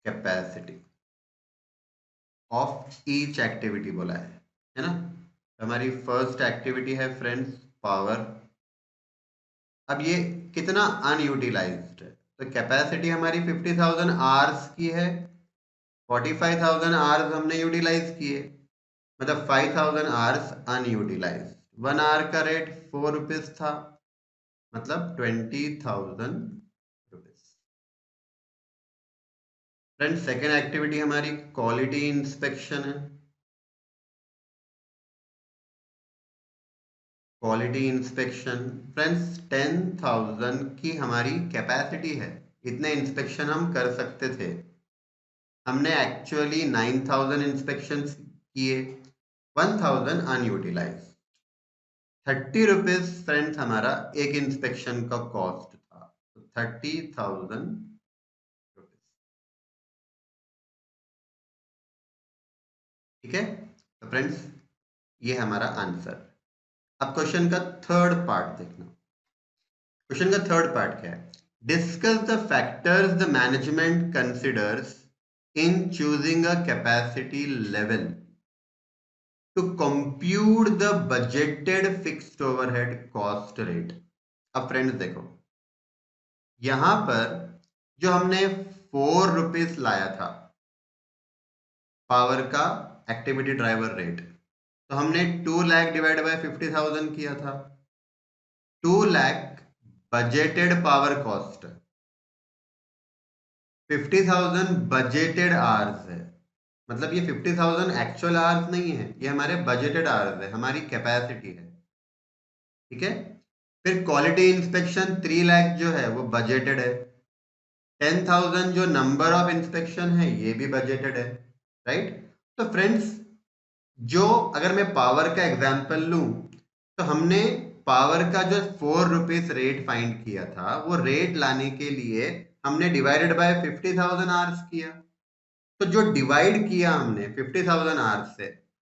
capacity of each activity बोला है ना। हमारी फर्स्ट एक्टिविटी है फ्रेंड्स पावर। अब ये कितना अनयूटिलाइज्ड है, तो कैपेसिटी हमारी 50,000 आवर्स की है, 45,000 आवर्स हमने यूटिलाइज किए, मतलब 5,000 आवर्स अनयूटिलाइज। 1 आवर का रेट 4 रुपीज था, मतलब 20,000 रुपीज। फ्रेंड्स सेकेंड एक्टिविटी हमारी क्वालिटी इंस्पेक्शन है। क्वालिटी इंस्पेक्शन फ्रेंड्स 10,000 की हमारी कैपेसिटी है, इतने इंस्पेक्शन हम कर सकते थे, हमने एक्चुअली 9,000 इंस्पेक्शन किए, 1,000 अनयूटिलाइज। 30 रुपीज फ्रेंड्स हमारा एक इंस्पेक्शन का कॉस्ट था, तो 30,000 रुपीज, ठीक है। तो फ्रेंड्स ये हमारा आंसर। अब क्वेश्चन का थर्ड पार्ट देखना। क्वेश्चन का थर्ड पार्ट क्या है, discuss the factors the management considers in choosing a capacity level to compute the budgeted fixed overhead cost rate. अब फ्रेंड्स देखो, यहां पर जो हमने 4 रुपीज लाया था पावर का एक्टिविटी ड्राइवर रेट, तो हमने 2 लाख डिवाइड बाय 50,000 किया था। 2 lakh budgeted power cost, 50,000 budgeted hours है, मतलब ये 50,000 एक्चुअल आवर्स नहीं है, ये हमारे बजटेड आवर्स है, हमारी कैपेसिटी है। ठीक है। फिर क्वालिटी इंस्पेक्शन 3 लाख जो है वो बजटेड है। 10,000 जो नंबर ऑफ इंस्पेक्शन है ये भी बजटेड है, राइट। तो फ्रेंड्स, जो अगर मैं पावर का एग्जांपल लूं तो हमने पावर का जो 4 रुपीज रेट फाइंड किया था, वो रेट लाने के लिए हमने डिवाइडेड बाय 50,000 आवर्स किया। तो जो डिवाइड किया हमने 50,000 आवर्स से,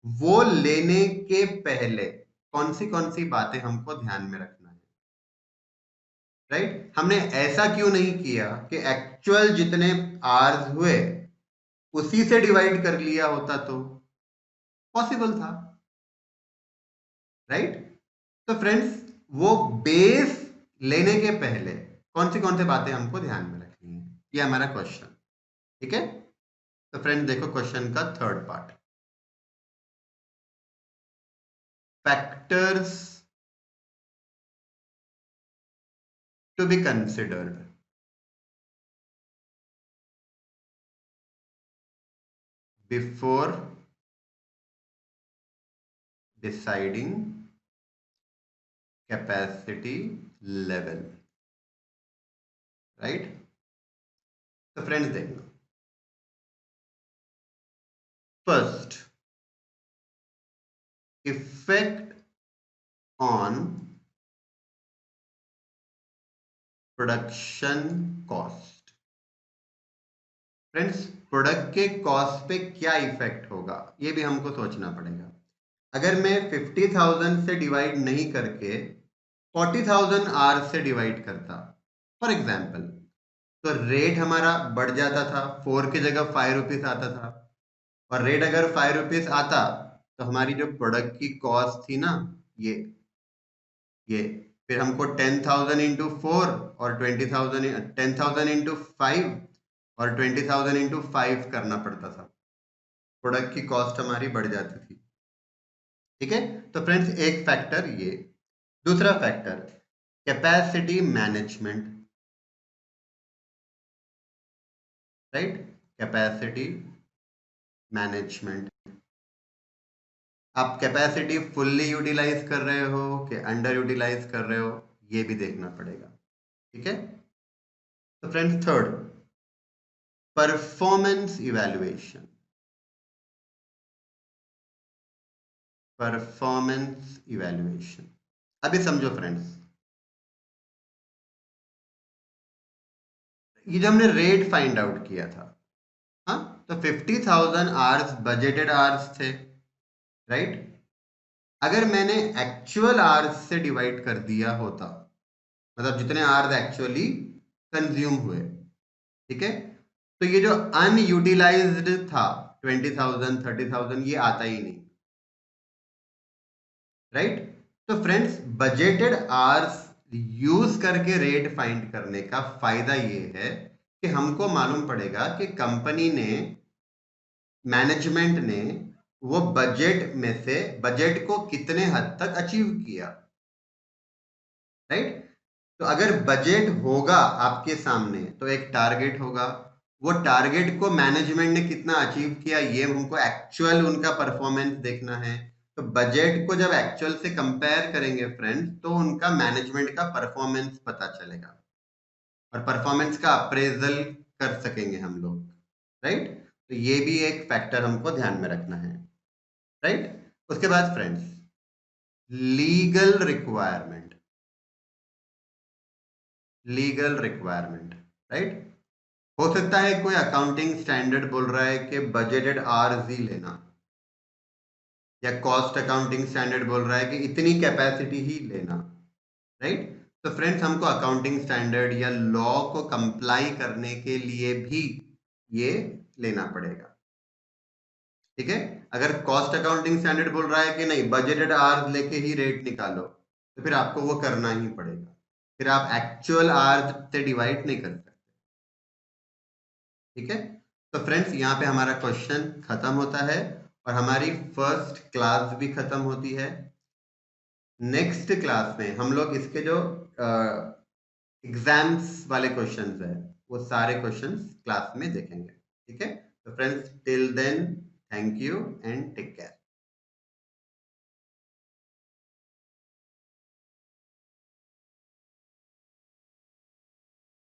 वो लेने के पहले कौन सी बातें हमको ध्यान में रखना है, राइट। हमने ऐसा क्यों नहीं किया कि एक्चुअल जितने आवर्स हुए उसी से डिवाइड कर लिया होता तो पॉसिबल था, राइट। तो फ्रेंड्स, वो बेस लेने के पहले कौन सी बातें हमको ध्यान में रखनी है, ये हमारा क्वेश्चन, ठीक है। तो फ्रेंड्स देखो क्वेश्चन का third part, factors to be considered before deciding capacity level, right. तो फ्रेंड्स देखना, first, effect on production cost. Friends, product के कॉस्ट पे क्या इफेक्ट होगा ये भी हमको सोचना पड़ेगा। अगर मैं 50,000 से डिवाइड नहीं करके 40,000 आवर्स से डिवाइड करता फॉर एग्जाम्पल, तो रेट हमारा बढ़ जाता था, 4 की जगह 5 रुपीज आता था। और रेट अगर 5 रुपीज आता तो हमारी जो प्रोडक्ट की कॉस्ट थी ना, ये फिर हमको 10,000 इंटू 4 और 20,000, 10,000 इंटू 5 और 20,000 इंटू 5 करना पड़ता था। प्रोडक्ट की कॉस्ट हमारी बढ़ जाती थी, ठीक है। तो फ्रेंड्स, एक फैक्टर ये। दूसरा factor, capacity management, right. Capacity management, आप कैपेसिटी फुल्ली यूटिलाइज कर रहे हो कि अंडर यूटिलाइज कर रहे हो, ये भी देखना पड़ेगा, ठीक है। तो friends, third, performance evaluation, performance evaluation. अभी समझो फ्रेंड्स, ये जो हमने रेट फाइंड आउट किया था, हाँ, तो 50,000 आवर्स बजटेड आवर्स थे, राइट। अगर मैंने एक्चुअल आवर्स से डिवाइड कर दिया होता, मतलब जितने आवर्स एक्चुअली कंज्यूम हुए, ठीक है, तो ये जो अनयूटिलाइज्ड था 20,000 30,000 ये आता ही नहीं, राइट। तो फ्रेंड्स, बजटेड आवर्स यूज करके रेट फाइंड करने का फायदा ये है कि हमको मालूम पड़ेगा कि कंपनी ने, मैनेजमेंट ने वो बजट में से बजट को कितने हद तक अचीव किया, राइट। तो अगर बजट होगा आपके सामने तो एक टारगेट होगा, वो टारगेट को मैनेजमेंट ने कितना अचीव किया ये हमको एक्चुअल उनका परफॉर्मेंस देखना है। तो बजट को जब एक्चुअल से कंपेयर करेंगे फ्रेंड्स, तो उनका मैनेजमेंट का परफॉर्मेंस पता चलेगा और परफॉर्मेंस का अप्रेजल कर सकेंगे हम लोग, राइट। तो ये भी एक फैक्टर हमको ध्यान में रखना है, राइट। उसके बाद friends, legal requirement, legal requirement, right. हो सकता है कोई अकाउंटिंग स्टैंडर्ड बोल रहा है कि बजटेड आवर्स ही लेना, या कॉस्ट अकाउंटिंग स्टैंडर्ड बोल रहा है कि इतनी कैपेसिटी ही लेना, राइट। तो फ्रेंड्स, हमको अकाउंटिंग स्टैंडर्ड या लॉ को कंप्लाई करने के लिए भी ये लेना पड़ेगा, ठीक है। अगर कॉस्ट अकाउंटिंग स्टैंडर्ड बोल रहा है कि नहीं बजटेड आवर्स लेके ही रेट निकालो, तो फिर आपको वो करना ही पड़ेगा, फिर आप एक्चुअल आवर्स से डिवाइड नहीं कर सकते, ठीक है। तो फ्रेंड्स, यहाँ पे हमारा क्वेश्चन खत्म होता है और हमारी फर्स्ट क्लास भी खत्म होती है। नेक्स्ट क्लास में हम लोग इसके जो एग्जाम्स वाले क्वेश्चंस है वो सारे क्वेश्चंस क्लास में देखेंगे, ठीक है। तो friends, till then, thank you and take care.